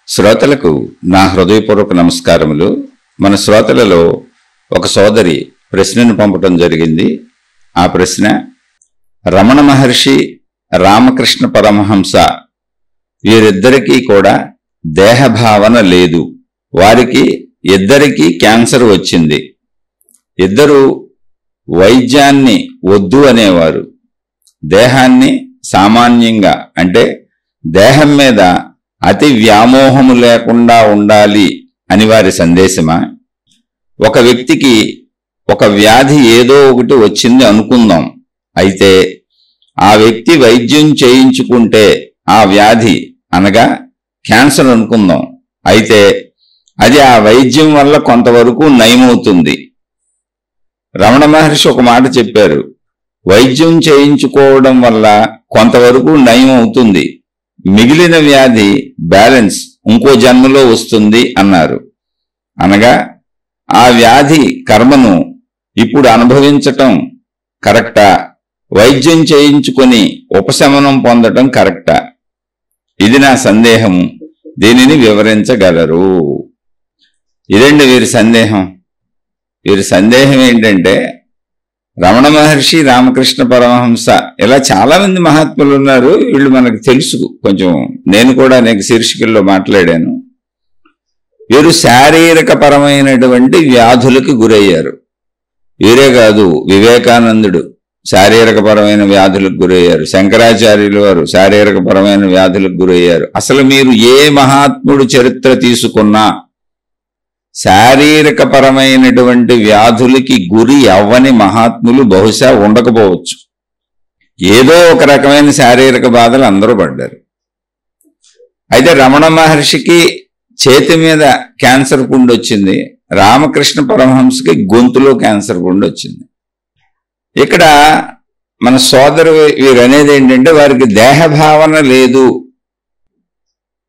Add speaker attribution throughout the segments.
Speaker 1: శ్రోతలకు నా హృదయపూర్వక నమస్కారములు. మన శ్రోతలలో ఒక సోదరి ప్రశ్నను పంపటం జరిగింది. ఆ ప్రశ్న, రమణ మహర్షి, రామకృష్ణ పరమహంస వీరిద్దరికీ కూడా దేహభావన లేదు. వారికి ఇద్దరికీ క్యాన్సర్ వచ్చింది. ఇద్దరు వైద్యాన్ని వద్దు అనేవారు. దేహాన్ని సామాన్యంగా అంటే దేహం మీద అతి వ్యామోహము లేకుండా ఉండాలి అని వారి సందేశమా? ఒక వ్యక్తికి ఒక వ్యాధి ఏదో ఒకటి వచ్చింది అనుకుందాం. అయితే ఆ వ్యక్తి వైద్యం చేయించుకుంటే ఆ వ్యాధి అనగా క్యాన్సర్ అనుకుందాం. అయితే అది ఆ వైద్యం వల్ల కొంతవరకు నయమవుతుంది. రమణ మహర్షి ఒక మాట చెప్పారు, వైద్యం చేయించుకోవడం వల్ల కొంతవరకు నయం అవుతుంది, మిగిలిన వ్యాధి బ్యాలెన్స్ ఇంకో జన్మలో వస్తుంది అన్నారు. అనగా ఆ వ్యాధి కర్మను ఇప్పుడు అనుభవించటం కరెక్టా, వైద్యం చేయించుకొని ఉపశమనం పొందటం కరెక్టా? ఇది నా సందేహం. దీనిని వివరించగలరు? ఇదండి వీరి సందేహం. వీరి సందేహం ఏంటంటే, రమణ మహర్షి, రామకృష్ణ పరమహంస ఇలా చాలా మంది మహాత్ములు ఉన్నారు. వీళ్ళు మనకు తెలుసు. కొంచెం నేను కూడా అనేక శీర్షికల్లో మాట్లాడాను. వీరు శారీరక పరమైనటువంటి వ్యాధులకు గురయ్యారు. వీరే కాదు, వివేకానందుడు శారీరక పరమైన వ్యాధులకు గురయ్యారు. శంకరాచార్యులు వారు శారీరక పరమైన వ్యాధులకు గురయ్యారు. అసలు మీరు ఏ మహాత్ముడు చరిత్ర తీసుకున్నా శారీరక పరమైనటువంటి వ్యాధులకి గురి అవ్వని మహాత్ములు బహుశా ఉండకపోవచ్చు. ఏదో ఒక రకమైన శారీరక బాధలు అందరూ పడ్డారు. అయితే రమణ మహర్షికి చేతి మీద క్యాన్సర్ పుండు వచ్చింది, రామకృష్ణ పరమహంసకి గొంతులో క్యాన్సర్ పుండు వచ్చింది. ఇక్కడ మన సోదరు వీరు అనేది ఏంటంటే, వారికి దేహభావన లేదు,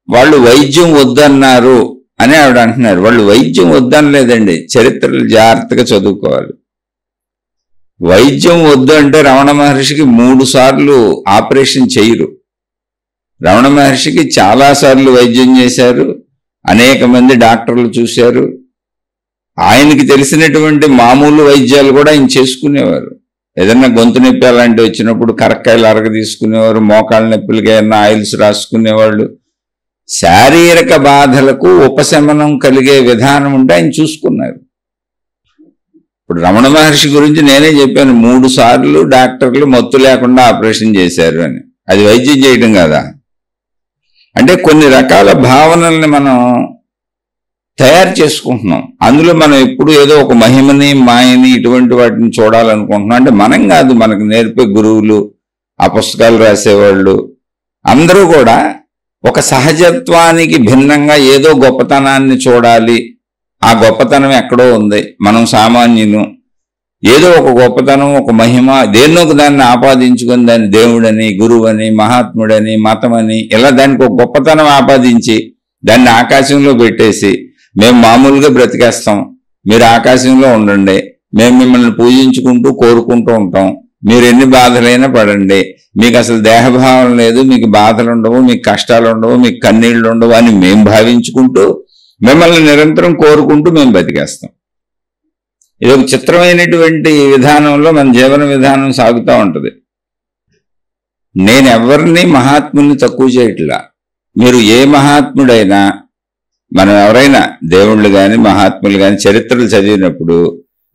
Speaker 1: వాళ్ళు వైద్యం వద్దన్నారు అని ఆవిడ అంటున్నారు. వాళ్ళు వైద్యం వద్దనలేదండి, చరిత్రలు జాగ్రత్తగా చదువుకోవాలి. వైద్యం వద్దు అంటే రమణ మహర్షికి 3 సార్లు ఆపరేషన్ చేయరు. రమణ మహర్షికి చాలాసార్లు వైద్యం చేశారు, అనేక మంది డాక్టర్లు చూశారు. ఆయనకి తెలిసినటువంటి మామూలు వైద్యాలు కూడా ఆయన చేసుకునేవారు. ఏదన్నా గొంతు నొప్పి అలాంటివి వచ్చినప్పుడు కరక్కాయలు అరగ తీసుకునేవారు, మోకాళ్ళ నొప్పులకి ఏదన్నా ఆయిల్స్ రాసుకునేవాళ్ళు. శారీరక బాధలకు ఉపశమనం కలిగే విధానం ఉంటే ఆయన చూసుకున్నారు. ఇప్పుడు రమణ మహర్షి గురించి నేనే చెప్పాను, 3 సార్లు డాక్టర్లు మత్తు లేకుండా ఆపరేషన్ చేశారు అని. అది వైద్యం చేయడం కదా. అంటే కొన్ని రకాల భావనల్ని మనం తయారు చేసుకుంటున్నాం. అందులో మనం ఎప్పుడు ఏదో ఒక మహిమని, మాయని, ఇటువంటి వాటిని చూడాలనుకుంటున్నాం. అంటే మనం కాదు, మనకు నేర్పే గురువులు, ఆ పుస్తకాలు రాసేవాళ్ళు అందరూ కూడా ఒక సహజత్వానికి భిన్నంగా ఏదో గొప్పతనాన్ని చూడాలి. ఆ గొప్పతనం ఎక్కడో ఉంది, మనం సామాన్యులు. ఏదో ఒక గొప్పతనం, ఒక మహిమ, దేన్నొక దాన్ని ఆపాదించుకొని దాన్ని దేవుడని, గురువని, మహాత్ముడని, మతమని ఇలా దానికి ఒక గొప్పతనం ఆపాదించి దాన్ని ఆకాశంలో పెట్టేసి, మేము మామూలుగా బ్రతికేస్తాం, మీరు ఆకాశంలో ఉండండి, మేము మిమ్మల్ని పూజించుకుంటూ కోరుకుంటూ ఉంటాం, మీరు ఎన్ని బాధలైనా పడండి, మీకు అసలు దేహభావం లేదు, మీకు బాధలు ఉండవు, మీకు కష్టాలు ఉండవు, మీకు కన్నీళ్లు ఉండవు అని మేము భావించుకుంటూ మిమ్మల్ని నిరంతరం కోరుకుంటూ మేము బతికేస్తాం. ఇది ఒక చిత్రమైనటువంటి విధానంలో మన జీవన విధానం సాగుతూ ఉంటుంది. నేను ఎవరిని మహాత్ముల్ని తక్కువ చేయట్లా. మీరు ఏ మహాత్ముడైనా, మనం ఎవరైనా దేవుళ్ళు కానీ మహాత్ములు కానీ చరిత్రలు చదివినప్పుడు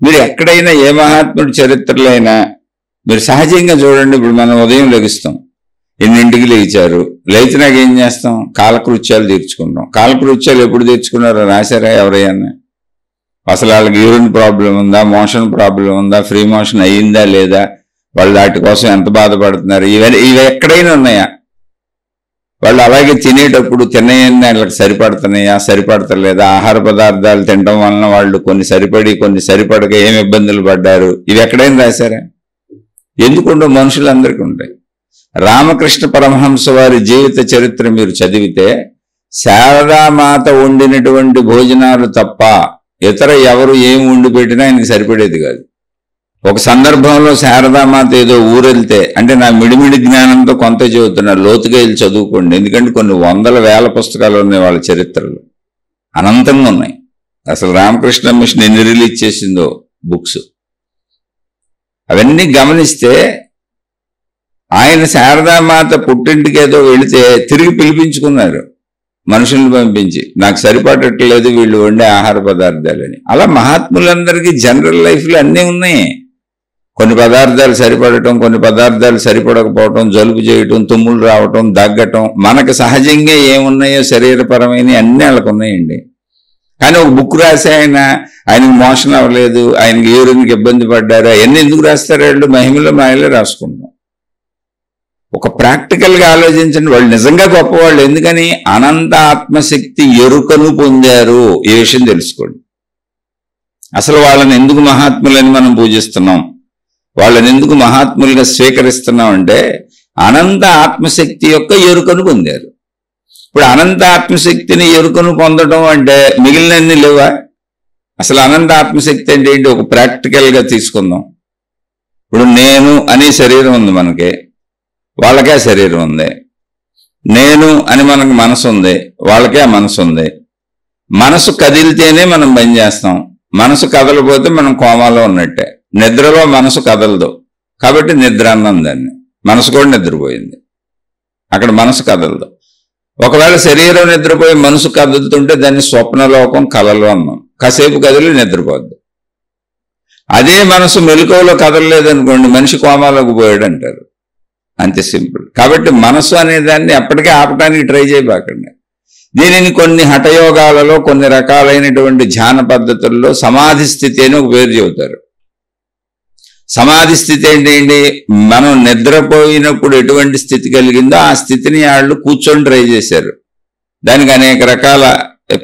Speaker 1: మీరు ఎక్కడైనా ఏ మహాత్ముడి చరిత్రలైనా మీరు సహజంగా చూడండి. ఇప్పుడు మనం ఉదయం లెగుస్తాం, ఎన్నింటికి లేచారు, లేచినాక ఏం చేస్తాం? కాలకృత్యాలు తీర్చుకుంటాం. కాలకృత్యాలు ఎప్పుడు తీర్చుకున్నారో రాశారా ఎవరైనా? అసలు వాళ్ళకి యూరిన్ ప్రాబ్లం ఉందా, మోషన్ ప్రాబ్లం ఉందా, ఫ్రీ మోషన్ అయ్యిందా లేదా, వాళ్ళు వాటి కోసం ఎంత బాధపడుతున్నారు, ఇవి ఎక్కడైనా ఉన్నాయా? వాళ్ళు అలాగే తినేటప్పుడు తిన్నయన్నీ వాళ్ళకి సరిపడుతున్నాయా, సరిపడతలేదా, ఆహార పదార్థాలు తినడం వలన వాళ్ళు కొన్ని సరిపడి కొన్ని సరిపడక ఏమి ఇబ్బందులు పడ్డారు, ఇవి ఎక్కడైనా రాశారా? ఎందుకుండో మనుషులందరికీ ఉంటాయి. రామకృష్ణ పరమహంస వారి జీవిత చరిత్ర మీరు చదివితే శారదామాత వండినటువంటి భోజనాలు తప్ప ఇతర ఎవరు ఏం వండి పెట్టినా ఆయనకి సరిపడేది కాదు. ఒక సందర్భంలో శారదామాత ఏదో ఊరెళ్తే, అంటే నా మిడిమిడి జ్ఞానంతో కొంత చెబుతున్నా, లోతుగా వెళ్ళి చదువుకోండి, ఎందుకంటే కొన్ని వందల వేల పుస్తకాలు ఉన్నాయి వాళ్ళ చరిత్రలు, అనంతంగా ఉన్నాయి. అసలు రామకృష్ణ మిషన్ ఎన్ని రిలీజ్ చేసిందో బుక్స్, అవన్నీ గమనిస్తే ఆయన శారదామాత పుట్టింటికి ఏదో వెళితే తిరిగి పిలిపించుకున్నారు మనుషుల్ని పంపించి, నాకు సరిపడట్లేదు వీళ్ళు వండే ఆహార పదార్థాలని. అలా మహాత్ములందరికీ జనరల్ లైఫ్లో అన్నీ ఉన్నాయి. కొన్ని పదార్థాలు సరిపడటం, కొన్ని పదార్థాలు సరిపడకపోవటం, జలుబు చేయటం, తుమ్ములు రావటం, దగ్గటం, మనకు సహజంగా ఏమున్నాయో శరీరపరమైన అన్నీ వాళ్ళకు ఉన్నాయండి. కానీ ఒక బుక్ రాసి ఆయనకు మోషన్ అవ్వలేదు, ఆయనకి యూరిన్కి ఇబ్బంది పడ్డారు, అవన్నీ ఎందుకు రాస్తారు? వాళ్ళు మహిమలో మాయలే రాసుకుంటాం. ఒక ప్రాక్టికల్గా ఆలోచించండి, వాళ్ళు నిజంగా గొప్పవాళ్ళు. ఎందుకని? అనంత ఆత్మశక్తి ఎరుకను పొందారు. ఈ విషయం తెలుసుకోండి. అసలు వాళ్ళని ఎందుకు మహాత్ములని మనం పూజిస్తున్నాం, వాళ్ళని ఎందుకు మహాత్ములుగా స్వీకరిస్తున్నాం అంటే అనంత ఆత్మశక్తి యొక్క ఎరుకను పొందారు. ఇప్పుడు అనంత ఆత్మశక్తిని ఎరుకను పొందడం అంటే మిగిలినన్ని లేవా? అసలు అనంత ఆత్మశక్తి అంటే ఏంటి? ఒక ప్రాక్టికల్గా తీసుకుందాం. ఇప్పుడు నేను అనే శరీరం ఉంది మనకి, వాళ్ళకే శరీరం ఉంది. నేను అని మనకు మనసు ఉంది, వాళ్ళకే మనసు ఉంది. మనసు కదిలితేనే మనం పని చేస్తాం, మనసు కదలపోతే మనం కోమాలో ఉన్నట్టే. నిద్రలో మనసు కదలదు కాబట్టి నిద్ర అన్నాం దాన్ని, మనసు కూడా నిద్రపోయింది, అక్కడ మనసు కదలదు. ఒకవేళ శరీరం నిద్రపోయి మనసు కదులుతుంటే దాన్ని స్వప్నలోకం, కలలు అన్నాం. కాసేపు కదిలి నిద్రపోద్ది. అదే మనసు మెలకువలో కదలలేదనుకోండి, మనిషి కోమాలోకి పోయాడు అంటారు. అంతే సింపుల్. కాబట్టి మనసు అనే దాన్ని ఎప్పటికీ ఆపడానికి ట్రై చేయబాకండి. దీనిని కొన్ని హఠయోగాలలో, కొన్ని రకాలైనటువంటి ధ్యాన పద్ధతుల్లో సమాధి స్థితి అని ఒక పేరు చెబుతారు. సమాధి స్థితి ఏంటి? మనం నిద్రపోయినప్పుడు ఎటువంటి స్థితి కలిగిందో ఆ స్థితిని వాళ్ళు కూర్చొని ట్రై చేశారు. దానికి అనేక రకాల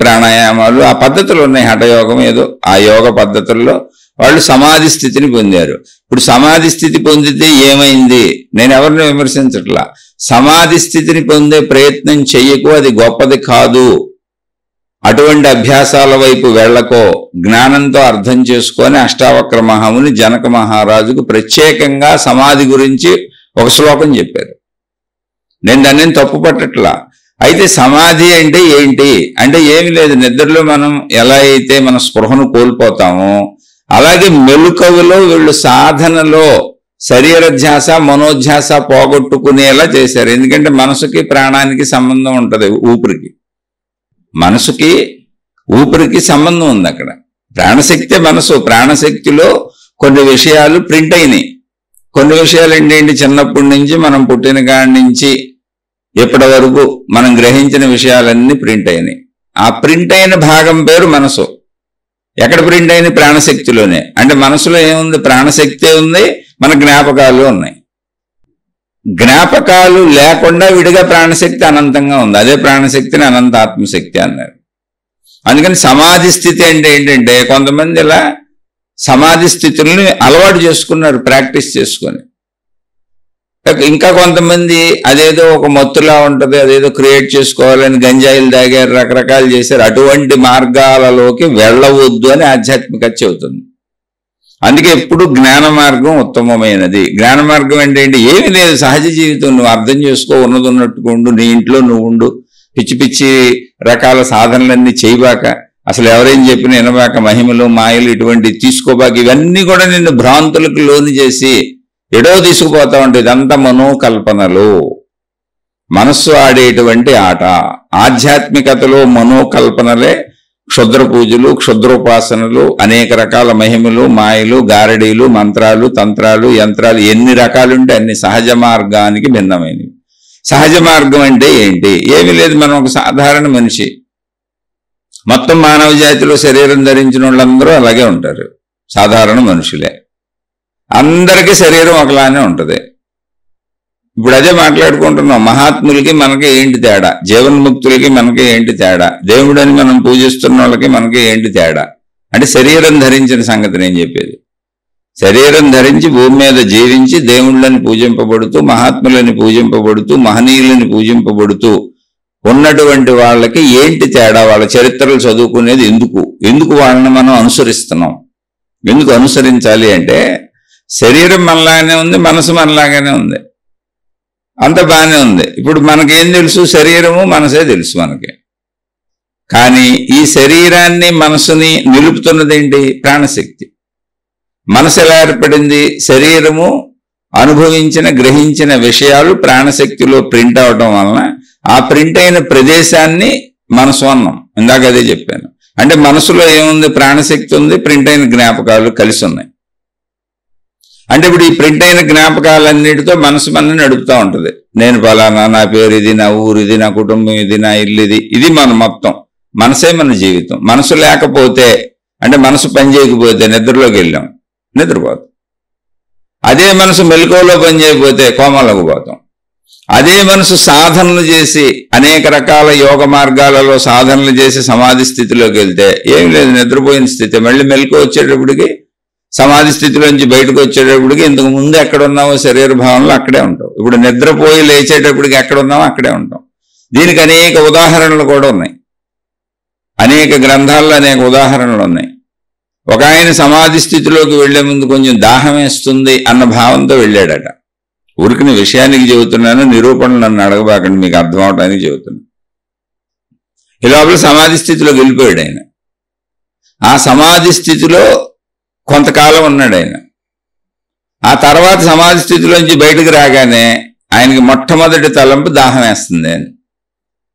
Speaker 1: ప్రాణాయామాలు, ఆ పద్ధతులు ఉన్నాయి. హఠయోగం ఏదో ఆ యోగ పద్ధతుల్లో వాళ్ళు సమాధి స్థితిని పొందారు. ఇప్పుడు సమాధి స్థితి పొందితే ఏమైంది? నేను ఎవరిని విమర్శించట్లా. సమాధి స్థితిని పొందే ప్రయత్నం చెయ్యకు, అది గొప్పది కాదు. అటువంటి అభ్యాసాల వైపు వెళ్ళకో, జ్ఞానంతో అర్థం చేసుకొని అష్టావక్ర మహాముని జనక మహారాజుకు ప్రత్యేకంగా సమాధి గురించి ఒక శ్లోకం చెప్పారు. నేను దాన్ని తప్పు పట్టట్లా. అయితే సమాధి అంటే ఏంటి అంటే ఏమి లేదు, నిద్రలో మనం ఎలా అయితే మన స్పృహను కోల్పోతామో అలాగే మెలుకవులో వీళ్ళు సాధనలో శరీరధ్యాస మనోధ్యాస పోగొట్టుకునేలా చేశారు. ఎందుకంటే మనసుకి ప్రాణానికి సంబంధం ఉంటుంది, ఊపిరికి, మనసుకి ఊపిరికి సంబంధం ఉంది. అక్కడ ప్రాణశక్తి మనసు, ప్రాణశక్తిలో కొన్ని విషయాలు ప్రింట్ అయినాయి. కొన్ని విషయాలు ఏంటంటే చిన్నప్పటి నుంచి మనం పుట్టిన కాడి నుంచి ఇప్పటి వరకు మనం గ్రహించిన విషయాలన్నీ ప్రింట్ అయినాయి. ఆ ప్రింట్ అయిన భాగం పేరు మనసు. ఎక్కడ ప్రింట్ అయిన? ప్రాణశక్తిలోనే. అంటే మనసులో ఏముంది? ప్రాణశక్తి ఉంది, మన జ్ఞాపకాలు ఉన్నాయి. జ్ఞాపకాలు లేకుండా విడిగా ప్రాణశక్తి అనంతంగా ఉంది. అదే ప్రాణశక్తిని అనంత ఆత్మశక్తి అన్నారు. అందుకని సమాధి స్థితి అంటే ఏంటంటే కొంతమంది ఇలా సమాధి స్థితుల్ని అలవాటు చేసుకున్నారు ప్రాక్టీస్ చేసుకొని. ఇంకా కొంతమంది అదేదో ఒక మత్తులా ఉంటుంది, అదేదో క్రియేట్ చేసుకోవాలని గంజాయిలు తాగారు, రకరకాలు చేశారు. అటువంటి మార్గాలలోకి వెళ్ళవద్దు అని ఆధ్యాత్మికత చెబుతుంది. అందుకే ఎప్పుడు జ్ఞాన మార్గం ఉత్తమమైనది. జ్ఞాన మార్గం అంటే ఏంటి? ఏమి లేదు, సహజ జీవితం నువ్వు అర్థం చేసుకో, ఉన్నది ఉన్నట్టుగా ఉండు, నీ ఇంట్లో నువ్వు ఉండు, పిచ్చి పిచ్చి రకాల సాధనలన్నీ చేయబాక, అసలు ఎవరేం చెప్పినా వినబాక, మహిమలు మాయలు ఇటువంటివి తీసుకోబాక. ఇవన్నీ కూడా నిన్ను భ్రాంతులకు లోను చేసి ఎడో తీసుకుపోతా ఉంటాయి. ఇదంతా మనోకల్పనలు, మనస్సు ఆడేటువంటి ఆట. ఆధ్యాత్మికతలో మనోకల్పనలే క్షుద్ర పూజలు, క్షుద్రోపాసనలు, అనేక రకాల మహిమలు, మాయలు, గారడీలు, మంత్రాలు, తంత్రాలు, యంత్రాలు, ఎన్ని రకాలుంటే అన్ని సహజ మార్గానికి భిన్నమైనవి. సహజ మార్గం అంటే ఏంటి? ఏమీ లేదు, మనం ఒక సాధారణ మనిషి. మొత్తం మానవ జాతిలో శరీరం ధరించిన వాళ్ళందరూ అలాగే ఉంటారు, సాధారణ మనుషులే. అందరికీ శరీరం ఒకలానే ఉంటుంది. ఇప్పుడు అదే మాట్లాడుకుంటున్నాం. మహాత్ములకి మనకి ఏంటి తేడా, జీవన్ముక్తులకి మనకి ఏంటి తేడా, దేవుడని మనం పూజిస్తున్న వాళ్ళకి మనకి ఏంటి తేడా అంటే శరీరం ధరించిన సంగతి నేను చెప్పేది. శరీరం ధరించి భూమి మీద జీవించి దేవుళ్ళని పూజింపబడుతూ, మహాత్ములని పూజింపబడుతూ, మహనీయులని పూజింపబడుతూ ఉన్నటువంటి వాళ్ళకి ఏంటి తేడా? వాళ్ళ చరిత్రలు చదువుకునేది ఎందుకు వాళ్ళని మనం అనుసరిస్తున్నాం? ఎందుకు అనుసరించాలి అంటే శరీరం మనలాగానే ఉంది, మనసు మనలాగానే ఉంది, అంత బాగానే ఉంది. ఇప్పుడు మనకేం తెలుసు? శరీరము మనసే తెలుసు మనకి. కానీ ఈ శరీరాన్ని మనసుని నిలుపుతున్నదేంటి? ప్రాణశక్తి. మనసు ఎలా ఏర్పడింది? శరీరము అనుభవించిన గ్రహించిన విషయాలు ప్రాణశక్తిలో ప్రింట్ అవడం వలన ఆ ప్రింట్ అయిన ప్రదేశాన్ని మనసు అన్నాం. ఇందాక అదే చెప్పాను. అంటే మనసులో ఏముంది? ప్రాణశక్తి ఉంది, ప్రింట్ అయిన జ్ఞాపకాలు కలిసి ఉన్నాయి. అంటే ఇప్పుడు ఈ ప్రింట్ అయిన జ్ఞాపకాలన్నిటితో మనసు మనని నడుపుతూ ఉంటుంది. నేను ఫలానా, నా పేరు ఇది, నా ఊరు ఇది, నా కుటుంబం ఇది, నా ఇల్లు ఇది, ఇది మన మొత్తం. మనసే మన జీవితం. మనసు లేకపోతే, అంటే మనసు పని చేయకపోతే నిద్రలోకి వెళ్ళాం, నిద్రపోతాం. అదే మనసు మెలకువలో పని చేయకపోతే కోమాలోకి పోతాం. అదే మనసు సాధనలు చేసి అనేక రకాల యోగ మార్గాలలో సాధనలు చేసి సమాధి స్థితిలోకి వెళ్తే ఏం లేదు, నిద్రపోయిన స్థితి. మళ్ళీ మెలకువ వచ్చేటప్పటికి సమాధి స్థితిలోంచి బయటకు వచ్చేటప్పటికి ఇంతకు ముందు ఎక్కడ ఉన్నావో శరీర భావనలో అక్కడే ఉంటావు. ఇప్పుడు నిద్రపోయి లేచేటప్పటికి ఎక్కడ ఉన్నావో అక్కడే ఉంటాం. దీనికి అనేక ఉదాహరణలు కూడా ఉన్నాయి. అనేక గ్రంథాల్లో అనేక ఉదాహరణలు ఉన్నాయి. ఒక ఆయన సమాధి స్థితిలోకి వెళ్లే ముందు కొంచెం దాహం వేస్తుంది అన్న భావంతో వెళ్ళాడట. ఊరికి విషయానికి చెబుతున్నాను, నిరూపణలు నన్ను అడగబాకండి, మీకు అర్థం అవడానికి చెబుతున్నాను. ఈ లోపల సమాధి స్థితిలోకి వెళ్ళిపోయాడు ఆయన. ఆ సమాధి స్థితిలో కొంతకాలం ఉన్నాడు ఆయన. ఆ తర్వాత సమాధి స్థితిలోంచి బయటకు రాగానే ఆయనకి మొట్టమొదటి తలంపు దాహం వేస్తుంది. ఆయన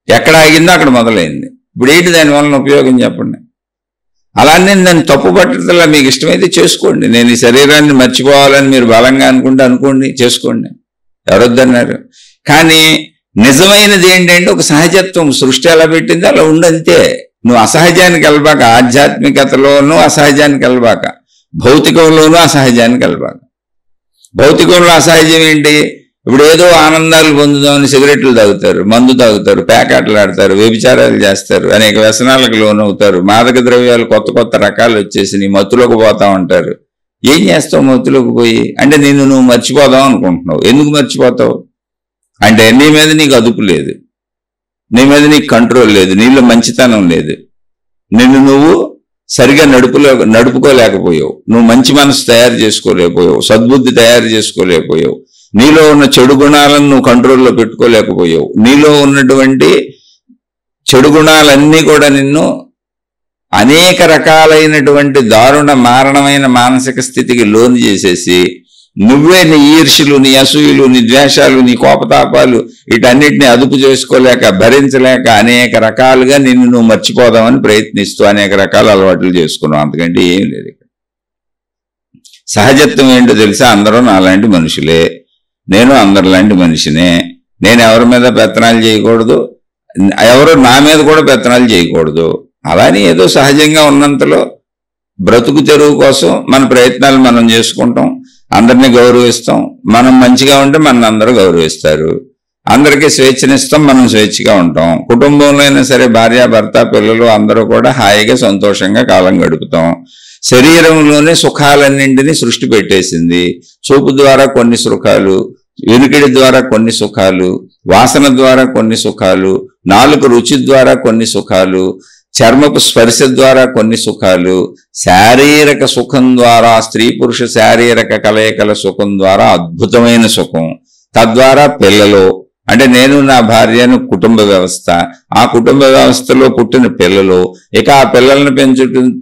Speaker 1: ఎక్కడ ఆగిందో అక్కడ మొదలైంది. ఇప్పుడు ఏంటి దానివల్ల ఉపయోగం చెప్పండి? అలానే దాన్ని తప్పు పట్టడంలా మీకు ఇష్టమైతే చేసుకోండి. నేను ఈ శరీరాన్ని మర్చిపోవాలని మీరు బలంగా అనుకోండి, చేసుకోండి, ఎవరొద్దన్నారు. కానీ నిజమైనది ఏంటంటే ఒక సహజత్వం. సృష్టి ఎలా పెట్టిందో అలా ఉండంతే. నువ్వు అసహజానికి వెళ్ళబాక, ఆధ్యాత్మికతలోనూ అసహజానికి వెళ్ళబాక, భౌతికంలోనూ అసహజానికి వెళ్ళబాక. భౌతికంలో అసహజం ఏంటి? ఇప్పుడు ఏదో ఆనందాలు పొందుదామని సిగరెట్లు తాగుతారు, మందు తాగుతారు, పేకాటలు ఆడతారు, వ్యభిచారాలు చేస్తారు, అనేక వ్యసనాలకు లోనవుతారు, మాదక ద్రవ్యాలు కొత్త కొత్త రకాలు వచ్చేసి నీ మత్తులోకి పోతా ఉంటారు. ఏం చేస్తావు మత్తులోకి పోయి? అంటే నిన్ను నువ్వు మర్చిపోదాం అనుకుంటున్నావు. ఎందుకు మర్చిపోతావు అంటే నీ మీద నీకు అదుపు లేదు, నీ మీద నీకు కంట్రోల్ లేదు, నీలో మంచితనం లేదు, నిన్ను నువ్వు సరిగా నడుపుకోలేకపోయావు, నువ్వు మంచి మనసు తయారు చేసుకోలేకపోయావు, సద్బుద్ధి తయారు చేసుకోలేకపోయావు, నీలో ఉన్న చెడు గుణాలను నువ్వు కంట్రోల్లో పెట్టుకోలేకపోయావు, నీలో ఉన్నటువంటి చెడు గుణాలన్నీ కూడా నిన్ను అనేక రకాలైనటువంటి దారుణ మారణమైన మానసిక స్థితికి లోను చేసేసి నువ్వే నీ ఈర్ష్యలు, నీ అసూయలు, నీ ద్వేషాలు, నీ కోపతాపాలు వీటన్నిటిని అదుపు చేసుకోలేక, భరించలేక అనేక రకాలుగా నిన్ను నువ్వు మర్చిపోదామని ప్రయత్నిస్తూ అనేక రకాల అలవాట్లు చేసుకున్నావు. అంతకంటే ఏం లేదు. ఇక్కడ సహజత్వం ఏంటో తెలుసా? అందరూ నాలాంటి మనుషులే, నేను అందరిలాంటి మనిషినే, నేను ఎవరి మీద పెత్తనాలు చేయకూడదు, ఎవరు నా మీద కూడా పెత్తనాలు చేయకూడదు. అలానే ఏదో సహజంగా ఉన్నంతలో బ్రతుకు తెరువు కోసం మన ప్రయత్నాలు మనం చేసుకుంటాం, అందరినీ గౌరవిస్తాం. మనం మంచిగా ఉంటే మన అందరూ గౌరవిస్తారు, అందరికీ స్వేచ్ఛనిస్తాం, మనం స్వేచ్ఛగా ఉంటాం. కుటుంబంలో అయినా సరే భార్య, భర్త, పిల్లలు అందరూ కూడా హాయిగా సంతోషంగా కాలం గడుపుతాం. శరీరంలోనే సుఖాలన్నింటినీ సృష్టి పెట్టేసింది. చూపు ద్వారా కొన్ని సుఖాలు, వెనుకిడి ద్వారా కొన్ని సుఖాలు, వాసన ద్వారా కొన్ని సుఖాలు, నాలుక రుచి ద్వారా కొన్ని సుఖాలు, చర్మపు స్పర్శ ద్వారా కొన్ని సుఖాలు, శారీరక సుఖం ద్వారా, స్త్రీ పురుష శారీరక కలయికల సుఖం ద్వారా అద్భుతమైన సుఖం. తద్వారా పిల్లలు, అంటే నేను నా భార్యను కుటుంబ వ్యవస్థ, ఆ కుటుంబ వ్యవస్థలో పుట్టిన పిల్లలు, ఇక ఆ పిల్లల్ని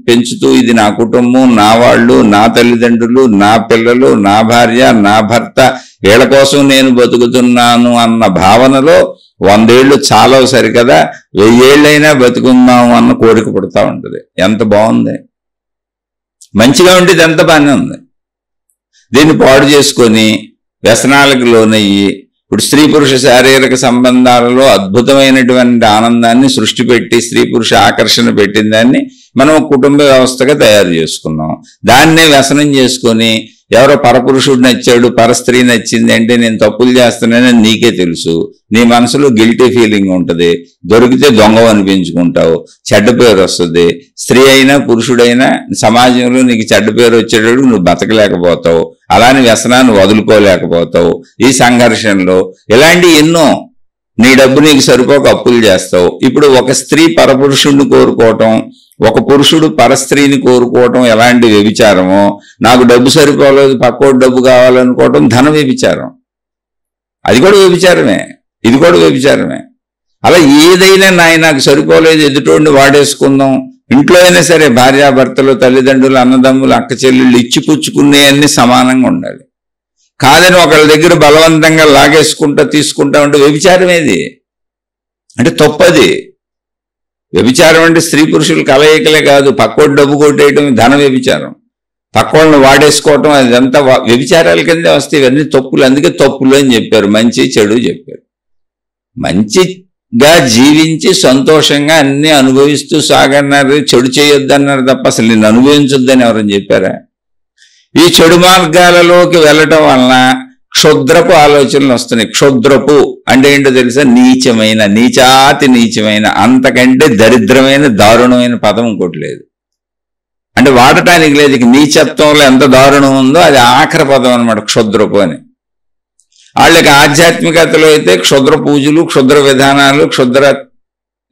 Speaker 1: పెంచుతూ ఇది నా కుటుంబం, నా వాళ్ళు, నా తల్లిదండ్రులు, నా పిల్లలు, నా భార్య, నా భర్త, వీళ్ళ కోసం నేను బతుకుతున్నాను అన్న భావనలో 100 ఏళ్ళు చాలవు సరికదా, 1000 ఏళ్ళైనా బతుకుందాము అన్న కోరిక పుడతా ఉంటుంది. ఎంత బాగుంది! మంచిగా ఉండేది ఎంత బాగానే ఉంది. దీన్ని పాడు చేసుకొని వ్యసనాలకు లోనయ్యి ఇప్పుడు స్త్రీ పురుష శారీరక సంబంధాలలో అద్భుతమైనటువంటి ఆనందాన్ని సృష్టి పెట్టి స్త్రీ పురుష ఆకర్షణ పెట్టిన దాన్ని మనం కుటుంబ వ్యవస్థగా తయారు చేసుకున్నాం. దాన్నే వ్యసనం చేసుకొని ఎవరో పరపురుషుడు నచ్చాడు, పరస్త్రీ నచ్చింది అంటే నేను తప్పులు చేస్తున్నానని నీకే తెలుసు. నీ మనసులో గిల్టీ ఫీలింగ్ ఉంటుంది, దొరికితే దొంగ అనిపించుకుంటావు, చెడ్డ పేరు వస్తుంది. స్త్రీ అయినా పురుషుడైనా సమాజంలో నీకు చెడ్డ పేరు వచ్చేటప్పుడు నువ్వు బతకలేకపోతావు, అలానే వ్యసనాన్ని వదులుకోలేకపోతావు. ఈ సంఘర్షణలో ఇలాంటి ఎన్నో, నీ డబ్బు నీకు సరిపోక అప్పులు చేస్తావు. ఇప్పుడు ఒక స్త్రీ పరపురుషుడిని కోరుకోవటం, ఒక పురుషుడు పరస్త్రీని కోరుకోవటం ఎలాంటి వ్యభిచారమో, నాకు డబ్బు సరిపోలేదు పక్కోటి డబ్బు కావాలనుకోవటం ధన వ్యభిచారం. అది కూడా వ్యభిచారమే, ఇది కూడా వ్యభిచారమే. అలా ఏదైనా నాకు సరిపోలేదు ఎదుటోడిని వాడేసుకుందాం, ఇంట్లో అయినా సరే భార్యాభర్తలు, తల్లిదండ్రులు, అన్నదమ్ములు, అక్క చెల్లెళ్ళు ఇచ్చిపుచ్చుకునే అన్ని సమానంగా ఉండాలి. కాదని ఒకళ్ళ దగ్గర బలవంతంగా లాగేసుకుంటా తీసుకుంటా ఉంటే వ్యభిచారం ఏది అంటే తప్పది. వ్యభిచారం అంటే స్త్రీ పురుషులు కలయికలే కాదు, పక్కోటి డబ్బు కొట్టేయటం ధన వ్యభిచారం, పక్కోళ్ళని వాడేసుకోవటం అదంతా వ్యభిచారాల కిందే వస్తాయి. ఇవన్నీ తప్పులు. అందుకే తప్పులు అని చెప్పారు, మంచి చెడు చెప్పారు. మంచిగా జీవించి సంతోషంగా అన్ని అనుభవిస్తూ సాగన్నారు, చెడు చేయొద్దన్నారు తప్ప అసలు నిన్ను అనుభవించొద్దని ఎవరని చెప్పారా? ఈ చెడు మార్గాలలోకి వెళ్ళటం వలన క్షుద్రపు ఆలోచనలు వస్తున్నాయి. క్షుద్రపు అంటే ఏంటో తెలుసా? నీచమైన, నీచాతి నీచమైన, అంతకంటే దరిద్రమైన దారుణమైన పదం ఇంకోటి లేదు. అంటే వాడటానికి లేదు. ఇక నీచత్వంలో ఎంత దారుణం ఉందో అది ఆఖరి పదం అనమాట, క్షుద్రపు అని. వాళ్ళకి ఆధ్యాత్మికతలో అయితే క్షుద్ర పూజలు, క్షుద్ర విధానాలు, క్షుద్ర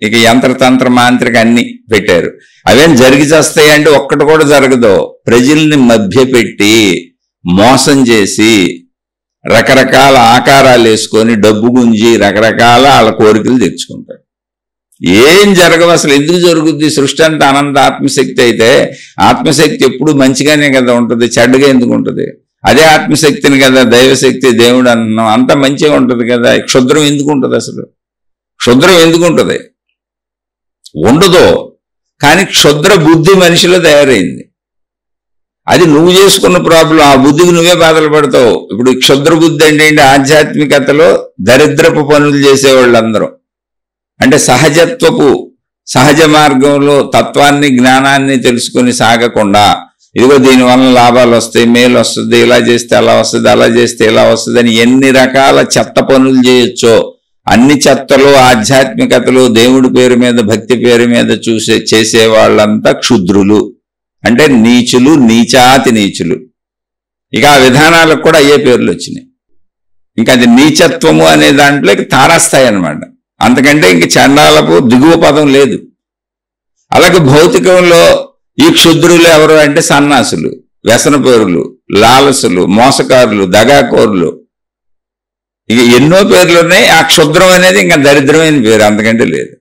Speaker 1: ఇక యంత్రతంత్ర మాంత్రిక అన్ని పెట్టారు. అవేం జరిగి చేస్తాయి అంటే ఒక్కటి కూడా జరగదు. ప్రజల్ని మభ్యపెట్టి మోసం చేసి రకరకాల ఆకారాలు వేసుకొని డబ్బు గుంజి రకరకాల వాళ్ళ కోరికలు తెచ్చుకుంటారు. ఏం జరగవు అసలు. ఎందుకు జరుగుద్ది? సృష్టి అంతా అనంత ఆత్మశక్తి అయితే ఆత్మశక్తి ఎప్పుడు మంచిగానే కదా ఉంటుంది, చెడ్డగా ఎందుకు ఉంటుంది? అదే ఆత్మశక్తిని కదా దైవశక్తి దేవుడు అన్నాం, అంత మంచిగా ఉంటుంది కదా. క్షుద్రం ఎందుకు ఉంటుంది అసలు? క్షుద్రం ఎందుకు ఉంటుంది? ఉండదు. కానీ క్షుద్ర బుద్ధి మనిషిలో తయారైంది. అది నువ్వు చేసుకున్న ప్రాబ్లం. ఆ బుద్ధికి నువ్వే బాధలు పడతావు. ఇప్పుడు క్షుద్ర బుద్ధి అంటే ఏంటి? ఆధ్యాత్మికతలో దరిద్రపు పనులు చేసేవాళ్ళందరూ అంటే సహజ మార్గంలో తత్వాన్ని, జ్ఞానాన్ని తెలుసుకుని సాగకుండా ఇదిగో దీనివల్ల లాభాలు వస్తాయి, మేలు వస్తుంది, ఇలా చేస్తే అలా వస్తుంది, అలా చేస్తే ఇలా వస్తుంది అని ఎన్ని రకాల చెత్త పనులు చేయొచ్చో అన్ని చెత్తలు ఆధ్యాత్మికతలు దేవుడి పేరు మీద, భక్తి పేరు మీద చేసే వాళ్ళంతా క్షుద్రులు అంటే నీచులు, నీచాతి నీచులు. ఇక ఆ విధానాలకు కూడా అయ్యే పేర్లు వచ్చినాయి. ఇంకా అది నీచత్వము అనే దాంట్లో తారాస్థాయి అనమాట. అంతకంటే ఇంక చండాలపు దిగువ పదం లేదు. అలాగే భౌతికంలో ఈ క్షుద్రులు ఎవరు అంటే సన్నాసులు, వ్యసనపరులు, లాలసులు, మోసకారులు, దగాకోరులు, ఇక ఎన్నో పేర్లు ఉన్నాయి. ఆ క్షుద్రం అనేది ఇంకా దరిద్రమైన పేరు, అంతకంటే లేదు.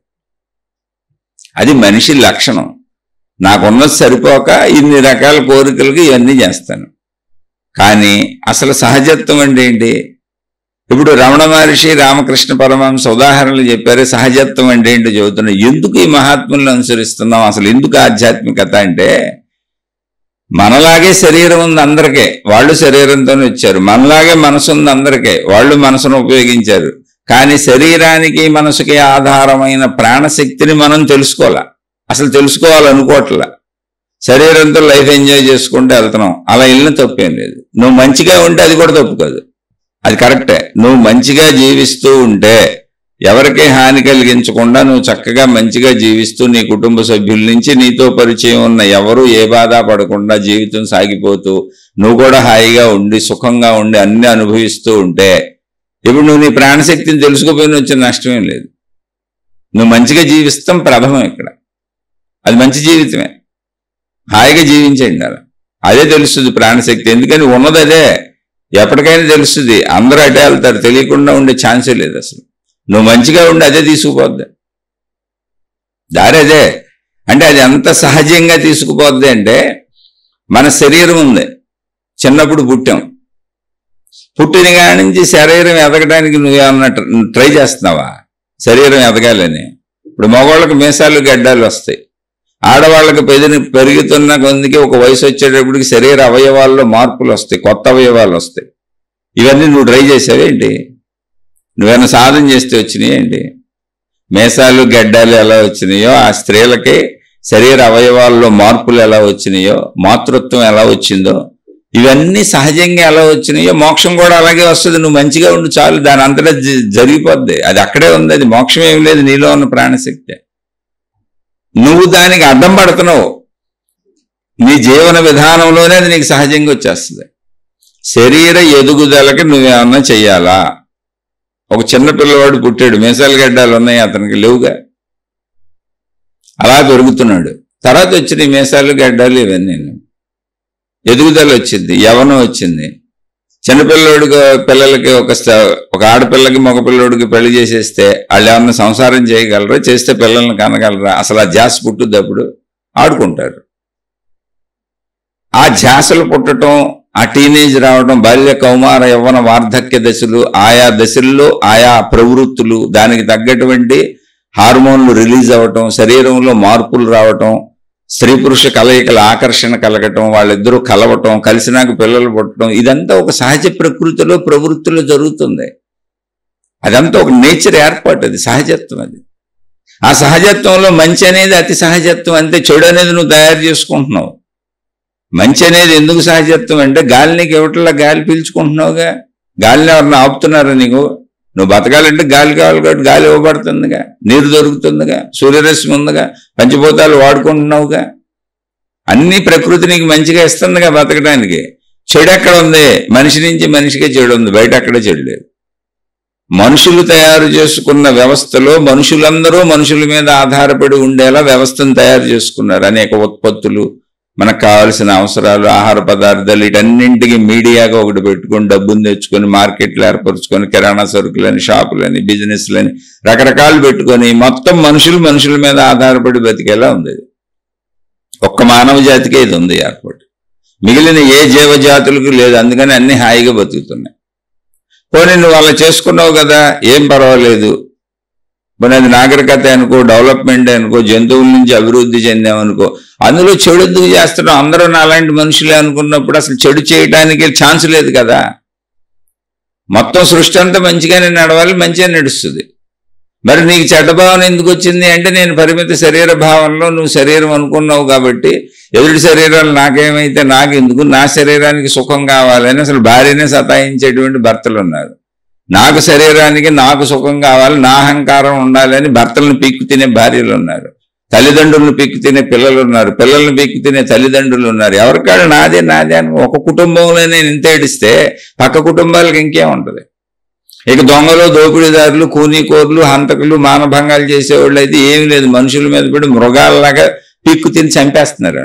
Speaker 1: అది మనిషి లక్షణం. నాకున్నది సరిపోక ఇన్ని రకాల కోరికలకి ఇవన్నీ చేస్తాను. కానీ అసలు సహజత్వం అంటే ఏంటి? ఇప్పుడు రమణ మహర్షి, రామకృష్ణ పరమహంస ఉదాహరణలు చెప్పారు. సహజత్వం అంటే ఏంటో చెబుతున్నాం. ఎందుకు ఈ మహాత్ములను అనుసరిస్తున్నాం? అసలు ఎందుకు ఆధ్యాత్మికత అంటే మనలాగే శరీరం ఉంది అందరికీ, వాళ్ళు శరీరంతోనే వచ్చారు. మనలాగే మనసు ఉంది అందరికీ, వాళ్ళు మనసును ఉపయోగించారు. కానీ శరీరానికి మనసుకి ఆధారమైన ప్రాణశక్తిని మనం తెలుసుకోవాలా, అసలు తెలుసుకోవాలనుకోవట్లా. శరీరంతో లైఫ్ ఎంజాయ్ చేసుకుంటూ వెళ్తున్నాం. అలా వెళ్ళిన తప్పేం లేదు. నువ్వు మంచిగా ఉంటే అది కూడా తప్పు కాదు, అది కరెక్టే. నువ్వు మంచిగా జీవిస్తూ ఉంటే, ఎవరికి హాని కలిగించకుండా నువ్వు చక్కగా మంచిగా జీవిస్తూ నీ కుటుంబ సభ్యుల నుంచి నీతో పరిచయం ఉన్న ఎవరు ఏ బాధ పడకుండా జీవితం సాగిపోతూ నువ్వు కూడా హాయిగా ఉండి సుఖంగా ఉండి అన్ని అనుభవిస్తూ ఉంటే, ఇప్పుడు నువ్వు నీ ప్రాణశక్తిని తెలుసుకోపోయినా వచ్చిన నష్టమేం లేదు. నువ్వు మంచిగా జీవిస్తాం ప్రథమం ఇక్కడ. అది మంచి జీవితమే, హాయిగా జీవించేయండి. అలా అదే తెలుస్తుంది ప్రాణశక్తి. ఎందుకని ఉన్నది అదే, ఎప్పటికైనా తెలుస్తుంది. అందరూ అటే వెళ్తారు, తెలియకుండా ఉండే ఛాన్సే లేదు అసలు. నువ్వు మంచిగా ఉండి అదే తీసుకుపోద్ది, దారి అదే. అంటే అది ఎంత సహజంగా తీసుకుపోద్ది అంటే, మన శరీరం ఉంది, చిన్నప్పుడు పుట్టాం, పుట్టిన కాడి నుంచి శరీరం ఎదగడానికి నువ్వేమన్నా ట్రై చేస్తున్నావా? శరీరం ఎదగాలని. ఇప్పుడు మగవాళ్ళకి మీసాలు గడ్డాలు వస్తాయి, ఆడవాళ్ళకి పెరుగుతున్న కొందికి ఒక వయసు వచ్చేటప్పటికి శరీర అవయవాల్లో మార్పులు వస్తాయి, కొత్త అవయవాలు వస్తాయి. ఇవన్నీ నువ్వు ట్రై చేసావేంటి? నువ్వేమైనా సాధన చేస్తే వచ్చినాయి ఏంటి? మీసాలు గడ్డాలు ఎలా వచ్చినాయో, ఆ స్త్రీలకి శరీర అవయవాల్లో మార్పులు ఎలా వచ్చినాయో, మాతృత్వం ఎలా వచ్చిందో, ఇవన్నీ సహజంగా ఎలా వచ్చినాయో మోక్షం కూడా అలాగే వస్తుంది. నువ్వు మంచిగా ఉండు చాలు, దాని అంతటా జరిగిపోద్ది. అది అక్కడే ఉంది, అది మోక్షం ఏం లేదు, నీలో ఉన్న ప్రాణశక్తి. నువ్వు దానికి అడ్డం పడుతున్నావు. నీ జీవన విధానంలోనే అది నీకు సహజంగా వచ్చేస్తుంది. శరీర ఎదుగుదలకి నువ్వేమన్నా చెయ్యాలా? ఒక చిన్న పిల్లవాడు పుట్టాడు, మీసాలు గడ్డాలు ఉన్నాయి, అతనికి లేవుగా, అలా పెరుగుతున్నాడు. తర్వాత వచ్చిన ఈ మీసాలు గడ్డాలు ఇవన్నీ ఎదుగుదల వచ్చింది, యవ్వనం వచ్చింది. చిన్నపిల్లడికి పిల్లలకి ఒక ఆడపిల్లకి మగపిల్లడికి పెళ్లి చేసేస్తే వాళ్ళు ఏమన్నా సంసారం చేయగలరా? చేస్తే పిల్లల్ని కనగలరా? అసలు ఆ ధ్యాస పుట్టుద్ది, అప్పుడు ఆడుకుంటారు. ఆ ధ్యాసలు పుట్టడం, ఆ టీనేజ్ రావడం, బాల్య కౌమార యవ్వన వార్ధక్య దశలు, ఆయా దశల్లో ఆయా ప్రవృత్తులు, దానికి తగ్గటువంటి హార్మోన్లు రిలీజ్ అవ్వటం, శరీరంలో మార్పులు రావటం, స్త్రీ పురుష కలయికల ఆకర్షణ కలగటం, వాళ్ళిద్దరూ కలవటం, కలిసినాక పిల్లలు పుట్టడం, ఇదంతా ఒక సహజ ప్రకృతిలో ప్రవృత్తిలో జరుగుతుంది. అదంతా ఒక నేచర్ ఏర్పాటు, అది సహజత్వం. అది ఆ సహజత్వంలో మంచి అనేది అతి సహజత్వం. అంతే. చెడు అనేది నువ్వు తయారు చేసుకుంటున్నావు. మంచి అనేది ఎందుకు సహజత్వం అంటే గాలి నీకు ఇవ్వట్లా, గాలి పీల్చుకుంటున్నావుగా. గాలిని ఎవరన్నా ఆపుతున్నారా నీకు? నువ్వు బతకాలంటే గాలి కావాలి కాబట్టి గాలి ఇవ్వబడుతుందిగా, నీరు దొరుకుతుందిగా, సూర్యరశ్మి ఉందిగా, పంచభూతాలు వాడుకుంటున్నావుగా. అన్ని ప్రకృతి నీకు మంచిగా ఇస్తుందిగా బతకడానికి. చెడు ఎక్కడ ఉంది? మనిషి నుంచి మనిషికే చెడు ఉంది, బయట అక్కడే చెడు లేదు. మనుషులు తయారు చేసుకున్న వ్యవస్థలో మనుషులందరూ మనుషుల మీద ఆధారపడి ఉండేలా వ్యవస్థను తయారు చేసుకున్నారు. అనేక ఉత్పత్తులు, మనకు కావాల్సిన అవసరాలు, ఆహార పదార్థాలు, వీటన్నింటికి మీడియాగా ఒకటి పెట్టుకొని డబ్బును తెచ్చుకొని మార్కెట్లు ఏర్పరచుకొని కిరాణా సరుకులని, షాపులని, బిజినెస్లని రకరకాలు పెట్టుకొని మొత్తం మనుషుల మీద ఆధారపడి బతికేలా ఉంది. ఒక్క మానవ జాతికే ఇది ఉంది ఏర్పాటు, మిగిలిన ఏ జీవజాతులకు లేదు. అందుకని అన్ని హాయిగా బతుకుతున్నాయి. పోనీ నువ్వు అలా చేసుకున్నావు కదా, ఏం పర్వాలేదు. పోనీ అది నాగరికత అనుకో, డెవలప్మెంట్ అనుకో, జంతువుల నుంచి అభివృద్ధి చెందామనుకో, అందులో చెడు ఎందుకు చేస్తున్నావు? అందరూ నాలాంటి మనుషులే అనుకున్నప్పుడు అసలు చెడు చేయడానికి ఛాన్స్ లేదు కదా. మొత్తం సృష్టి అంతా మంచిగానే నడవాలి, మంచిగా నడుస్తుంది. మరి నీకు చెడ్డ భావన ఎందుకు వచ్చింది అంటే, నేను పరిమిత శరీర భావనలో నువ్వు శరీరం అనుకున్నావు కాబట్టి, ఎదుటి శరీరాలు నాకేమైతే నాకెందుకు, నా శరీరానికి సుఖం కావాలని అసలు భార్యనే సతాయించేటువంటి భర్తలు ఉన్నారు. నాకు శరీరానికి నాకు సుఖం కావాలి, నా అహంకారం ఉండాలని భర్తలను పీక్కు తినే భార్యలు ఉన్నారు. తల్లిదండ్రులను పీక్కు తినే పిల్లలు ఉన్నారు. పిల్లలను పీక్కు తినే తల్లిదండ్రులు ఉన్నారు. ఎవరికాడు నాదే అని ఒక కుటుంబంలో నేను ఇంత ఏడిస్తే పక్క కుటుంబాలకు ఇంకేముంటుంది? ఇక దొంగలు, దోపిడీదారులు, కూనీకోర్లు, హంతకులు, మానభంగాలు చేసేవాళ్ళు అయితే ఏమీ లేదు, మనుషుల మీద పడి మృగాల్లాగా పీక్కు తిని చంపేస్తున్నారు.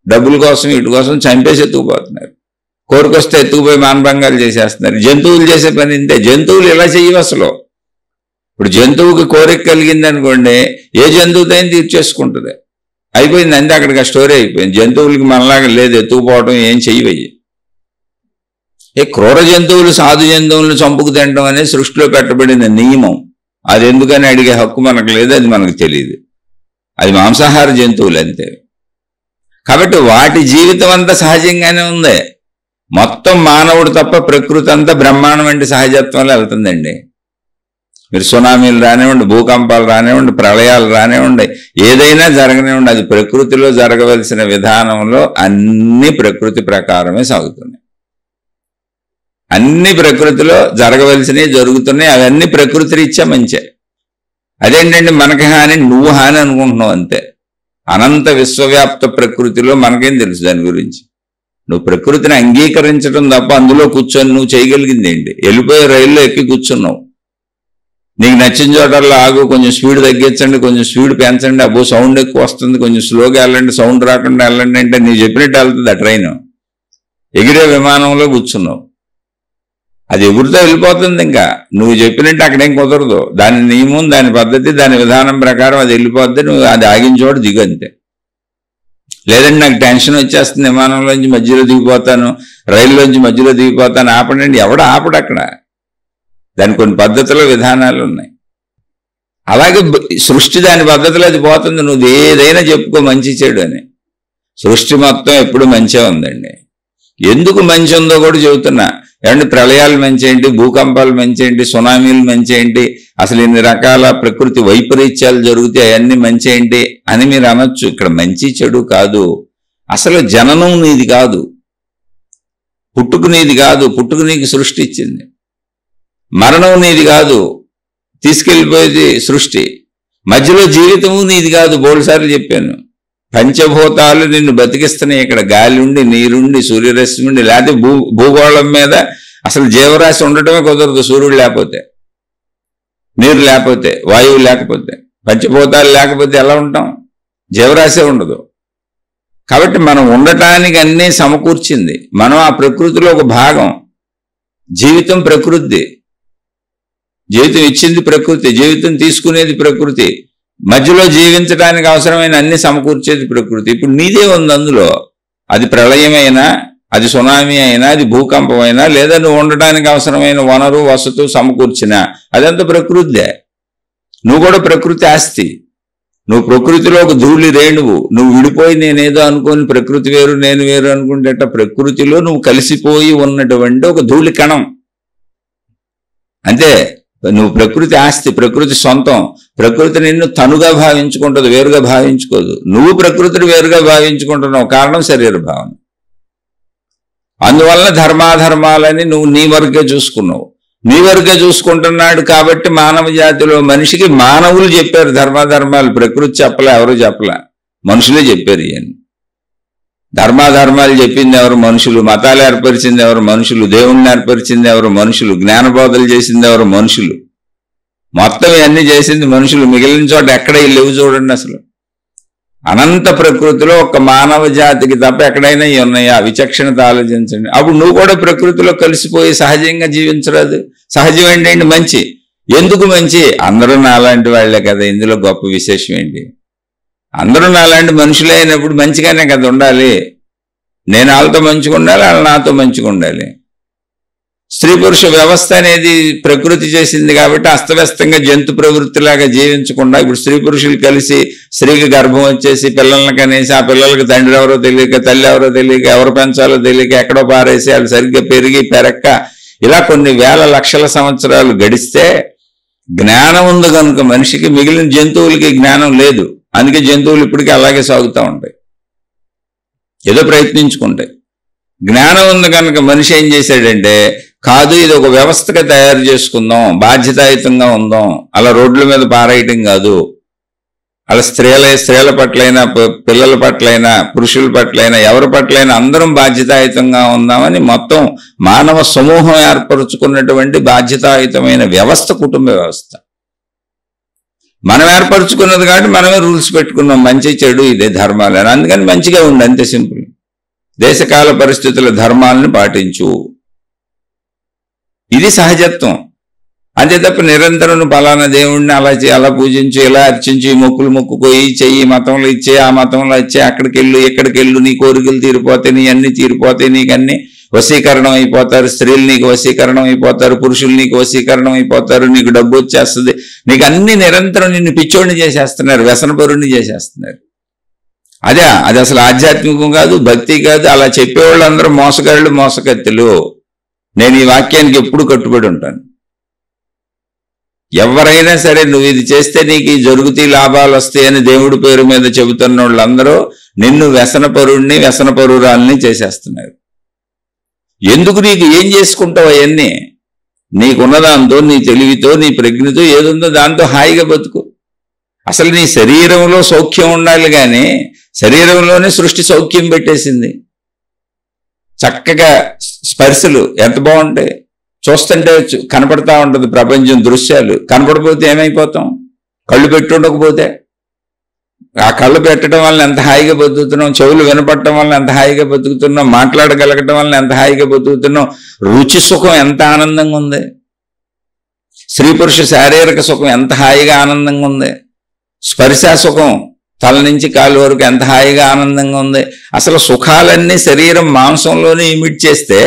Speaker 1: డబ్బుల కోసం వీటి కోసం చంపేసి ఎత్తుకుపోతున్నారు. కోరికొస్తే ఎత్తుకుపోయి మానభంగాలు చేసేస్తున్నారు. జంతువులు చేసే పని ఇంతే. జంతువులు ఇలా చెయ్యవు అసలు. ఇప్పుడు జంతువుకి కోరిక కలిగింది అనుకోండి, ఏ జంతువుతో అయినా తీర్చేసుకుంటుంది. అయిపోయింది, అంతే, అక్కడికి ఆ స్టోరీ అయిపోయింది. జంతువులకి మనలాగా లేదు ఎత్తుకుపోవటం, ఏం చెయ్యవయ్యి. క్రూర జంతువులు సాధు జంతువులను చంపుకు తినడం అనేది సృష్టిలో పెట్టబడిన నియమం. అది ఎందుకని అడిగే హక్కు మనకు లేదు, అది మనకు తెలియదు. అది మాంసాహార జంతువులు అంతే. కాబట్టి వాటి జీవితం అంతా సహజంగానే ఉంది. మొత్తం మానవుడు తప్ప ప్రకృతి అంతా బ్రహ్మాండం వంటి సహజత్వంలో వెళ్తుందండి. మీరు సునామీలు రానివ్వండి, భూకంపాలు రానివ్వండి, ప్రళయాలు రానివ్వండి, ఏదైనా జరగనివ్వండి, అది ప్రకృతిలో జరగవలసిన విధానంలో అన్ని ప్రకృతి ప్రకారమే సాగుతున్నాయి. అన్ని ప్రకృతిలో జరగవలసినవి జరుగుతున్నాయి. అవన్నీ ప్రకృతి రీత్యా మంచే. అదేంటంటే మనకి హాని, నువ్వు హాని అనుకుంటున్నావు అంతే. అనంత విశ్వవ్యాప్త ప్రకృతిలో మనకేం తెలుసు దాని గురించి? నువ్వు ప్రకృతిని అంగీకరించడం తప్ప అందులో కూర్చొని నువ్వు చేయగలిగింది ఏంటి? వెళ్ళిపోయే రైల్లో ఎక్కి కూర్చున్నావు. నీకు నచ్చిన చోటల్లో ఆగు, కొంచెం స్పీడ్ తగ్గించండి, కొంచెం స్పీడ్ పెంచండి, అబ్బో సౌండ్ ఎక్కువ వస్తుంది, కొంచెం స్లోగా వెళ్ళండి, సౌండ్ రాకుండా వెళ్ళండి అంటే నీవు చెప్పినట్టు వెళ్తుంది ఆ ట్రైన్. ఎగిరే విమానంలో కూర్చున్నావు, అది ఎగురుతో వెళ్ళిపోతుంది. ఇంకా నువ్వు చెప్పినట్టు అక్కడేం కుదరదు. దాని నియమం, దాని పద్ధతి, దాని విధానం ప్రకారం అది వెళ్ళిపోద్ది. నువ్వు అది ఆగిన చోట దిగు అంతే. లేదంటే నాకు టెన్షన్ వచ్చేస్తుంది, విమానంలోంచి మధ్యలో దిగిపోతాను, రైల్లోంచి మధ్యలో దిగిపోతాను, ఆపడండి. ఎవడు ఆపడు అక్కడ. దాని కొన్ని పద్ధతులు, విధానాలు ఉన్నాయి. అలాగే సృష్టి దాని పద్ధతిలో అది పోతుంది. నువ్వు ఏదైనా చెప్పుకో మంచి చెడు అని. సృష్టి మొత్తం ఎప్పుడు మంచిగా ఉందండి. ఎందుకు మంచి ఉందో కూడా చెబుతున్నా. ఏమంటే ప్రళయాలు మంచి ఏంటి, భూకంపాలు మంచి ఏంటి, సునామీలు మంచి ఏంటి, అసలు ఇన్ని రకాల ప్రకృతి వైపరీత్యాలు జరుగుతాయి, అవన్నీ మంచి ఏంటి అని మీరు అనొచ్చు. ఇక్కడ మంచి చెడు కాదు. అసలు జననం నీది కాదు, పుట్టుకు నీది కాదు, పుట్టుకు నీకు సృష్టి ఇచ్చింది. మరణం నీది కాదు, తీసుకెళ్ళిపోయేది సృష్టి. మధ్యలో జీవితము నీది కాదు. బోల్సార్లు చెప్పాను, పంచభూతాలు నిన్ను బతికిస్తున్నాయి. ఇక్కడ గాలి ఉండి, నీరుండి, సూర్యరశ్మి ఉండి, లేకపోతే భూగోళం మీద అసలు జీవరాశి ఉండటమే కుదరదు. సూర్యుడు లేకపోతే, నీరు లేకపోతే, వాయువు లేకపోతే, పంచభూతాలు లేకపోతే ఎలా ఉంటాం? జీవరాశి ఉండదు. కాబట్టి మనం ఉండటానికి అన్నీ సమకూర్చింది. మనం ఆ ప్రకృతిలో ఒక భాగం. జీవితం ప్రకృతి, జీవితం ఇచ్చింది ప్రకృతి, జీవితం తీసుకునేది ప్రకృతి, మధ్యలో జీవించడానికి అవసరమైన అన్ని సమకూర్చేది ప్రకృతి. ఇప్పుడు నీదే ఉంది అందులో. అది ప్రళయమైనా, అది సునామీ అయినా, అది భూకంపం అయినా, లేదా నువ్వు ఉండడానికి అవసరమైన వనరు వసతు సమకూర్చినా అదంతా ప్రకృతిదే. నువ్వు కూడా ప్రకృతి ఆస్తి. నువ్వు ప్రకృతిలో ఒక ధూళి రేణువు. నువ్వు విడిపోయి నేనేదో అనుకోని ప్రకృతి వేరు నేను వేరు అనుకుంటే ప్రకృతిలో నువ్వు కలిసిపోయి ఉన్నటువంటి ఒక ధూళి కణం అంతే. నువ్వు ప్రకృతి ఆస్తి, ప్రకృతి సొంతం. ప్రకృతి నిన్ను తనుగా భావించుకుంటుంది, వేరుగా భావించుకోదు. నువ్వు ప్రకృతిని వేరుగా భావించుకుంటున్నావు, కారణం శరీర భావన. అందువలన ధర్మాధర్మాలని నువ్వు నీ వరకే చూసుకున్నావు. నీ వరకే చూసుకుంటున్నాడు కాబట్టి మానవ జాతిలో మనిషికి మానవులు చెప్పారు ధర్మాధర్మాలు. ప్రకృతి చెప్పలే, ఎవరు చెప్పలే, మనుషులే చెప్పారు. ఇవన్నీ ధర్మాధర్మాలు చెప్పింది ఎవరు? మనుషులు. మతాలు ఏర్పరిచింది ఎవరు? మనుషులు. దేవుణ్ణి ఏర్పరిచింది ఎవరు? మనుషులు. జ్ఞానబోధలు చేసింది ఎవరు? మనుషులు. మొత్తం ఇవన్నీ చేసింది మనుషులు. మిగిలిన చోట ఎక్కడ లేవు చూడండి. అసలు అనంత ప్రకృతిలో ఒక మానవ జాతికి తప్ప ఎక్కడైనా ఇవి ఉన్నాయా? విచక్షణత ఆలోచించండి. అప్పుడు నువ్వు కూడా ప్రకృతిలో కలిసిపోయి సహజంగా జీవించరాదు. సహజం ఏంటండి? మంచి. ఎందుకు మంచి? అందరూ నాలాంటి వాళ్లే కదా. ఇందులో గొప్ప విశేషం ఏంటి? అందరూ నాలాంటి మనుషులే అయినప్పుడు మంచిగానే కదా ఉండాలి. నేను వాళ్ళతో మంచిగా ఉండాలి, వాళ్ళు నాతో మంచిగా ఉండాలి. స్త్రీ పురుష వ్యవస్థ అనేది ప్రకృతి చేసింది కాబట్టి అస్తవ్యస్తంగా జంతు ప్రవృత్తిలాగా జీవించకుండా ఇప్పుడు స్త్రీ పురుషులు కలిసి స్త్రీకి గర్భం వచ్చేసి పిల్లల్ని కనేసి ఆ పిల్లలకి తండ్రి ఎవరో తెలియక, తల్లి ఎవరో తెలియక, ఎవరు పెంచాలో తెలియక ఎక్కడో పారేసి వాళ్ళు సరిగ్గా పెరిగి పెరక్క ఇలా కొన్ని వేల లక్షల సంవత్సరాలు గడిస్తే జ్ఞానం ఉంది కనుక మనిషికి, మిగిలిన జంతువులకి జ్ఞానం లేదు. అందుకే జంతువులు ఇప్పటికీ అలాగే సాగుతూ ఉంటాయి, ఏదో ప్రయత్నించుకుంటాయి. జ్ఞానం ఉంది కనుక మనిషి ఏం చేశాడంటే, కాదు ఇది ఒక వ్యవస్థగా తయారు చేసుకుందాం, బాధ్యతాయుతంగా ఉందాం, అలా రోడ్ల మీద పారేయటం కాదు, అలా స్త్రీల పట్లైనా పిల్లల పట్లైనా పురుషుల పట్లైనా ఎవరి పట్లైనా అందరం బాధ్యతాయుతంగా ఉందామని మొత్తం మానవ సమూహం ఏర్పరచుకున్నటువంటి బాధ్యతాయుతమైన వ్యవస్థ కుటుంబ వ్యవస్థ. మనం ఏర్పరచుకున్నది కాబట్టి మనమే రూల్స్ పెట్టుకున్నాం, మంచి చెడు ఇదే ధర్మాలు అని. అందుకని మంచిగా ఉండి, అంతే సింపుల్. దేశకాల పరిస్థితుల ధర్మాలను పాటించు, ఇది సహజత్వం. అంతే తప్ప నిరంతరం పలానా దేవుణ్ణి అలా పూజించు, ఇలా అర్చించి, మొక్కులు మొక్కుపోయి చెయ్యి, మతంలో ఇచ్చే, ఆ మతంలో ఇచ్చే, అక్కడికి వెళ్ళు ఇక్కడికి వెళ్ళు, నీ కోరికలు తీరిపోతాయి, నీ అన్ని తీరిపోతాయి, నీకు అన్ని వశీకరణం అయిపోతారు, స్త్రీలు నీకు వశీకరణం అయిపోతారు, పురుషులు నీకు వశీకరణం అయిపోతారు, నీకు డబ్బు వచ్చేస్తుంది, నీకు అన్ని నిరంతరం నిన్ను పిచ్చోడిని చేసేస్తున్నారు, వ్యసనపరుణ్ణి చేసేస్తున్నారు. అది అసలు ఆధ్యాత్మికం కాదు, భక్తి కాదు. అలా చెప్పేవాళ్ళు అందరూ మోసగాళ్ళు, మోసకత్తులు. నేను ఈ వాక్యానికి ఎప్పుడు కట్టుబడి ఉంటాను. ఎవరైనా సరే నువ్వు ఇది చేస్తే నీకు జరుగుతాయి, లాభాలు వస్తాయని దేవుడి పేరు మీద చెబుతున్న వాళ్ళందరూ నిన్ను వ్యసనపరుణ్ణి, వ్యసనపరురాల్ని చేసేస్తున్నారు. ఎందుకు? నీకు ఏం చేసుకుంటావు అవన్నీ? నీకున్నదాంతో, నీ తెలివితో, నీ ప్రజ్ఞతో ఏదుందో దాంతో హాయిగా బతుకు. అసలు నీ శరీరంలో సౌఖ్యం ఉండాలి కానీ శరీరంలోనే సృష్టి సౌఖ్యం పెట్టేసింది. చక్కగా స్పర్శలు ఎంత బాగుంటాయి, చూస్తుంటే కనపడతా ఉంటుంది ప్రపంచం దృశ్యాలు. కనపడకపోతే ఏమైపోతాం? కళ్ళు పెట్టి ఉండకపోతే ఆ కళ్ళు పెట్టడం వల్ల ఎంత హాయిగా బతుకుతున్నాం, చెవులు వినపడటం వల్ల ఎంత హాయిగా బతుకుతున్నాం, మాట్లాడగలగటం వల్ల ఎంత హాయిగా బతుకుతున్నాం. రుచి సుఖం ఎంత ఆనందంగా ఉంది, స్త్రీ పురుష శారీరక సుఖం ఎంత హాయిగా ఆనందంగా ఉంది, స్పర్శ సుఖం తల నుంచి కాలు వరకు ఎంత హాయిగా ఆనందంగా ఉంది. అసలు సుఖాలన్నీ శరీరం మాంసంలోనే ఇమిట్ చేస్తే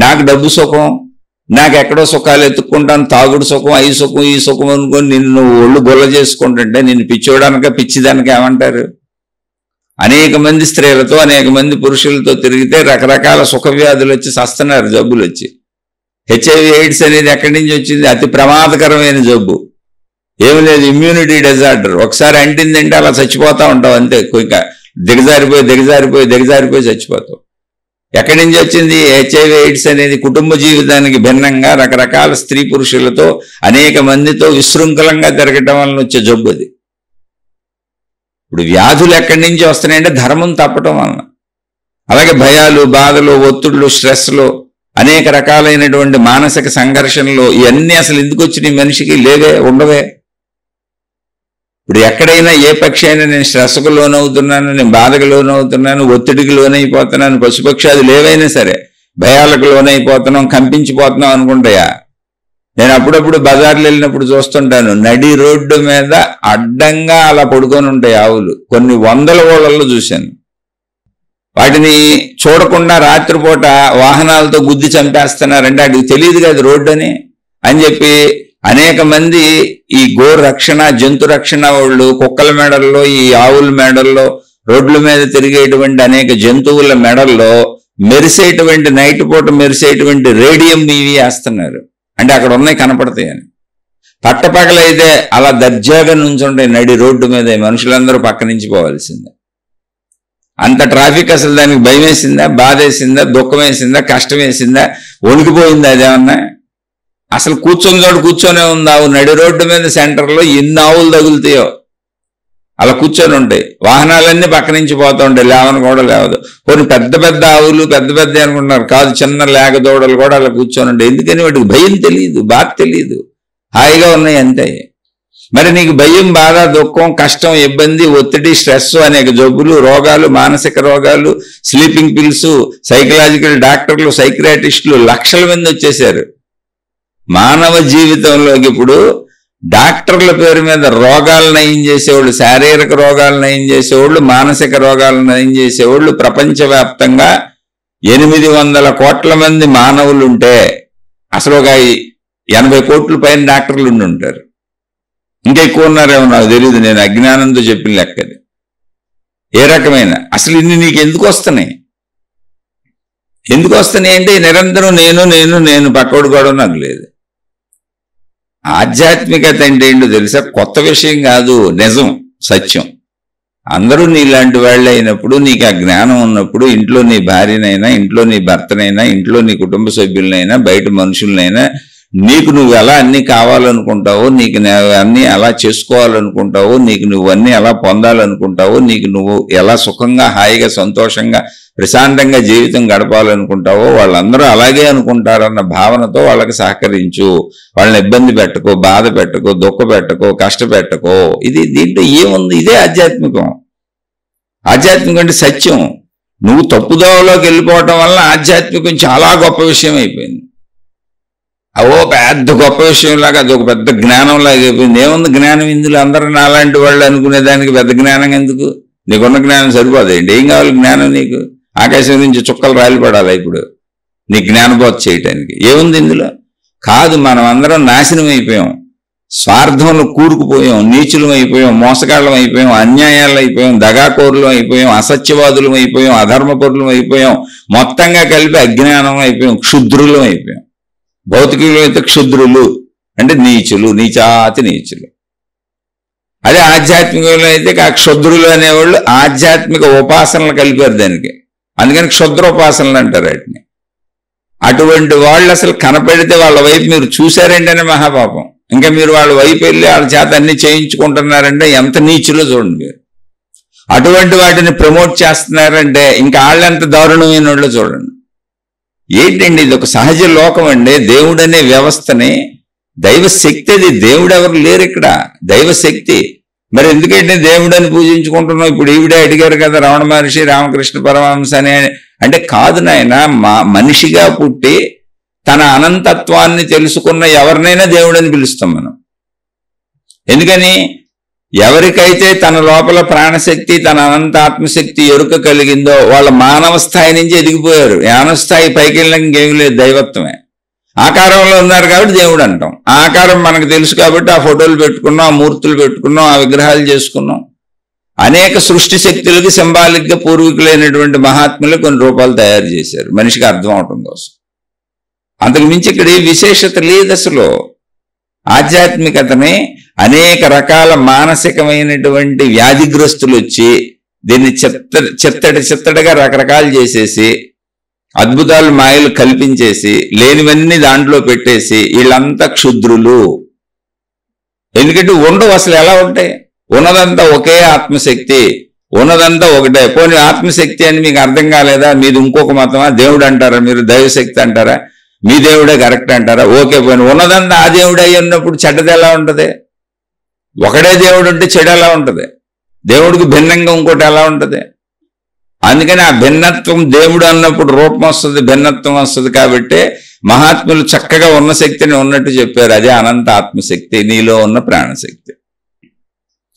Speaker 1: నాకు డబ్బు సుఖం, నాకు ఎక్కడో సుఖాలు ఎత్తుక్కుంటాను, తాగుడు సుఖం, ఈ సుఖం, ఈ సుఖం అనుకొని నిన్ను ఒళ్ళు గొల్ల చేసుకుంటుంటే నిన్ను పిచ్చోడానిక పిచ్చిదానికి ఏమంటారు? అనేక మంది స్త్రీలతో, అనేక మంది పురుషులతో తిరిగితే రకరకాల సుఖ వ్యాధులు వచ్చి సస్తున్నారు, జబ్బులు వచ్చి. HIV AIDS అనేది ఎక్కడి నుంచి వచ్చింది? అతి ప్రమాదకరమైన జబ్బు. ఏమి లేదు, ఇమ్యూనిటీ డిజార్డర్. ఒకసారి అంటిందంటే అలా చచ్చిపోతా ఉంటావు అంతే. దిగజారిపోయి చచ్చిపోతావు. ఎక్కడి నుంచి వచ్చింది? HIV AIDS అనేది కుటుంబ జీవితానికి భిన్నంగా రకరకాల స్త్రీ పురుషులతో అనేక మందితో విశృంఖలంగా తిరగటం వలన వచ్చే జబ్బు అది. ఇప్పుడు వ్యాధులు ఎక్కడి నుంచి వస్తున్నాయంటే ధర్మం తప్పటం వలన. అలాగే భయాలు, బాధలు, ఒత్తిళ్లు, స్ట్రెస్లు, అనేక రకాలైనటువంటి మానసిక సంఘర్షణలు, ఇవన్నీ అసలు ఎందుకు వచ్చినాయి? మనిషికి లేవే, ఉండవే. ఇప్పుడు ఎక్కడైనా ఏ పక్షి అయినా నేను స్ట్రెస్కు లోనవుతున్నాను, నేను బాధకు లోనవుతున్నాను, ఒత్తిడికి లోనైపోతున్నాను, పశుపక్షాలు ఏవైనా సరే భయాలకు లోనైపోతున్నాం, కంపించిపోతున్నాం అనుకుంటాయా? నేను అప్పుడప్పుడు బజార్లు వెళ్ళినప్పుడు చూస్తుంటాను, నడి రోడ్డు మీద అడ్డంగా అలా పడుకొని ఉంటాయి ఆవులు. కొన్ని వందల ఊళ్ళల్లో చూశాను. వాటిని చూడకుండా రాత్రిపూట వాహనాలతో గుద్ది చంపేస్తున్నారంటే వాటికి తెలియదు కదా రోడ్డు అని చెప్పి అనేక మంది ఈ గో రక్షణ, జంతు రక్షణ వాళ్ళు కుక్కల మెడల్లో, ఈ ఆవుల మెడల్లో, రోడ్ల మీద తిరిగేటువంటి అనేక జంతువుల మెడల్లో మెరిసేటువంటి నైట్ పూట మెరిసేటువంటి రేడియం ఇవి వేస్తున్నారు. అంటే అక్కడ ఉన్నాయి కనపడతాయని. పట్టపగలైతే అలా దర్జాగా నుంచుంటాయి నడి రోడ్డు మీద, మనుషులందరూ పక్క నుంచి పోవాల్సిందే. అంత ట్రాఫిక్. అసలు దానికి భయం వేసిందా, బాధ వేసిందా, దుఃఖం వేసిందా, కష్టం వేసిందా, వణికిపోయిందా అదేమన్నా? అసలు కూర్చొని చోటు కూర్చొనే ఉంది ఆవు. నడి రోడ్డు మీద సెంటర్లో ఎన్ని ఆవులు తగులుతాయో అలా కూర్చొని ఉంటాయి. వాహనాలన్నీ పక్క నుంచి పోతూ ఉంటాయి, లేవని కూడా లేవదు. కొన్ని పెద్ద పెద్ద ఆవులు పెద్ద పెద్ద అనుకుంటున్నారు, కాదు చిన్న లేక దూడలు కూడా అలా కూర్చొని ఉంటాయి. ఎందుకని వాటికి భయం తెలియదు, బాధ తెలియదు, హాయిగా ఉన్నాయి అంతే. మరి నీకు భయం, బాధ, దుఃఖం, కష్టం, ఇబ్బంది, ఒత్తిడి, స్ట్రెస్, అనేక జబ్బులు, రోగాలు, మానసిక రోగాలు, స్లీపింగ్ పిల్స్, సైకలాజికల్ డాక్టర్లు, సైకియాట్రిస్టులు లక్షల మంది వచ్చేసారు మానవ జీవితంలోకి. ఇప్పుడు డాక్టర్ల పేరు మీద రోగాలు నయం చేసేవాళ్ళు, శారీరక రోగాలు నయం చేసేవాళ్ళు, మానసిక రోగాలు నయం చేసేవాళ్ళు ప్రపంచవ్యాప్తంగా 800 కోట్ల మంది మానవులు ఉంటే అసలు ఒక 80 కోట్ల పైన డాక్టర్లు ఉండి ఉంటారు. ఇంకా ఎక్కువ ఉన్నారేమో నాకు తెలియదు, నేను అజ్ఞానంతో చెప్పిన లెక్కది. ఏ రకమైన అసలు ఇన్ని నీకు ఎందుకు వస్తున్నాయి? ఎందుకు వస్తున్నాయి అంటే నిరంతరం నేను నేను నేను పక్కోడు కూడా నాకు లేదు. ఆధ్యాత్మికత అంటే ఏంటో తెలుసా? కొత్త విషయం కాదు, నిజం, సత్యం. అందరూ నీలాంటి వాళ్ళు అయినప్పుడు, నీకు ఆ జ్ఞానం ఉన్నప్పుడు, ఇంట్లో నీ భార్యనైనా, ఇంట్లో నీ భర్తనైనా, ఇంట్లో నీ కుటుంబ సభ్యులనైనా, బయట మనుషులనైనా, నీకు నువ్వు ఎలా అన్నీ కావాలనుకుంటావో, నీకు అన్నీ ఎలా చేసుకోవాలనుకుంటావో, నీకు నువ్వు అన్నీ ఎలా పొందాలనుకుంటావో, నీకు నువ్వు ఎలా సుఖంగా, హాయిగా, సంతోషంగా, ప్రశాంతంగా జీవితం గడపాలనుకుంటావో వాళ్ళందరూ అలాగే అనుకుంటారన్న భావనతో వాళ్ళకి సహకరించు. వాళ్ళని ఇబ్బంది పెట్టకో, బాధ పెట్టకో, దుఃఖ పెట్టకో, కష్టపెట్టకో. ఇది దీంట్లో ఏముంది? ఇదే ఆధ్యాత్మికం. ఆధ్యాత్మికం అంటే సత్యం. నువ్వు తప్పుదోవలోకి వెళ్ళిపోవటం వల్ల ఆధ్యాత్మికం చాలా గొప్ప విషయం అయిపోయింది. అవో పెద్ద గొప్ప విషయంలాగా అది ఒక పెద్ద జ్ఞానంలాగా అయిపోయింది. ఏముంది జ్ఞానం ఇందులో? అందరూ నాలాంటి వాళ్ళు అనుకునేదానికి పెద్ద జ్ఞానం ఎందుకు? నీకున్న జ్ఞానం సరిపోదేంటి? ఏం కావాలి జ్ఞానం నీకు? ఆకాశం నుంచి చుక్కలు రాలిపడాలా ఇప్పుడు నీ జ్ఞానబోధ చేయటానికి? ఏముంది ఇందులో? కాదు, మనం అందరం నాశనం అయిపోయాం, స్వార్థంలో కూరుకుపోయాం, నీచులం అయిపోయాం, మోసగాళ్ళం అయిపోయాం, అన్యాయాలు అయిపోయాం, దగాకోరులం అయిపోయాం, అసత్యవాదులం అయిపోయాం, అధర్మపరులం అయిపోయాం, మొత్తంగా కలిపి అజ్ఞానం అయిపోయాం, క్షుద్రులం అయిపోయాం. భౌతికంలో అయితే క్షుద్రులు అంటే నీచులు, నీచాతి నీచులు. అదే ఆధ్యాత్మికంలో అయితే ఆ క్షుద్రులు అనేవాళ్ళు ఆధ్యాత్మిక ఉపాసనలు కలిపారు దానికి, అందుకని క్షుద్రోపాసనలు అంటారు వాటిని. అటువంటి వాళ్ళు అసలు కనపడితే వాళ్ళ వైపు మీరు చూశారంటేనే మహాపాపం. ఇంకా మీరు వాళ్ళ వైపు వెళ్ళి వాళ్ళ చేత అన్ని చేయించుకుంటున్నారంటే ఎంత నీచులో చూడండి మీరు. అటువంటి వాటిని ప్రమోట్ చేస్తున్నారంటే ఇంకా వాళ్ళు ఎంత దారుణమైన వాళ్ళు చూడండి. ఏంటండి ఇది? ఒక సహజ లోకం అండి. దేవుడు అనే వ్యవస్థని, దైవశక్తి అది. దేవుడు ఎవరు లేరు ఇక్కడ, దైవశక్తి. మరి ఎందుకంటే దేవుడని పూజించుకుంటున్నాం? ఇప్పుడు ఈవిడే అడిగారు కదా రమణ మహర్షి, రామకృష్ణ పరమహంస అని. అంటే కాదు నాయన, మనిషిగా పుట్టి తన అనంతత్వాన్ని తెలుసుకున్న ఎవరినైనా దేవుడని పిలుస్తాం మనం. ఎందుకని? ఎవరికైతే తన లోపల ప్రాణశక్తి, తన అనంత ఆత్మశక్తి ఎరుక కలిగిందో వాళ్ళ మానవ స్థాయి నుంచి ఎదిగిపోయారు. జ్ఞాన స్థాయి పైకి వెళ్ళినాక ఇంకేం లేదు, దైవత్వమే. ఆకారంలో ఉన్నారు కాబట్టి దేవుడు అంటాం. ఆ ఆకారం మనకు తెలుసు కాబట్టి ఆ ఫోటోలు పెట్టుకున్నాం, ఆ మూర్తులు పెట్టుకున్నాం, ఆ విగ్రహాలు చేసుకున్నాం. అనేక సృష్టి శక్తులకి సింబాలిక్గా పూర్వీకులైనటువంటి మహాత్ములు కొన్ని రూపాలు తయారు చేశారు మనిషికి అర్థం అవటం కోసం. అంతకు మించి ఇక్కడ ఏ విశేషత లేదు అసలు. ఆధ్యాత్మికతని అనేక రకాల మానసికమైనటువంటి వ్యాధిగ్రస్తులు వచ్చి దీన్ని చిత్తడిగా రకరకాలు చేసేసి, అద్భుతాలు మాయలు కల్పించేసి, లేనివన్నీ దాంట్లో పెట్టేసి వీళ్ళంతా క్షుద్రులు. ఎందుకంటే ఉండవు అసలు. ఎలా ఉంటాయి? ఉన్నదంతా ఒకే ఆత్మశక్తి, ఉన్నదంతా ఒకటే. పోనీ ఆత్మశక్తి అని మీకు అర్థం కాలేదా? మీది ఇంకొక మతమా? దేవుడు అంటారా మీరు? దైవశక్తి అంటారా? మీ దేవుడే కరెక్ట్ అంటారా? ఓకే, పోనీ ఉన్నదంతా ఆ దేవుడే ఉన్నప్పుడు చెడ్డది ఎలా ఉంటుంది? ఒకడే దేవుడు ఉంటే చెడు ఎలా ఉంటుంది? దేవుడికి భిన్నంగా ఇంకోటి ఎలా ఉంటుంది? అందుకని ఆ భిన్నత్వం దేవుడు అన్నప్పుడు రూపం వస్తుంది, భిన్నత్వం వస్తుంది. కాబట్టి మహాత్ములు చక్కగా ఉన్న శక్తిని ఉన్నట్టు చెప్పారు. అదే అనంత ఆత్మశక్తి, నీలో ఉన్న ప్రాణశక్తి.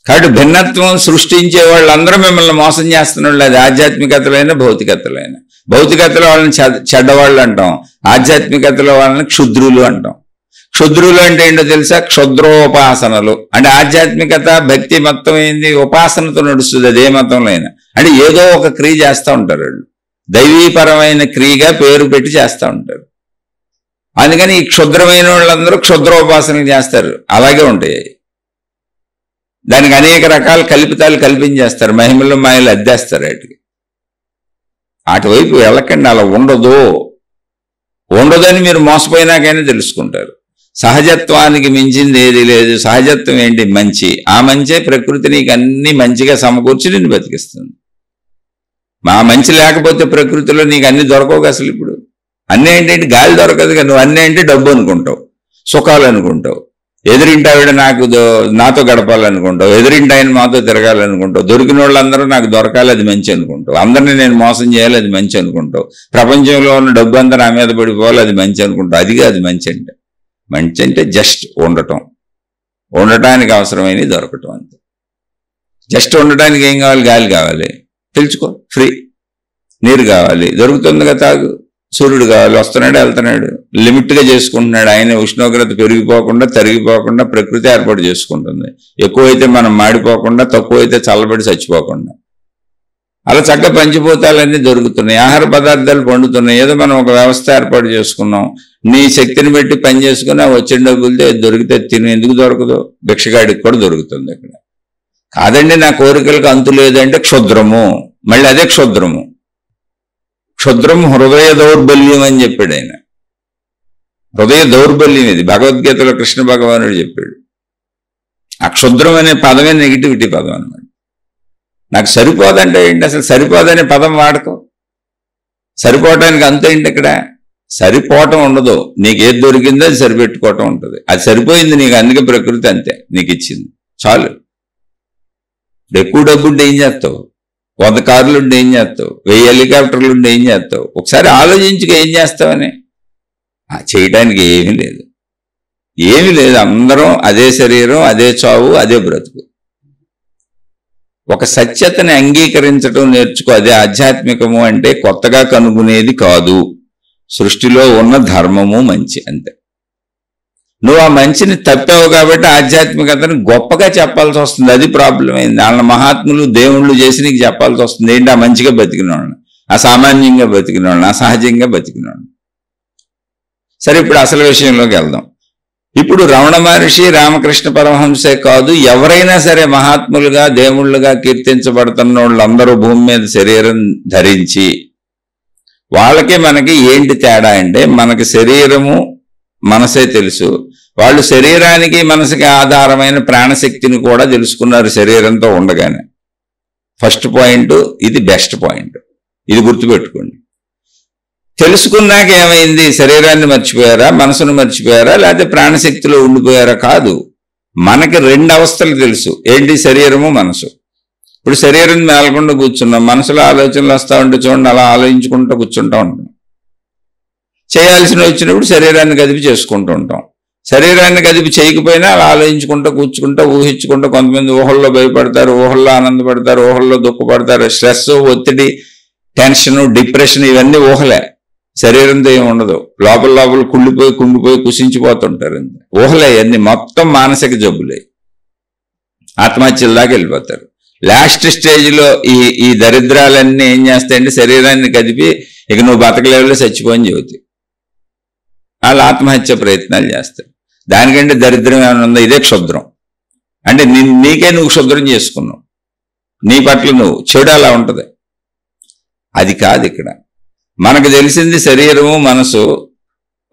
Speaker 1: కాబట్టి భిన్నత్వం సృష్టించే వాళ్ళందరూ మిమ్మల్ని మోసం చేస్తున్నారు. అది ఆధ్యాత్మికతలైన భౌతికతలైన. భౌతికతలో వాళ్ళని చెడ్డవాళ్ళు అంటాం, ఆధ్యాత్మికతలో వాళ్ళని క్షుద్రులు అంటాం. క్షుద్రులు అంటే ఏంటో తెలుసా? క్షుద్రోపాసనలు. అంటే ఆధ్యాత్మికత భక్తి మొత్తం ఏంది? ఉపాసనతో నడుస్తుంది. అదే మతంలో అయినా అంటే ఏదో ఒక క్రియ చేస్తూ ఉంటారు వాళ్ళు. దైవీపరమైన క్రియగా పేరు పెట్టి చేస్తూ ఉంటారు. అందుకని ఈ క్షుద్రమైన వాళ్ళందరూ క్షుద్రోపాసనలు చేస్తారు. అలాగే ఉంటాయి. దానికి అనేక రకాల కల్పితాలు కల్పించేస్తారు, మహిమలు మాయలు అద్దేస్తారు. అటువైపు వెళ్ళకండి. అలా ఉండదని మీరు మోసపోయినాకైనా తెలుసుకుంటారు. సహజత్వానికి మించింది ఏది లేదు. సహజత్వం ఏంటి? మంచి. ఆ మంచే ప్రకృతి నీకు అన్ని మంచిగా సమకూర్చి నిన్ను బతికిస్తుంది. మా మంచి లేకపోతే ప్రకృతిలో నీకు అన్ని దొరకవు అసలు. ఇప్పుడు అన్నీ ఏంటంటే గాలి దొరకదు కదా. నువ్వు అన్నీ అంటే డబ్బు అనుకుంటావు, సుఖాలు అనుకుంటావు, ఎదురింటి ఆవిడ నాతో గడపాలనుకుంటావు, ఎదురింటి ఆయన మాతో తిరగాలనుకుంటావు, దొరికిన వాళ్ళందరూ నాకు దొరకాలి, అది మంచి అనుకుంటావు, అందరినీ నేను మోసం చేయాలి, అది మంచి అనుకుంటావు, ప్రపంచంలో ఉన్న డబ్బు అంతా నా మీద పడిపోవాలి, అది మంచి అనుకుంటావు. అది కాదు మంచి అంటే. మంచి అంటే జస్ట్ ఉండటానికి అవసరమైనవి దొరకటం అంతే. జస్ట్ ఉండటానికి ఏం కావాలి? గాలి కావాలి, తెలుసుకో, ఫ్రీ. నీరు కావాలి, దొరుకుతుందిగా, తాగు. సూర్యుడు కావాలి, వస్తున్నాడు వెళ్తున్నాడు, లిమిట్గా చేసుకుంటున్నాడు. ఆయన ఉష్ణోగ్రత పెరిగిపోకుండా తరిగిపోకుండా ప్రకృతి ఏర్పాటు చేసుకుంటుంది. ఎక్కువైతే మనం మాడిపోకుండా, తక్కువైతే చల్లబడి చచ్చిపోకుండా. అలా చక్కగా పంచిపోతాలన్నీ దొరుకుతున్నాయి. ఆహార పదార్థాలు పండుతున్నాయి. ఏదో మనం ఒక వ్యవస్థ ఏర్పాటు చేసుకున్నాం. నీ శక్తిని బట్టి పని చేసుకుని వచ్చిన డబ్బులతో దొరికితే తిని. ఎందుకు దొరకదు? భిక్షగాడికి కూడా దొరుకుతుంది అక్కడ. కాదండి నా కోరికలకు అంతు లేదంటే క్షుద్రము. మళ్ళీ అదే క్షుద్రము. క్షుద్రం హృదయ దౌర్బల్యం అని చెప్పాడు ఆయన. హృదయ దౌర్బల్యం ఇది భగవద్గీతలో కృష్ణ భగవానుడు చెప్పాడు. ఆ క్షుద్రం అనే పదమే నెగిటివిటీ పదం అన్నమాట. నాకు సరిపోదంటే ఏంటి? అసలు సరిపోదనే పదం వాడకం. సరిపోవటానికి అంత ఏంటి? ఇక్కడ సరిపోవటం ఉండదు. నీకు ఏది దొరికిందో అది సరిపెట్టుకోవటం ఉంటుంది. అది సరిపోయింది నీకు, అందుకే ప్రకృతి అంతే నీకు ఇచ్చింది, చాలు. ఎక్కువ డబ్బుంటే ఏం చేస్తావు? 100 కార్లు ఉంటే ఏం చేస్తావు? 1000 హెలికాప్టర్లు ఉంటే ఏం చేస్తావు? ఒకసారి ఆలోచించుకు ఏం చేస్తావని. చేయటానికి ఏమీ లేదు. అందరం అదే శరీరం, అదే చావు, అదే బ్రతుకు. ఒక సత్యతని అంగీకరించడం నేర్చుకో. అదే ఆధ్యాత్మికము అంటే. కొత్తగా కనుగొనేది కాదు. సృష్టిలో ఉన్న ధర్మము మంచి, అంతే. నువ్వు ఆ మంచిని తప్పావు కాబట్టి ఆధ్యాత్మికతను గొప్పగా చెప్పాల్సి వస్తుంది. అది ప్రాబ్లం అయింది. వాళ్ళ మహాత్ములు దేవుళ్ళు చేసి నీకు చెప్పాల్సి వస్తుంది. ఏంటి? ఆ మంచిగా బతికిన వాళ్ళని, అసామాన్యంగా బతికిన వాళ్ళని, అసహజంగా బతికిన వాళ్ళని. సరే, ఇప్పుడు అసలు విషయంలోకి వెళ్దాం. ఇప్పుడు రమణ మహర్షి, రామకృష్ణ పరమహంసే కాదు, ఎవరైనా సరే మహాత్ములుగా దేవుళ్ళుగా కీర్తించబడుతున్న వాళ్ళందరూ భూమి మీద శరీరం ధరించి, వాళ్ళకి మనకి ఏంటి తేడా అంటే, మనకి శరీరము మనసే తెలుసు. వాళ్ళు శరీరానికి మనసుకి ఆధారమైన ప్రాణశక్తిని కూడా తెలుసుకున్నారు శరీరంతో ఉండగానే. ఫస్ట్ పాయింట్ ఇది, బెస్ట్ పాయింట్. ఇది గుర్తుపెట్టుకోండి. తెలుసుకున్నాక ఏమైంది? శరీరాన్ని మర్చిపోయారా? మనసును మర్చిపోయారా? లేకపోతే ప్రాణశక్తిలో ఉండిపోయారా? కాదు. మనకి 2 అవస్థలు తెలుసు. ఏంటి? శరీరము, మనసు. ఇప్పుడు శరీరం మేలకుండా కూర్చున్నాం, మనసులో ఆలోచనలు వస్తూ ఉంటే చూడండి, అలా ఆలోచించుకుంటూ కూర్చుంటూ ఉంటాం. చేయాల్సిన వచ్చినప్పుడు శరీరాన్ని కదిపి చేసుకుంటూ ఉంటాం. శరీరాన్ని కదిపి చేయకపోయినా అలా ఆలోచించుకుంటూ కూర్చుకుంటూ ఊహించుకుంటూ, కొంతమంది ఊహల్లో భయపడతారు, ఊహల్లో ఆనందపడతారు, ఊహల్లో దుఃఖపడతారు. స్ట్రెస్, ఒత్తిడి, టెన్షన్, డిప్రెషన్ ఇవన్నీ ఊహలే. శరీరంతో ఏమి ఉండదు. లోపల కుంగిపోయి కుసించిపోతుంటారు. ఊహలే అన్ని, మొత్తం మానసిక జబ్బులే. ఆత్మహత్యల దాకా వెళ్ళిపోతారు. లాస్ట్ స్టేజ్లో ఈ దరిద్రాలన్నీ ఏం చేస్తాయంటే శరీరాన్ని కదిపి ఇక నువ్వు బతకలేవులో చచ్చిపోని చెబుతాయి. వాళ్ళు ఆత్మహత్య ప్రయత్నాలు చేస్తారు. దానికంటే దరిద్రం ఏమైనా ఉందా? ఇదే క్షుద్రం. అంటే నీకే నువ్వు క్షుద్రం చేసుకున్నావు. నీ పట్ల నువ్వు చెడు అలా ఉంటుంది. అది కాదు ఇక్కడ. మనకు తెలిసింది శరీరము, మనసు.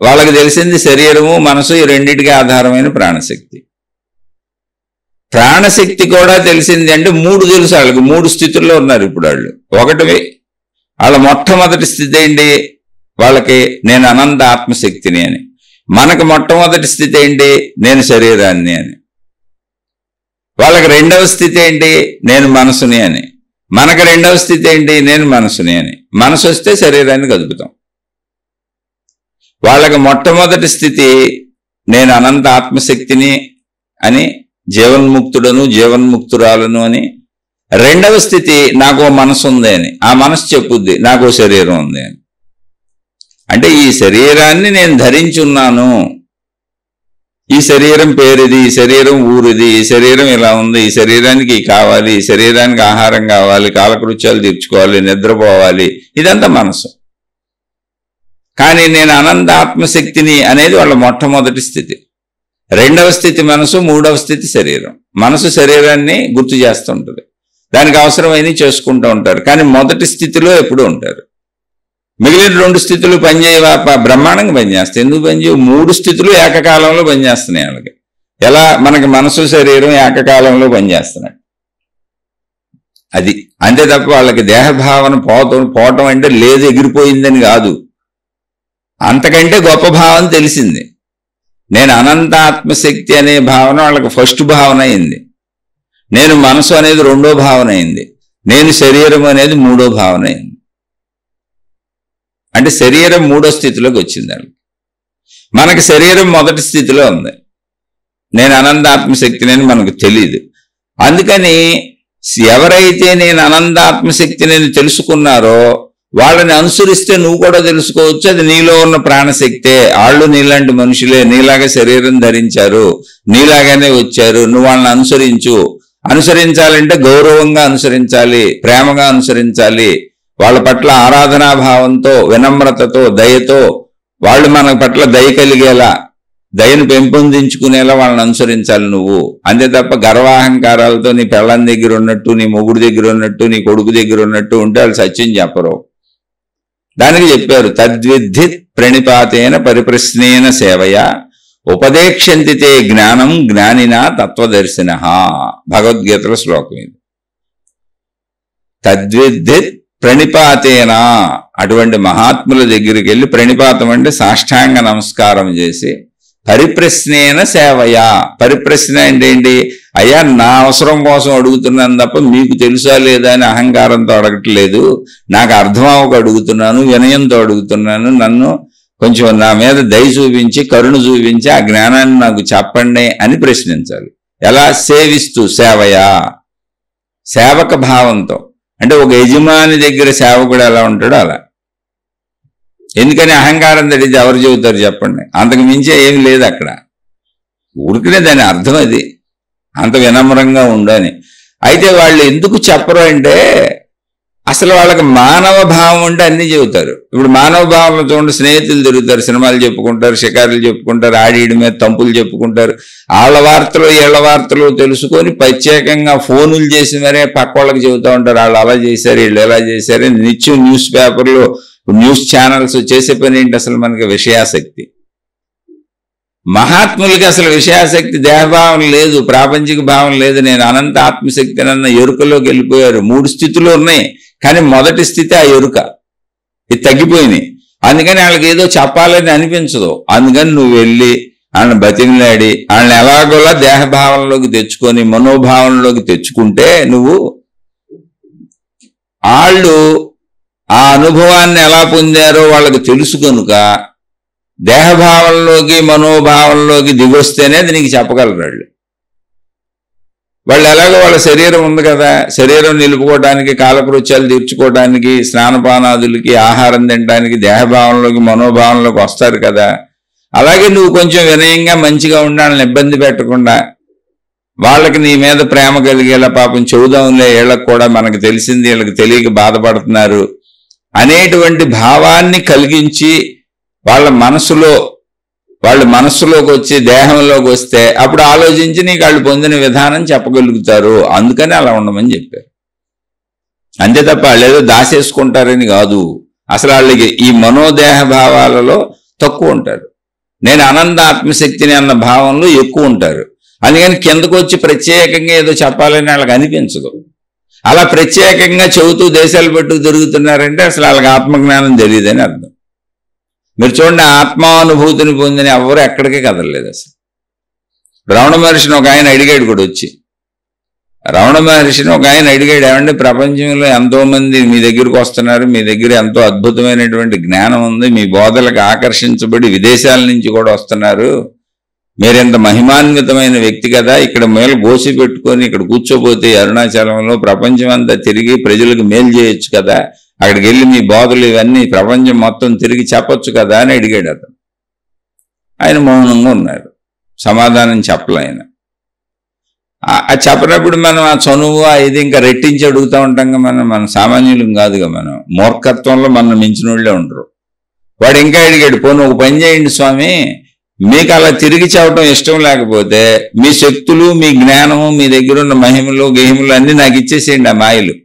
Speaker 1: వాళ్ళకి తెలిసింది శరీరము, మనసు, ఈ రెండింటికి ఆధారమైన ప్రాణశక్తి. ప్రాణశక్తి కూడా తెలిసింది అంటే 3 తెలుసు వాళ్ళకి. 3 స్థితుల్లో ఉన్నారు ఇప్పుడు వాళ్ళు. ఒకటి, వాళ్ళ మొట్టమొదటి స్థితి ఏంటి? వాళ్ళకి నేను అనంత ఆత్మశక్తిని అని. మనకు మొట్టమొదటి స్థితి ఏంటి? నేను శరీరాన్ని అని. వాళ్ళకి రెండవ స్థితి ఏంటి? నేను మనసుని అని. మనకు రెండవ స్థితి ఏంటి? నేను మనసుని అని. మనసు వస్తే శరీరాన్ని కదుపుతాం. వాళ్ళకి మొట్టమొదటి స్థితి నేను అనంత ఆత్మశక్తిని అని, జీవన్ముక్తుడను జీవన్ముక్తురాలను అని. రెండవ స్థితి నాకు మనసు ఉంది అని. ఆ మనసు చెప్పుద్ది నాకు శరీరం ఉంది అని. అంటే ఈ శరీరాన్ని నేను ధరించున్నాను, ఈ శరీరం పేరుది, ఈ శరీరం ఊరిది, ఈ శరీరం ఇలా ఉంది, ఈ శరీరానికి కావాలి, ఈ శరీరానికి ఆహారం కావాలి, కాలకృత్యాలు తీర్చుకోవాలి, నిద్రపోవాలి, ఇదంతా మనసు. కానీ నేను అనంత ఆత్మశక్తిని అనేది వాళ్ళ మొట్టమొదటి స్థితి. రెండవ స్థితి మనసు, మూడవ స్థితి శరీరం. మనసు శరీరాన్ని గుర్తు చేస్తుంటుంది, దానికి అవసరమైనవి చేసుకుంటూ ఉంటారు. కానీ మొదటి స్థితిలో ఎప్పుడూ ఉంటారు. మిగిలిన రెండు స్థితులు పనిచేయవా? బ్రహ్మాండంగా పనిచేస్తాయి. ఎందుకు పనిచేయవు? మూడు స్థితులు ఏకకాలంలో పనిచేస్తున్నాయి వాళ్ళకి. ఎలా? మనకి మనసు శరీరం ఏకకాలంలో పనిచేస్తున్నాయి. అది అంతే తప్ప వాళ్ళకి దేహభావన పోవటం అంటే లేదు, ఎగిరిపోయిందని కాదు. అంతకంటే గొప్ప భావన తెలిసింది. నేను అనంత ఆత్మశక్తి అనే భావన వాళ్ళకి ఫస్ట్ భావన అయింది. నేను మనసు అనేది రెండో భావన అయింది. నేను శరీరం అనేది మూడో భావన అయింది. అంటే శరీరం మూడో స్థితిలోకి వచ్చింది. మనకి శరీరం మొదటి స్థితిలో ఉంది. నేను అనంత ఆత్మశక్తిని అని మనకు తెలియదు. అందుకని ఎవరైతే నేను అనంత ఆత్మశక్తిని తెలుసుకున్నారో వాళ్ళని అనుసరిస్తే నువ్వు కూడా తెలుసుకోవచ్చు. అది నీలో ఉన్న ప్రాణశక్తే. వాళ్ళు నీలాంటి మనుషులే, నీలాగా శరీరం ధరించారు, నీలాగానే వచ్చారు. నువ్వు వాళ్ళని అనుసరించు. అనుసరించాలంటే గౌరవంగా అనుసరించాలి, ప్రేమగా అనుసరించాలి. వాళ్ళ పట్ల ఆరాధనాభావంతో, వినమ్రతతో, దయతో, వాళ్ళు మన పట్ల దయ కలిగేలా, దయను పెంపొందించుకునేలా వాళ్ళని అనుసరించాలి నువ్వు. అంతే తప్ప గర్వాహంకారాలతో నీ పెళ్ళాం దగ్గర ఉన్నట్టు, నీ మొగుడు దగ్గర ఉన్నట్టు, నీ కొడుకు దగ్గర ఉన్నట్టు ఉంటే వాళ్ళు సత్యం చెప్పరు. దానికి చెప్పారు, తద్విద్ధి ప్రణిపాతేన పరిప్రశ్నేన సేవయా ఉపదేక్షంతితే జ్ఞానం జ్ఞానినా తత్వదర్శిన. భగవద్గీతల శ్లోకం ఇది. తద్విద్ధి ప్రణిపాతేన, అటువంటి మహాత్ముల దగ్గరికి వెళ్ళి, ప్రణిపాతం అంటే సాష్టాంగ నమస్కారం చేసి, పరిప్రశ్నేన సేవయా. పరిప్రశ్న అంటే ఏంటి? అయ్యా నా అవసరం కోసం అడుగుతున్నాను తప్ప మీకు తెలుసా లేదా అని అహంకారంతో అడగట్లేదు. నాకు అర్థం అవ్వక అడుగుతున్నాను, వినయంతో అడుగుతున్నాను. నన్ను కొంచెం నా మీద దయ చూపించి, కరుణ చూపించి ఆ జ్ఞానాన్ని నాకు చెప్పండి అని ప్రశ్నించాలి. ఎలా? సేవిస్తూ, సేవయా, సేవక భావంతో. అంటే ఒక యజమాని దగ్గర సేవకుడు ఎలా ఉంటాడో అలా. ఎందుకని అహంకారం తడితే ఎవరు చెబుతారు చెప్పండి? అంతకు మించే ఏమి లేదు అక్కడ. ఊరికనే దాని అర్థం అది, అంత వినమ్రంగా ఉండని. అయితే వాళ్ళు ఎందుకు చెప్పరు అంటే, అసలు వాళ్ళకి మానవ భావం ఉంటే అన్నీ చెబుతారు. ఇప్పుడు మానవ భావంలో చూడండి, స్నేహితులు తిరుగుతారు, సినిమాలు చెప్పుకుంటారు, షికారులు చెప్పుకుంటారు, ఆడిడి మీద తంపులు చెప్పుకుంటారు. వాళ్ళ వార్తలు వీళ్ళ వార్తలు తెలుసుకొని ప్రత్యేకంగా ఫోనులు చేసి మరే పక్క వాళ్ళకి చెబుతూ ఉంటారు. వాళ్ళు అలా చేశారు, వీళ్ళు ఎలా చేశారు. నిత్యం న్యూస్ పేపర్లు, న్యూస్ ఛానల్స్ చేసే పని ఏంటి? అసలు మనకి విషయాసక్తి. మహాత్ములకి అసలు విషయాసక్తి, దేహభావం లేదు, ప్రాపంచిక భావం లేదు. నేను అనంత ఆత్మశక్తి అన్న ఎరుకలోకి వెళ్ళిపోయారు. మూడు స్థితులు ఉన్నాయి, కానీ మొదటి స్థితి ఆ ఎరుక. ఇది తగ్గిపోయినాయి. అందుకని వాళ్ళకి ఏదో చెప్పాలని అనిపించదు. అందుకని నువ్వు వెళ్ళి వాళ్ళని బతిమిలాడి వాళ్ళని ఎలాగోలా దేహభావంలోకి తెచ్చుకొని మనోభావంలోకి తెచ్చుకుంటే నువ్వు, వాళ్ళు ఆ అనుభవాన్ని ఎలా పొందారో వాళ్ళకి తెలుసు కనుక దేహభావంలోకి మనోభావంలోకి దిగొస్తేనే అది నీకు చెప్పగలరు. వాళ్ళు ఎలాగో వాళ్ళ శరీరం ఉంది కదా, శరీరం నిలుపుకోవడానికి, కాలకృత్యాలు తీర్చుకోవడానికి, స్నానపానాదులకి, ఆహారం తినడానికి దేహభావంలోకి మనోభావంలోకి వస్తారు కదా. అలాగే నువ్వు కొంచెం వినయంగా మంచిగా ఉండి వాళ్ళని ఇబ్బంది పెట్టకుండా, వాళ్ళకి నీ మీద ప్రేమ కలిగేలా, పాపం చెబుదాంలే వీళ్ళకి కూడా మనకు తెలిసింది, వీళ్ళకి తెలియక బాధపడుతున్నారు అనేటువంటి భావాన్ని కలిగించి వాళ్ళ మనస్సులోకి వచ్చి దేహంలోకి వస్తే అప్పుడు ఆలోచించి నీకు వాళ్ళు పొందిన విధానం చెప్పగలుగుతారు. అందుకని అలా ఉండమని చెప్పారు. అంతే తప్ప వాళ్ళు ఏదో దాసేసుకుంటారని కాదు. అసలు వాళ్ళకి ఈ మనోదేహ భావాలలో తక్కువ ఉంటారు. నేను అనంత ఆత్మశక్తిని అన్న భావంలో ఎక్కువ ఉంటారు. అందుకని కిందకు వచ్చి ప్రత్యేకంగా ఏదో చెప్పాలని వాళ్ళకి అనిపించదు. అలా ప్రత్యేకంగా చెబుతూ దేశాలు పెట్టుకు తిరుగుతున్నారంటే అసలు వాళ్ళకి ఆత్మజ్ఞానం తెలియదని అర్థం. మీరు చూడండి, ఆత్మానుభూతిని పొందిన ఎవరు ఎక్కడికే కదలలేదు. అసలు రమణ మహర్షిని ఒక ఆయన అడిగాడు కూడా వచ్చి, రమణ మహర్షిని ఒక ఆయన అడిగాడు, ఏమంటే ప్రపంచంలో ఎంతో మంది మీ దగ్గరకు వస్తున్నారు, మీ దగ్గర ఎంతో అద్భుతమైనటువంటి జ్ఞానం ఉంది, మీ బోధలకు ఆకర్షించబడి విదేశాల నుంచి కూడా వస్తున్నారు, మీరెంత మహిమాన్వితమైన వ్యక్తి కదా, ఇక్కడ మేలు గోసి పెట్టుకొని ఇక్కడ కూర్చోపోతే అరుణాచలంలో ప్రపంచం అంతా తిరిగి ప్రజలకు మేలు చేయొచ్చు కదా, అక్కడికి వెళ్ళి మీ బోధలు ఇవన్నీ ప్రపంచం మొత్తం తిరిగి చెప్పొచ్చు కదా అని అడిగాడు అతను. ఆయన మౌనంగా ఉన్నారు, సమాధానం చెప్పలే ఆయన. చెప్పినప్పుడు మనం ఆ చనువు ఇది ఇంకా రెట్టించి అడుగుతూ ఉంటాం. మన సామాన్యులం కాదుగా, మనం మూర్ఖత్వంలో మనం మించిన వాళ్ళే ఉండరు. వాడు ఇంకా అడిగాడు, పోను ఒక పని చేయండి స్వామి, మీకు అలా తిరిగి చెప్పడం ఇష్టం లేకపోతే మీ శక్తులు మీ జ్ఞానము మీ దగ్గర ఉన్న మహిమలు గేహిములు అన్నీ నాకు ఇచ్చేసేయండి, ఆ మాయలు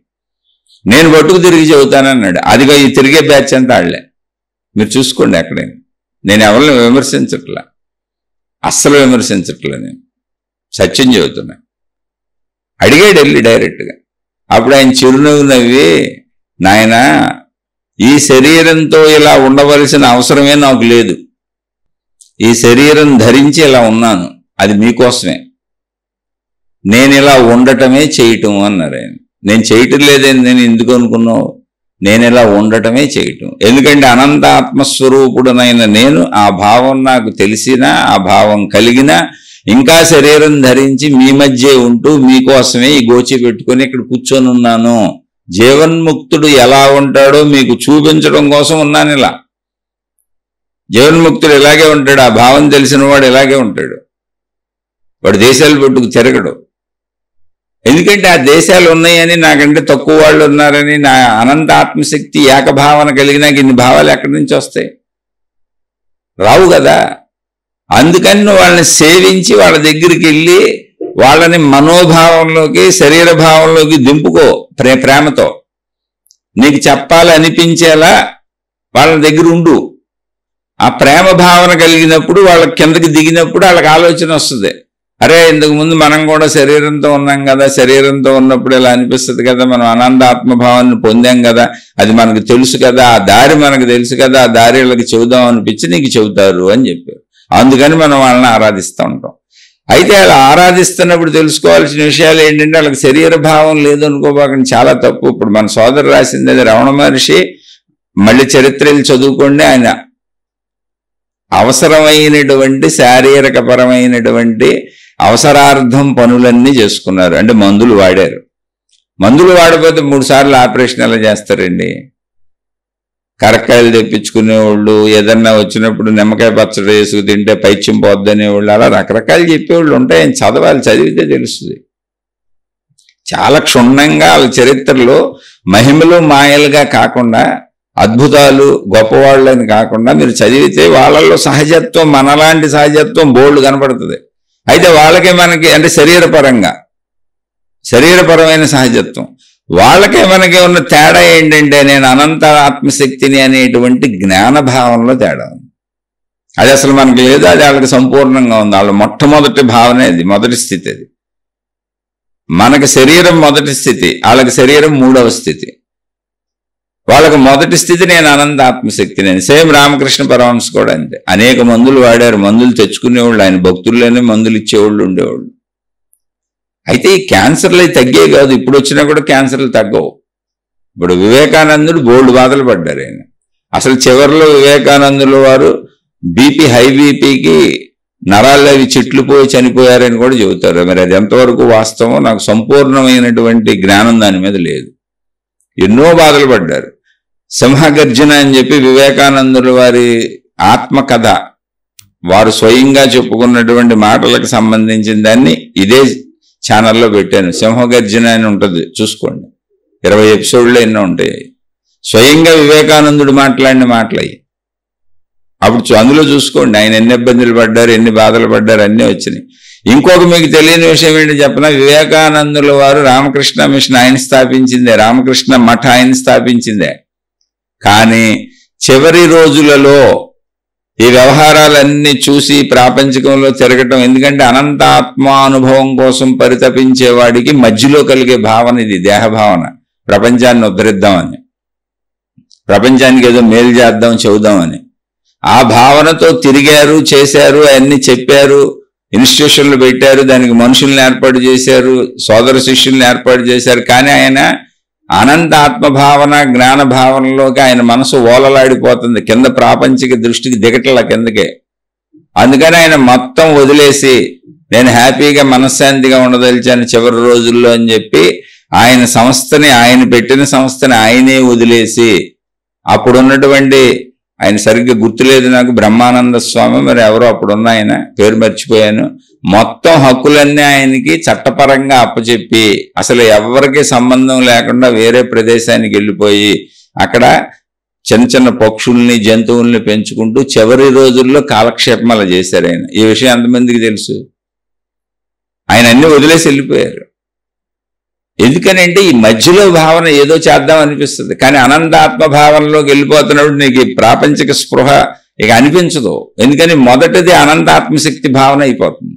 Speaker 1: నేను పట్టుకు తిరిగి చెబుతానన్నాడు. అదిగో ఈ తిరిగే బ్యాచ్ అంతా ఆడలే, మీరు చూసుకోండి. అక్కడే నేను ఎవరిని విమర్శించట్లా, అస్సలు విమర్శించట్లే, నేను సత్యం చెబుతున్నా. అడిగాడు వెళ్ళి డైరెక్ట్గా. అప్పుడు ఆయన చిరునవ్వు నవ్వి, నాయన ఈ శరీరంతో ఇలా ఉండవలసిన అవసరమే నాకు లేదు, ఈ శరీరం ధరించి ఇలా ఉన్నాను, అది మీకోసమే, నేను ఇలా ఉండటమే చేయటం అన్నారు ఆయన. నేను చేయటం లేదని నేను ఎందుకు అనుకున్నావు, నేను ఇలా ఉండటమే చేయటం. ఎందుకంటే అనంత ఆత్మస్వరూపుడునైన నేను, ఆ భావం నాకు తెలిసినా ఆ భావం కలిగినా ఇంకా శరీరం ధరించి మీ మధ్య ఉంటూ మీకోసమే ఈ గోచి పెట్టుకొని ఇక్కడ కూర్చొని ఉన్నాను. జీవన్ముక్తుడు ఎలా ఉంటాడో మీకు చూపించడం కోసం ఉన్నాను. ఇలా జీవన్ముక్తుడు ఇలాగే ఉంటాడు, ఆ భావం తెలిసిన వాడు ఇలాగే ఉంటాడు, వాడు దేశాలు పెట్టుకు తిరగడు. ఎందుకంటే ఆ దేశాలు ఉన్నాయని, నాకంటే తక్కువ వాళ్ళు ఉన్నారని, నా అనంత ఆత్మశక్తి ఏకభావన కలిగినాక ఇన్ని భావాలు ఎక్కడి నుంచి వస్తాయి? రావు కదా. అందుకని నువ్వు వాళ్ళని సేవించి వాళ్ళ దగ్గరికి వెళ్ళి వాళ్ళని మనోభావంలోకి శరీర భావంలోకి దింపుకో. ప్రేమతో నీకు చెప్పాలనిపించేలా వాళ్ళ దగ్గర ఉండు. ఆ ప్రేమ భావన కలిగినప్పుడు వాళ్ళ కిందకి దిగినప్పుడు వాళ్ళకి ఆలోచన వస్తుంది, అరే ఇంతకు ముందు మనం కూడా శరీరంతో ఉన్నాం కదా, శరీరంతో ఉన్నప్పుడు ఇలా అనిపిస్తుంది కదా, మనం అనంత ఆత్మభావాన్ని పొందాం కదా, అది మనకు తెలుసు కదా, ఆ దారి మనకు తెలుసు కదా, ఆ దారి వాళ్ళకి చెబుదాం అనిపించి నీకు చెబుతారు అని చెప్పారు. అందుకని మనం వాళ్ళని ఆరాధిస్తూ ఉంటాం. అయితే అలా ఆరాధిస్తున్నప్పుడు తెలుసుకోవాల్సిన విషయాలు ఏంటంటే, వాళ్ళకి శరీర భావం లేదు అనుకోబాకండి, చాలా తప్పు. ఇప్పుడు మన సోదరు రాసింది అది రమణ మహర్షి, మళ్ళీ చరిత్రలు చదువుకోండి. ఆయన అవసరమైనటువంటి శారీరకపరమైనటువంటి అవసరార్థం పనులన్నీ చేసుకున్నారు. అంటే మందులు వాడారు. మందులు వాడకపోతే 3 సార్లు ఆపరేషన్ ఎలా చేస్తారండి? కరక్కాయలు తెప్పించుకునేవాళ్ళు, ఏదన్నా వచ్చినప్పుడు నిమ్మకాయ పచ్చడి వేసుకు తింటే పైత్యం పోద్దనేవాళ్ళు, అలా రకరకాలు చెప్పేవాళ్ళు ఉంటాయని చదవాలి, చదివితే తెలుస్తుంది. చాలా క్షుణ్ణంగా వాళ్ళ చరిత్రలో మహిమలు మాయలుగా కాకుండా, అద్భుతాలు గొప్పవాళ్ళని కాకుండా మీరు చదివితే వాళ్ళల్లో సహజత్వం, మనలాంటి సహజత్వం బోల్డ్ కనపడుతుంది. అయితే వాళ్ళకే మనకి అంటే శరీరపరమైన సహజత్వం, వాళ్ళకే మనకి ఉన్న తేడా ఏంటంటే, నేను అనంత ఆత్మశక్తిని అనేటువంటి జ్ఞాన భావంలో తేడా ఉంది. అది అసలు మనకి లేదు, అది వాళ్ళకి సంపూర్ణంగా ఉంది. వాళ్ళ మొట్టమొదటి భావన అది, మొదటి స్థితి అది. మనకి శరీరం మొదటి స్థితి, వాళ్ళకి శరీరం 3వ స్థితి. వాళ్ళకి మొదటి స్థితి నేను అనంత ఆత్మశక్తి. నేను సేమ్ రామకృష్ణ పరమహంస కూడా అంతే. అనేక మందులు వాడారు, మందులు తెచ్చుకునేవాళ్ళు, ఆయన భక్తుల్లోనే మందులు ఇచ్చేవాళ్ళు ఉండేవాళ్ళు. అయితే ఈ క్యాన్సర్లు తగ్గే కాదు, ఇప్పుడు వచ్చినా కూడా క్యాన్సర్లు తగ్గవు. ఇప్పుడు వివేకానందుడు బోల్డ్ బాధలు పడ్డారు ఆయన. అసలు చివరిలో వివేకానందుల వారు హై బీపీకి నరాలు అవి చిట్లు పోయి చనిపోయారని కూడా చెబుతారు. మరి అది ఎంతవరకు వాస్తవం నాకు సంపూర్ణమైనటువంటి జ్ఞానం దాని మీద లేదు. ఎన్నో బాధలు పడ్డారు. సింహగర్జన అని చెప్పి వివేకానందుల వారి ఆత్మకథ, వారు స్వయంగా చెప్పుకున్నటువంటి మాటలకు సంబంధించిన దాన్ని ఇదే ఛానల్లో పెట్టాను. సింహగర్జన అని ఉంటుంది, చూసుకోండి. 20 ఎపిసోడ్లు ఎన్నో ఉంటాయి. స్వయంగా వివేకానందుడు మాట్లాడిన మాటలయ్యి. అప్పుడు అందులో చూసుకోండి ఆయన ఎన్ని ఇబ్బందులు పడ్డారు, ఎన్ని బాధలు పడ్డారు, అన్నీ వచ్చినాయి. ఇంకొక మీకు తెలియని విషయం ఏంటి చెప్పిన, వివేకానందుల వారు రామకృష్ణ మిషన్ ఆయన స్థాపించిందే, రామకృష్ణ మఠ ఆయన స్థాపించిందే. కానీ చివరి రోజులలో ఈ వ్యవహారాలన్నీ చూసి ప్రాపంచికంలో తిరగటం, ఎందుకంటే అనంత ఆత్మానుభవం కోసం పరితపించేవాడికి మధ్యలో కలిగే భావన ఇది, దేహభావన. ప్రపంచాన్ని ఉద్ధరిద్దామని, ప్రపంచానికి ఏదో మేలు చేద్దాం చెబుదామని ఆ భావనతో తిరిగారు, చేశారు, అవన్నీ చెప్పారు. ఇన్స్టిట్యూషన్లు పెట్టారు, దానికి మనుషుల్ని ఏర్పాటు చేశారు, సోదర శిష్యుల్ని ఏర్పాటు చేశారు. కానీ ఆయన అనంత ఆత్మభావన జ్ఞాన భావనలోకి ఆయన మనసు ఓలలాడిపోతుంది, కింద ప్రాపంచిక దృష్టికి దిగటలా కిందకే. అందుకని ఆయన మొత్తం వదిలేసి నేను హ్యాపీగా మనశ్శాంతిగా ఉండదలిచాను చివరి రోజుల్లో అని చెప్పి ఆయన సంస్థని, ఆయన పెట్టిన సంస్థని ఆయనే వదిలేసి, అప్పుడున్నటువంటి ఆయన సరిగ్గా గుర్తులేదు నాకు, బ్రహ్మానంద స్వామి మరి ఎవరో అప్పుడున్న ఆయన, పేరు మర్చిపోయాను, మొత్తం హక్కులన్నీ ఆయనకి చట్టపరంగా అప్పచెప్పి అసలు ఎవరికి సంబంధం లేకుండా వేరే ప్రదేశానికి వెళ్ళిపోయి అక్కడ చిన్న చిన్న పక్షుల్ని జంతువుల్ని పెంచుకుంటూ చివరి రోజుల్లో కాలక్షేపం అలా చేశారు ఆయన. ఈ విషయం ఎంతమందికి తెలుసు? ఆయన అన్ని వదిలేసి వెళ్ళిపోయారు. ఎందుకనంటే ఈ మధ్యలో భావన ఏదో చేద్దాం అనిపిస్తుంది, కానీ అనంతాత్మ భావనలోకి వెళ్ళిపోతున్నప్పుడు నీకు ఈ ప్రాపంచిక స్పృహ ఇక అనిపించదు. ఎందుకని మొదటిది అనంతాత్మశక్తి భావన అయిపోతుంది.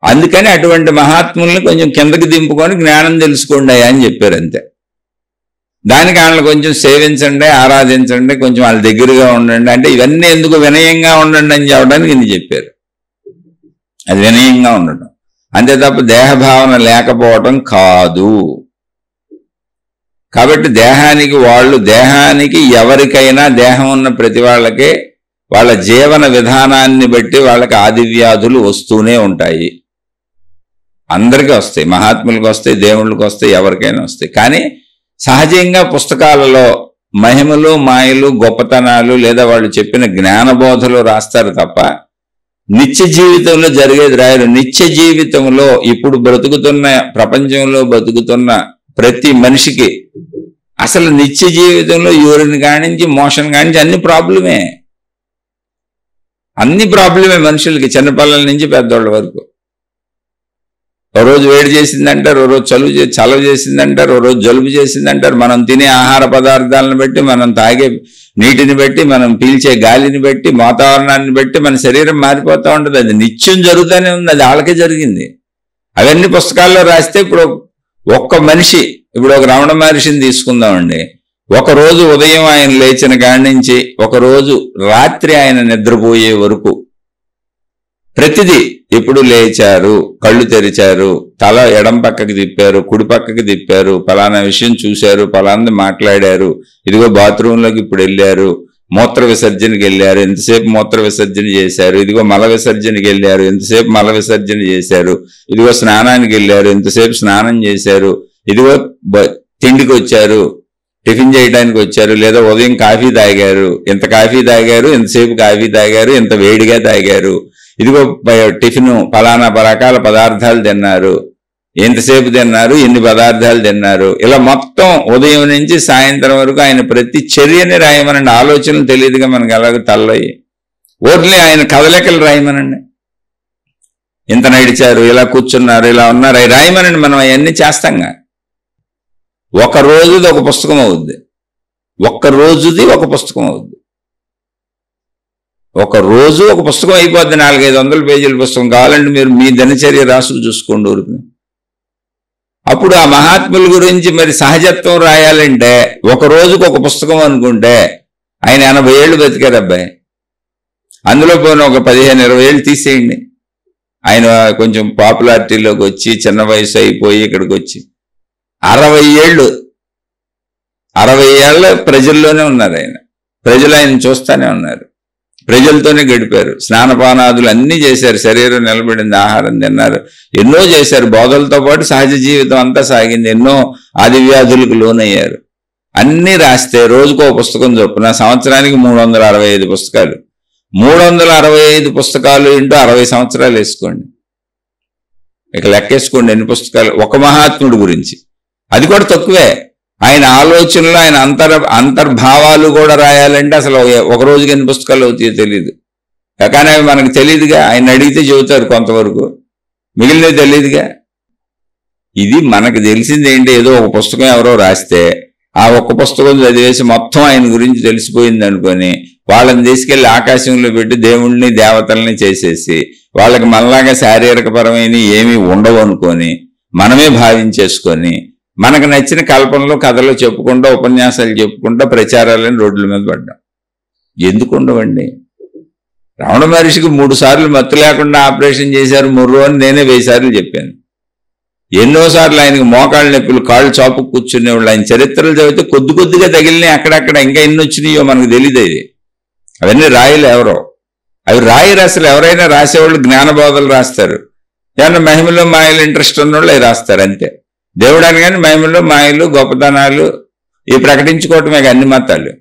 Speaker 1: అందుకని అటువంటి మహాత్ముల్ని కొంచెం కిందకి దింపుకొని జ్ఞానం తెలుసుకోండి అని చెప్పారు అంతే. దానికి వాళ్ళని కొంచెం సేవించండి, ఆరాధించండి, కొంచెం వాళ్ళ దగ్గరగా ఉండండి. అంటే ఇవన్నీ ఎందుకు వినయంగా ఉండండి అని చెప్పడానికి ఇది చెప్పారు. అది వినయంగా ఉండటం అంతే తప్ప దేహభావన లేకపోవటం కాదు. కాబట్టి దేహానికి ఎవరికైనా దేహం ఉన్న ప్రతి వాళ్ళకే వాళ్ళ జీవన విధానాన్ని బట్టి వాళ్ళకి ఆదివ్యాధులు వస్తూనే ఉంటాయి. అందరికీ వస్తాయి, మహాత్ములకు వస్తాయి, దేవుళ్ళకి వస్తాయి, ఎవరికైనా వస్తాయి. కానీ సహజంగా పుస్తకాలలో మహిమలు మాయలు గొప్పతనాలు లేదా వాళ్ళు చెప్పిన జ్ఞానబోధలు రాస్తారు తప్ప నిత్య జీవితంలో జరిగేది రాయరు. నిత్య జీవితంలో ఇప్పుడు బ్రతుకుతున్న ప్రపంచంలో బతుకుతున్న ప్రతి మనిషికి అసలు నిత్య జీవితంలో యూరిన్ కానించి మోషన్ కానించి అన్ని ప్రాబ్లమే. మనుషులకి, చిన్నపిల్లల నుంచి పెద్దవాళ్ళ వరకు. ఓ రోజు వేడి చేసిందంటారు, ఓ రోజు చలువ చేసిందంటారు, ఓ రోజు జలుబు చేసిందంటారు. మనం తినే ఆహార పదార్థాలను బట్టి, మనం తాగే నీటిని బట్టి, మనం పీల్చే గాలిని బట్టి, వాతావరణాన్ని బట్టి మన శరీరం మారిపోతూ ఉంటుంది. అది నిత్యం జరుగుతూనే ఉంది, అది వాళ్ళకే జరిగింది. అవన్నీ పుస్తకాల్లో రాస్తే ఇప్పుడు ఒక్క మనిషి, ఇప్పుడు ఒక రమణ మహర్షిని తీసుకుందామండి. ఒకరోజు ఉదయం ఆయన లేచిన కాడి నుంచి ఒకరోజు రాత్రి ఆయన నిద్రపోయే వరకు ప్రతిదీ, ఎప్పుడు లేచారు, కళ్ళు తెరిచారు, తల ఎడం పక్కకి తిప్పారు, కుడి పక్కకి తిప్పారు, ఫలానా విషయం చూశారు, ఫలానా మాట్లాడారు, ఇదిగో బాత్రూంలోకి ఇప్పుడు వెళ్ళారు, మూత్ర విసర్జనకి వెళ్ళారు, ఎంతసేపు మూత్ర విసర్జన చేశారు, ఇదిగో మల విసర్జనకి వెళ్ళారు, ఎంతసేపు మల విసర్జన చేశారు, ఇదిగో స్నానానికి వెళ్ళారు, ఎంతసేపు స్నానం చేశారు, ఇదిగో తిండికి వచ్చారు, టిఫిన్ చేయడానికి వచ్చారు, లేదా ఉదయం కాఫీ తాగారు, ఎంత కాఫీ తాగారు, ఎంతసేపు కాఫీ తాగారు, ఎంత వేడిగా తాగారు, ఇదిగో టిఫిన్ ఫలానా రకాల పదార్థాలు తిన్నారు, ఎంతసేపు తిన్నారు, ఎన్ని పదార్థాలు తిన్నారు, ఇలా మొత్తం ఉదయం నుంచి సాయంత్రం వరకు ఆయన ప్రతి చర్యని రాయమనండి. ఆలోచనలు తెలియదుగా మనకు ఎలాగో తల్లయి, ఓన్లీ ఆయన కదలికలు రాయమనండి. ఇంత నడిచారు, ఇలా కూర్చున్నారు, ఇలా ఉన్నారు, అవి రాయమనండి. మనం అవన్నీ చేస్తాంగా. ఒక రోజుది ఒక పుస్తకం అవుద్ది, ఒక రోజుది ఒక పుస్తకం అవుద్ది. ఒక రోజు ఒక పుస్తకం అయిపోద్ది, 400-500 పేజీల పుస్తకం. కావాలంటే మీరు మీ దినచర్య రాసుకు చూసుకోండి ఊరికి. అప్పుడు ఆ మహాత్ముల గురించి మరి సహజత్వం రాయాలంటే ఒక రోజుకు ఒక పుస్తకం అనుకుంటే ఆయన 80 ఏళ్ళు బతికారు అబ్బాయి. అందులో పోయిన ఒక 15-20 ఏళ్ళు తీసేయండి. ఆయన కొంచెం పాపులారిటీలోకి వచ్చి చిన్న వయసు అయిపోయి ఇక్కడికి వచ్చి 60 ఏళ్ళ ప్రజల్లోనే ఉన్నారు ఆయన. ప్రజలు ఆయన చూస్తూనే ఉన్నారు, ప్రజలతోనే గడిపారు. స్నానపానాదులు అన్నీ చేశారు, శరీరం నిలబడింది, ఆహారం తిన్నారు, ఎన్నో చేశారు. బోధలతో పాటు సహజ జీవితం అంతా సాగింది. ఎన్నో ఆదివ్యాధులకు లోనయ్యారు. అన్నీ రాస్తే రోజుకో పుస్తకం చొప్పున సంవత్సరానికి 365 పుస్తకాలు. 365 పుస్తకాలు ఇంటూ 60 సంవత్సరాలు వేసుకోండి, ఇక లెక్కేసుకోండి ఎన్ని పుస్తకాలు ఒక మహాత్ముడి గురించి. అది కూడా తక్కువే. ఆయన ఆలోచనలు, ఆయన అంతర్భావాలు కూడా రాయాలంటే అసలు ఒక రోజుకి ఎన్ని పుస్తకాలు అవుతాయో తెలియదు. కానీ అవి మనకు తెలియదుగా. ఆయన అడిగితే చెబుతారు కొంతవరకు, మిగిలినవి తెలియదుగా. ఇది మనకు తెలిసింది ఏంటి, ఏదో ఒక పుస్తకం ఎవరో రాస్తే ఆ ఒక్క పుస్తకం చదివేసి మొత్తం ఆయన గురించి తెలిసిపోయింది అనుకొని వాళ్ళని తీసుకెళ్లి ఆకాశంలో పెట్టి దేవుణ్ణి దేవతల్ని చేసేసి వాళ్ళకి మనలాగా శారీరకపరమైన ఏమీ ఉండవు అనుకొని మనమే భావించేసుకొని మనకు నచ్చిన కల్పనలు కథలు చెప్పుకుంటూ ఉపన్యాసాలు చెప్పుకుంటూ ప్రచారాలని రోడ్ల మీద పడ్డాం. ఎందుకు ఉండవండి? రమణ మహర్షికి 3 సార్లు మత్తు లేకుండా ఆపరేషన్ చేశారు ముర్రు అని నేనే 1000 సార్లు చెప్పాను. ఎన్నోసార్లు ఆయనకి మోకాళ్ళ నొప్పులు, కాళ్ళు చాపు కూర్చునేవాళ్ళు. ఆయన చరిత్రలు చదివితే కొద్దిగా తగిలినాయి అక్కడక్కడ, ఇంకా ఎన్ని వచ్చినాయో మనకు తెలియదు. అవి అవన్నీ రాయలు ఎవరో, అవి రాయరు అసలు. ఎవరైనా రాసేవాళ్ళు జ్ఞానబోధలు రాస్తారు, ఏమన్నా మహిమలో మాయలు ఇంట్రెస్ట్ ఉన్నవాళ్ళు అవి రాస్తారు అంతే. దేవుడు అని కానీ మహిమలో మాయలు గొప్పతనాలు ఇవి ప్రకటించుకోవటమే అన్ని మతాలు.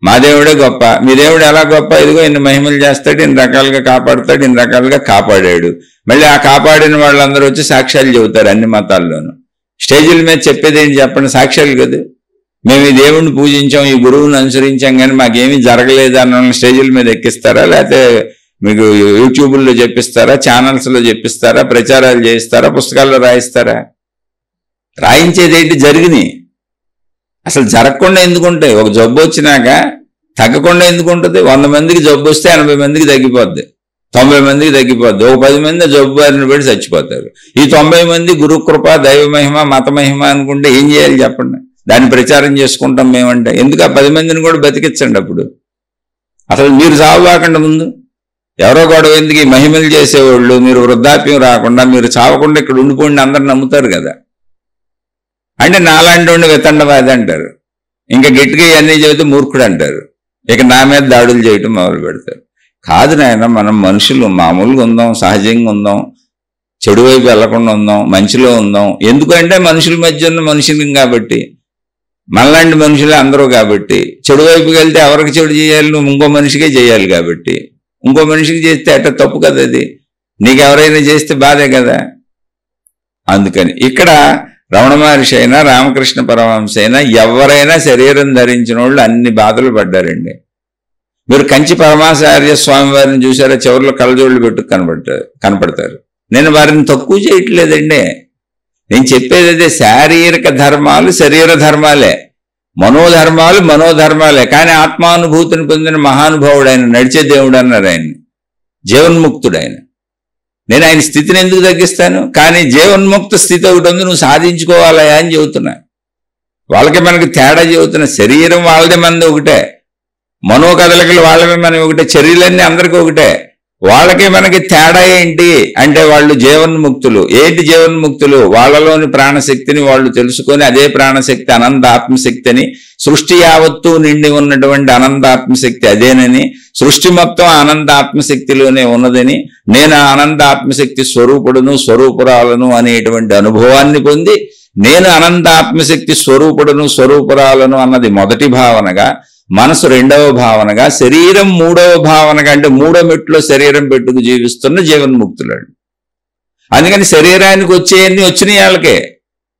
Speaker 1: మా దేవుడే గొప్ప, మీ దేవుడు ఎలా గొప్ప, ఇదిగో ఇన్ని మహిమలు చేస్తాడు, ఇన్ని రకాలుగా కాపాడుతాడు, ఇన్ని రకాలుగా కాపాడాడు. మళ్ళీ ఆ కాపాడిన వాళ్ళందరూ వచ్చి సాక్ష్యాలు చెబుతారు అన్ని మతాల్లోనూ. స్టేజీల మీద చెప్పేది ఏంటి చెప్పండి? సాక్ష్యాలు కదా. మేము ఈ దేవుణ్ణి పూజించాం, ఈ గురువుని అనుసరించాం, కానీ మాకేమీ జరగలేదు అన్న స్టేజీల మీద ఎక్కిస్తారా, లేకపోతే మీకు యూట్యూబ్లో చెప్పిస్తారా, ఛానల్స్లో చెప్పిస్తారా, ప్రచారాలు చేయిస్తారా, పుస్తకాల్లో రాయిస్తారా? రాయించేది ఏంటి? జరిగినాయి. అసలు జరగకుండా ఎందుకుంటాయి? ఒక జబ్బు వచ్చినాక తగ్గకుండా ఎందుకుంటుంది? 100 మందికి జబ్బు వస్తే 80 మందికి తగ్గిపోద్ది, 90 మందికి తగ్గిపోద్ది. ఒక 10 మంది జబ్బు బారిన పడి చచ్చిపోతారు. ఈ 90 మంది గురుకృప, దైవ మహిమ, మత మహిమ అనుకుంటే ఏం చేయాలి చెప్పండి? దాన్ని ప్రచారం చేసుకుంటాం మేమంటే. ఎందుకు ఆ 10 మందిని కూడా బతికించండి. అప్పుడు అసలు మీరు చావకుండా ముందు ఎవరో గొడవ ఎందుకు? ఈ మహిమలు చేసేవాళ్ళు మీరు వృద్ధాప్యం రాకుండా మీరు చావకుండా ఇక్కడ ఉండిపోండి అందరు నమ్ముతారు కదా. అంటే నాలాంటి వాడిని వితండవాది అంటారు, ఇంకా గట్టిగా ఇవన్నీ చెబితే మూర్ఖుడు అంటారు, ఇక నా మీద దాడులు చేయటం మొదలు పెడతారు. కాదు నాయన, మనం మనుషులు మామూలుగా ఉందాం, సహజంగా ఉందాం, చెడు వైపు వెళ్లకుండా ఉందాం, మంచిలో ఉందాం. ఎందుకంటే మనుషుల మధ్య ఉన్న మనుషులు కాబట్టి, మనలాంటి మనుషులే అందరూ కాబట్టి. చెడు వైపుకి వెళ్తే ఎవరికి చెడు చేయాలి? నువ్వు ఇంకో మనిషికే చేయాలి కాబట్టి. ఇంకో మనిషికి చేస్తే అట్ట తప్పు కదా, అది నీకు ఎవరైనా చేస్తే బాధే కదా. అందుకని ఇక్కడ రమణ మహర్షి అయినా రామకృష్ణ పరమహంస అయినా ఎవరైనా శరీరం ధరించిన వాళ్ళు అన్ని బాధలు పడ్డారండి. మీరు కంచి పరమాచార్య స్వామి వారిని చూసారా? చివరిలో కళ్ళజోళ్ళు పెట్టు కనపడతారు. నేను వారిని తక్కువ చేయట్లేదండి. నేను చెప్పేది అదే, శారీరక ధర్మాలు శరీర ధర్మాలే, మనోధర్మాలు మనోధర్మాలే. కానీ ఆత్మానుభూతిని పొందిన మహానుభావుడు ఆయన, నడిచే దేవుడు అన్నారు ఆయన్ని, జీవన్ముక్తుడు ఆయన. నేను ఆయన స్థితిని ఎందుకు తగ్గిస్తాను? కానీ జీవన్ముక్త స్థితి ఒకటి ఉంది, నువ్వు సాధించుకోవాలా అని చెబుతున్నా. వాళ్ళకి మనకి తేడా చెబుతున్నా. శరీరం వాళ్ళదే మనది ఒకటే, మనోకదలికలు వాళ్ళమే మనవి ఒకటే, చర్యలన్నీ అందరికీ ఒకటే. వాళ్ళకి మనకి తేడా ఏంటి అంటే వాళ్ళు జీవన్ముక్తులు. ఏంటి జీవన్ముక్తులు? వాళ్ళలోని ప్రాణశక్తిని వాళ్ళు తెలుసుకొని అదే ప్రాణశక్తి అనంతాత్మశక్తి అని, సృష్టి యావత్తు నిండి ఉన్నటువంటి అనంతాత్మశక్తి అదేనని, సృష్టి మొత్తం అనంతాత్మశక్తిలోనే ఉన్నదని, నేను అనంతాత్మశక్తి స్వరూపుడును స్వరూపురాలను అనేటువంటి అనుభవాన్ని పొంది, నేను అనంతాత్మశక్తి స్వరూపుడును స్వరూపురాలను అన్నది మొదటి భావనగా, మనసు రెండవ భావనగా, శరీరం మూడవ భావనగా, అంటే మూడో మెట్లో శరీరం పెట్టుకు జీవిస్తున్న జీవన్ముక్తులాడు. అందుకని శరీరానికి వచ్చేయన్నీ వచ్చినాయి వాళ్ళకే,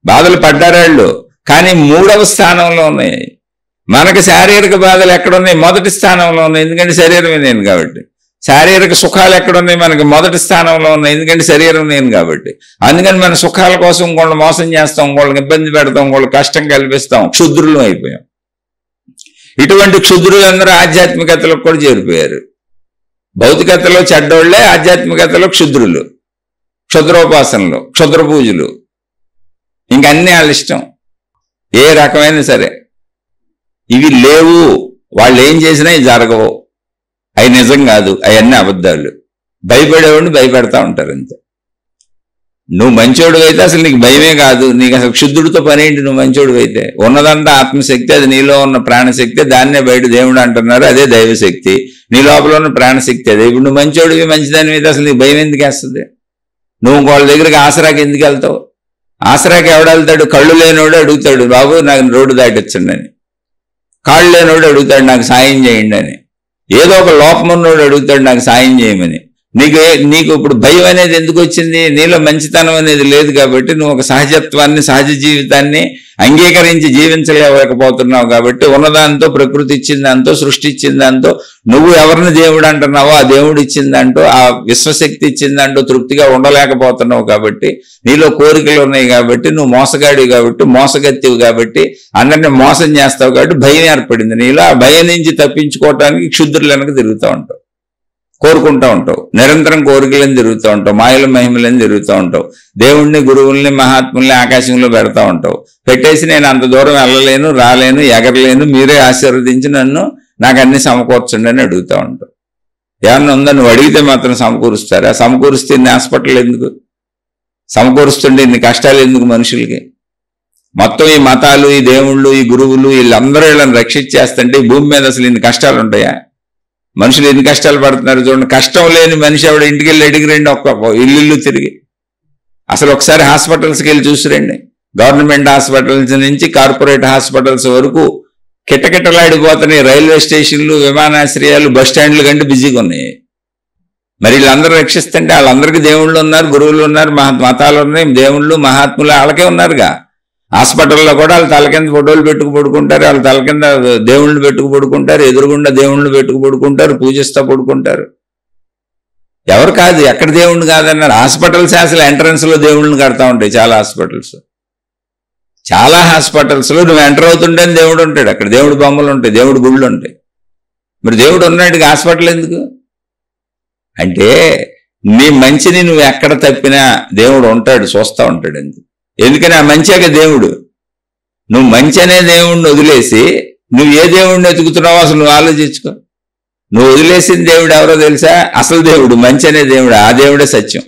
Speaker 1: బాధలు పడ్డారాళ్ళు, కానీ మూడవ స్థానంలో ఉన్నాయి. మనకి శారీరక బాధలు ఎక్కడున్నాయి? మొదటి స్థానంలో ఉన్నాయి, ఎందుకంటే శరీరమే నేను కాబట్టి. శారీరక సుఖాలు ఎక్కడున్నాయి? మనకి మొదటి స్థానంలో ఉన్నాయి, ఎందుకంటే శరీరం నేను కాబట్టి. అందుకని మన సుఖాల కోసం ఇంకోళ్ళు మోసం చేస్తాం, ఇంకోళ్ళకి ఇబ్బంది పెడతాం, ఇంకోళ్ళకి కష్టం కల్పిస్తాం, క్షుద్రులు అయిపోయాం. ఇటువంటి క్షుద్రులందరూ ఆధ్యాత్మికతలకు కూడా చేరిపోయారు. భౌతికతలో చెడ్డోళ్లే, ఆధ్యాత్మికతలో క్షుద్రులు, క్షుద్రోపాసనలు, క్షుద్ర పూజలు, ఇంకన్నీ వాళ్ళ ఇష్టం ఏ రకమైన సరే. ఇవి లేవు, వాళ్ళు ఏం చేసినా ఇవి జరగవు, అవి నిజం కాదు, అవన్నీ అబద్ధాలు. భయపడేవాడిని భయపెడతా ఉంటారు అంతే. నువ్వు మంచోడు అయితే అసలు నీకు భయమే కాదు, నీకు అసలు క్షుద్రుడితో పని ఏంటి? నువ్వు మంచోడు అయితే ఉన్నదంతా ఆత్మశక్తి, అది నీలో ఉన్న ప్రాణశక్తి, దాన్నే బయట దేవుడు అంటున్నారు, అదే దైవశక్తి. నీ లోపల ఉన్న ప్రాణశక్తి అదే. ఇప్పుడు నువ్వు మంచోడివి మంచిదాని మీద అసలు నీకు భయం ఎందుకు వేస్తుంది? నువ్వు వాళ్ళ దగ్గరికి ఆసరాకి ఎందుకు వెళ్తావు? ఆసరాకి ఎవడు వెళ్తాడు? కళ్ళు లేనోడు అడుగుతాడు, బాబు నాకు రోడ్డు దాటించండి అని. కాళ్ళు లేనోడు అడుగుతాడు, నాకు సాయం చేయండి అని. ఏదో ఒక లోపం ఉన్నోడు అడుగుతాడు, నాకు సాయం చేయమని. నీకు ఇప్పుడు భయం అనేది ఎందుకు వచ్చింది? నీలో మంచితనం అనేది లేదు కాబట్టి, నువ్వు ఒక సహజత్వాన్ని, సహజ జీవితాన్ని అంగీకరించి జీవించలేకపోతున్నావు కాబట్టి, ఉన్నదాంతో, ప్రకృతి ఇచ్చిన దాంతో, సృష్టి ఇచ్చిన దాంతో, నువ్వు ఎవరిని దేవుడు అంటున్నావో ఆ దేవుడు ఇచ్చిన దాంట్లో, ఆ విశ్వశక్తి ఇచ్చిన దాంట్లో తృప్తిగా ఉండలేకపోతున్నావు కాబట్టి, నీలో కోరికలు ఉన్నాయి కాబట్టి, నువ్వు మోసగాడివి కాబట్టి, మోసగత్తివి కాబట్టి, అందరినీ మోసం చేస్తావు కాబట్టి భయం ఏర్పడింది నీలో. ఆ భయం నుంచి తప్పించుకోవటానికి క్షుద్రులు వెనక తిరుగుతూ ఉంటావు, కోరుకుంటూ ఉంటావు, నిరంతరం కోరికలను తిరుగుతూ ఉంటావు, మాయల మహిమలను తిరుగుతూ ఉంటావు, దేవుణ్ణి, గురువుల్ని, మహాత్ముల్ని ఆకాశంలో పెడతా ఉంటావు. పెట్టేసి నేను అంత దూరం వెళ్ళలేను, రాలేను, ఎగరలేను, మీరే ఆశీర్వదించి నన్ను నాకు అన్ని సమకూర్చండి అని అడుగుతూ ఉంటావు. ఏమన్నా ఉందా? నువ్వు అడిగితే మాత్రం సమకూరుస్తారా? సమకూరుస్తే ఇన్ని హాస్పిటల్ ఎందుకు? సమకూరుస్తుంటే ఇన్ని కష్టాలు ఎందుకు మనుషులకి? మొత్తం ఈ మతాలు, ఈ దేవుళ్ళు, ఈ గురువులు వీళ్ళందరూ వీళ్ళని రక్షించేస్తుంటే ఈ భూమి మీద అసలు ఇన్ని కష్టాలు ఉంటాయా? మనుషులు ఎన్ని కష్టాలు పడుతున్నారు చూడండి. కష్టం లేని మనిషి ఆవిడ ఇంటికి వెళ్ళి అడిగి రండి, ఒక్క ఇల్లు తిరిగి. అసలు ఒకసారి హాస్పిటల్స్కి వెళ్ళి చూసిరండి. గవర్నమెంట్ హాస్పిటల్స్ నుంచి కార్పొరేట్ హాస్పిటల్స్ వరకు కిటకిటలాడిపోతున్నాయి. రైల్వే స్టేషన్లు, విమానాశ్రయాలు, బస్ స్టాండ్లు కంటే బిజీగా ఉన్నాయి. మరి వీళ్ళందరూ రక్షిస్తుంటే వాళ్ళందరికీ దేవుళ్ళు ఉన్నారు, గురువులు ఉన్నారు, మతాలు ఉన్నాయి, దేవుళ్ళు మహాత్ములు వాళ్ళకే ఉన్నారుగా. హాస్పిటల్లో కూడా వాళ్ళు తల కింద ఫోటోలు పెట్టుకు పడుకుంటారు, వాళ్ళ తల కింద దేవుళ్ళని పెట్టుకు పడుకుంటారు, ఎదురుగుండా దేవుళ్ళని పెట్టుకు పడుకుంటారు, పూజిస్తూ పడుకుంటారు. ఎవరు కాదు, ఎక్కడ దేవుణ్ణి కాదన్నారు. హాస్పిటల్స్ అసలు ఎంట్రన్స్ లో దేవుళ్ళని కడతా ఉంటాయి. చాలా హాస్పిటల్స్ లో నువ్వు ఎంటర్ అవుతుంటే దేవుడు ఉంటాడు. అక్కడ దేవుడు బొమ్మలు ఉంటాయి, దేవుడు గుళ్ళు ఉంటాయి. మరి దేవుడు ఉన్నాడు, హాస్పిటల్ ఎందుకు? అంటే నీ మంచిని నువ్వు ఎక్కడ తప్పినా దేవుడు ఉంటాడు, చూస్తూ ఉంటాడు. ఎందుకని ఆ మంచిగా దేవుడు. నువ్వు మంచి అనే దేవుడిని వదిలేసి నువ్వు ఏ దేవుడిని ఎతుకుతున్నావో అసలు నువ్వు ఆలోచించుకో. నువ్వు వదిలేసిన దేవుడు ఎవరో తెలుసా? అసలు దేవుడు మంచి అనే దేవుడు. ఆ దేవుడే సత్యం.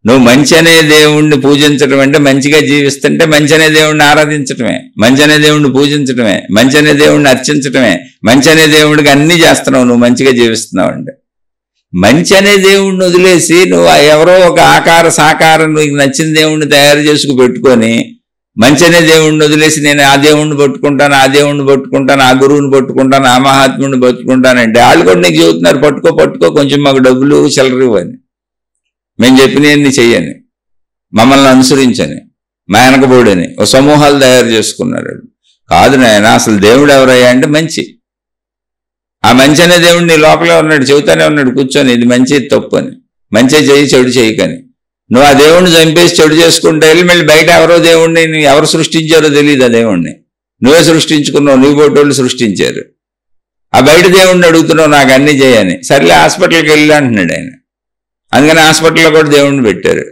Speaker 1: నువ్వు మంచి అనే దేవుణ్ణి పూజించడం అంటే మంచిగా జీవిస్తుంటే మంచి అనే దేవుణ్ణి ఆరాధించటమే, మంచి అనే దేవుణ్ణి పూజించటమే, మంచి అనే దేవుణ్ణి అర్చించటమే, మంచి అనే దేవుడికి అన్నీ చేస్తున్నావు. నువ్వు మంచిగా జీవిస్తున్నావు అంటే మంచి అనే దేవుణ్ణి వదిలేసి నువ్వు ఎవరో ఒక ఆకార సాకారం నీకు నచ్చిన దేవుణ్ణి తయారు చేసుకు పెట్టుకొని మంచి అనే దేవుణ్ణి వదిలేసి నేను ఆ దేవుణ్ణి పట్టుకుంటాను, ఆ దేవుణ్ణి పట్టుకుంటాను, ఆ గురువుని పట్టుకుంటాను, ఆ మహాత్ముడిని పట్టుకుంటానంటే వాళ్ళు కూడా నీకు చెబుతున్నారు పట్టుకో కొంచెం మాకు డబ్బులు చిల్లర ఇవ్వని, మేము చెప్పినవన్నీ చెయ్యని, మమ్మల్ని అనుసరించని, మా వెనకబోడని ఓ సమూహాలు తయారు చేసుకున్నారు. కాదు నాయన, అసలు దేవుడు ఎవరయ్యా అంటే మంచి. ఆ మంచి అనే దేవుడు నీ లోపలే ఉన్నాడు, చెబుతానే ఉన్నాడు కూర్చొని ఇది మంచి ఇది తప్పు అని. మంచి చెయ్యి, చెడు చేయకని. నువ్వు ఆ దేవుణ్ణి చంపేసి చెడు చేసుకుంటే వెళ్ళి మళ్ళీ బయట ఎవరో దేవుణ్ణి ఎవరు సృష్టించారో తెలియదు. ఆ దేవుణ్ణి నువ్వే సృష్టించుకున్నావు, నీ బోటోళ్ళు సృష్టించారు. ఆ బయట దేవుణ్ణి అడుగుతున్నావు నాకు అన్నీ చేయని. సర్లే హాస్పిటల్కి వెళ్ళి అంటున్నాడు ఆయన. అందుకని హాస్పిటల్లో కూడా దేవుణ్ణి పెట్టారు.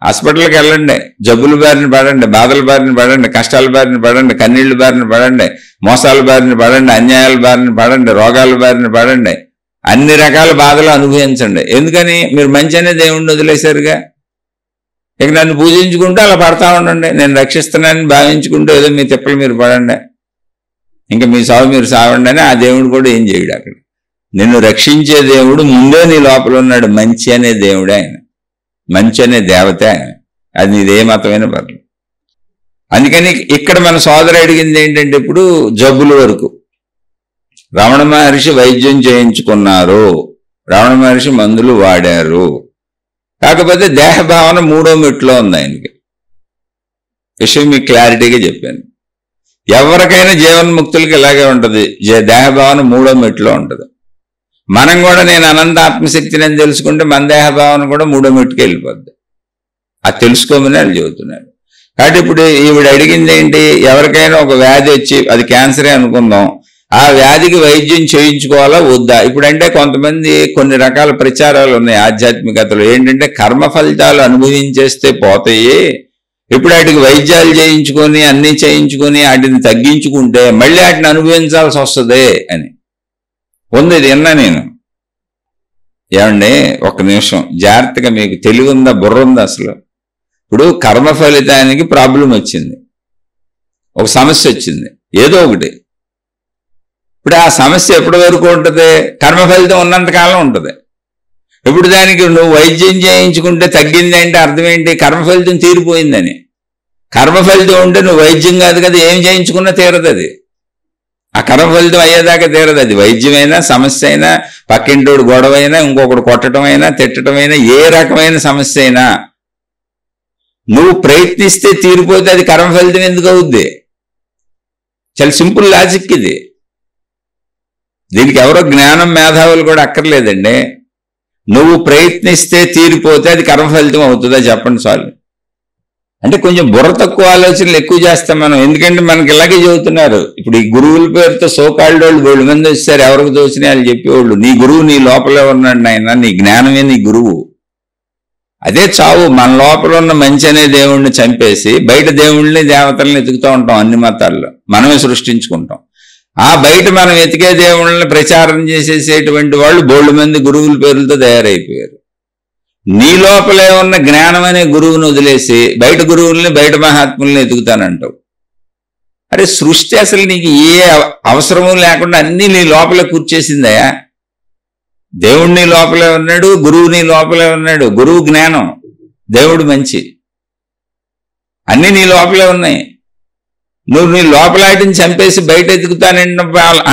Speaker 1: హాస్పిటల్కి వెళ్ళండి, జబ్బుల బారిన పడండి, బాధల బారిన పడండి, కష్టాల బారిన పడండి, కన్నీళ్ల బారిన పడండి, మోసాల బారిన పడండి, అన్యాయాల బారిన పడండి, రోగాల బారిన పడండి, అన్ని రకాల బాధలు అనుభవించండి. ఎందుకని? మీరు మంచి అనే దేవుణ్ణి వదిలేశారుగా. ఇక నన్ను పూజించుకుంటూ అలా పడతా ఉండండి, నేను రక్షిస్తున్నానని భావించుకుంటూ ఏదో మీ తిప్పలు మీరు పడండి, ఇంకా మీ సాగు మీరు సావండి అని ఆ దేవుడు కూడా ఏం చేయడు. అక్కడ నిన్ను రక్షించే దేవుడు ముందే నీ లోపల ఉన్నాడు. మంచి అనే దేవుడే ఆయన, మంచి అనే దేవత ఆయన. అది నీదే మతమైన పర్లేదు. అందుకని ఇక్కడ మన సోదరు అడిగింది ఏంటంటే ఇప్పుడు జబ్బుల వరకు రమణ మహర్షి వైద్యం చేయించుకున్నారు, రమణ మహర్షి మందులు వాడారు. కాకపోతే దేహభావన 3వ మెట్లో ఉంది ఆయనకి. విషయం మీకు క్లారిటీగా చెప్పాను. ఎవరికైనా జీవన్ముక్తులకి ఇలాగే ఉంటుంది, దేహభావన 3వ మెట్లో ఉంటుంది. మనం కూడా నేను అనంత ఆత్మశక్తిని అని తెలుసుకుంటే మన దేహభావన కూడా 3వ మెట్టుకి వెళ్ళిపోద్ది. అది తెలుసుకోమని వాళ్ళు చెబుతున్నారు. కాబట్టి ఇప్పుడు ఈవిడ అడిగింది ఏంటి? ఎవరికైనా ఒక వ్యాధి వచ్చి అది క్యాన్సరే అనుకుందాం, ఆ వ్యాధికి వైద్యం చేయించుకోవాలా వద్దా? ఇప్పుడంటే కొంతమంది కొన్ని రకాల ప్రచారాలు ఉన్నాయి ఆధ్యాత్మికతలో. ఏంటంటే కర్మ ఫలితాలు అనుభవించేస్తే పోతాయి, ఇప్పుడు వాటికి వైద్యాలు చేయించుకొని అన్నీ చేయించుకొని వాటిని తగ్గించుకుంటే మళ్ళీ వాటిని అనుభవించాల్సి వస్తుంది అని ఉంది. ఇది విన్నా నేను. ఏమండి ఒక్క నిమిషం జాగ్రత్తగా, మీకు తెలివి ఉందా, బుర్ర ఉందా? అసలు ఇప్పుడు కర్మ ఫలితానికి ప్రాబ్లం వచ్చింది, ఒక సమస్య వచ్చింది ఏదో ఒకటి. ఇప్పుడు ఆ సమస్య ఎప్పటి వరకు ఉంటుంది? కర్మ ఫలితం ఉన్నంతకాలం ఉంటుంది. ఇప్పుడు దానికి నువ్వు వైద్యం చేయించుకుంటే తగ్గింది అంటే అర్థం ఏంటి? కర్మ ఫలితం తీరిపోయిందని. కర్మ ఫలితం ఉంటే నువ్వు వైద్యం కాదు కదా, ఏం చేయించుకున్నా తీరదు అది. ఆ కర్మ ఫలితం అయ్యేదాకా తీరదు. అది వైద్యమైనా, సమస్య అయినా, పక్కింటోడు గొడవ అయినా, ఇంకొకటి కొట్టడం అయినా, తిట్టడం అయినా, ఏ రకమైన సమస్య అయినా నువ్వు ప్రయత్నిస్తే తీరిపోతే అది కర్మ ఫలితం ఎందుకు అవుద్ది? చాలా సింపుల్ లాజిక్ ఇది. దీనికి ఎవరో జ్ఞానం మేధావులు కూడా అక్కర్లేదండి. నువ్వు ప్రయత్నిస్తే తీరిపోతే అది కర్మ ఫలితం అవుతుందా చెప్పండి చాలు. అంటే కొంచెం బుర్ర తక్కువ ఆలోచనలు ఎక్కువ చేస్తాం మనం. ఎందుకంటే మనకి ఇలాగే చెబుతున్నారు. ఇప్పుడు ఈ గురువుల పేరుతో సోకాల్డ్ వాళ్ళు 2 మంది వచ్చారు, ఎవరికి తోచినా వాళ్ళు చెప్పేవాళ్ళు నీ గురువు నీ లోపలే ఉన్నాడు నాయన, నీ జ్ఞానమే నీ గురువు. అదే చావు. మన లోపల ఉన్న మంచి అనే దేవుణ్ణి చంపేసి బయట దేవుళ్ళని దేవతల్ని ఎతుకుతూ ఉంటాం. అన్ని మతాల్లో మనమే సృష్టించుకుంటాం. ఆ బయట మనం వెతికే దేవుళ్ళని ప్రచారం చేసేసేటువంటి వాళ్ళు బోల్డ్ మంది గురువుల పేర్లతో తయారైపోయారు. నీ లోపలే ఉన్న జ్ఞానం అనే గురువుని వదిలేసి బయట గురువుల్ని బయట మహాత్ముల్ని ఎదుగుతానంటావు. అరే సృష్టి అసలు నీకు ఏ అవసరము లేకుండా అన్నీ నీ లోపలే కూర్చేసిందయా. దేవుడు నీ లోపలే ఉన్నాడు, గురువు నీ లోపలే ఉన్నాడు. గురువు జ్ఞానం, దేవుడు మంచి, అన్నీ నీ లోపలే ఉన్నాయి. నువ్వు నీ లోపలాటిని చంపేసి బయట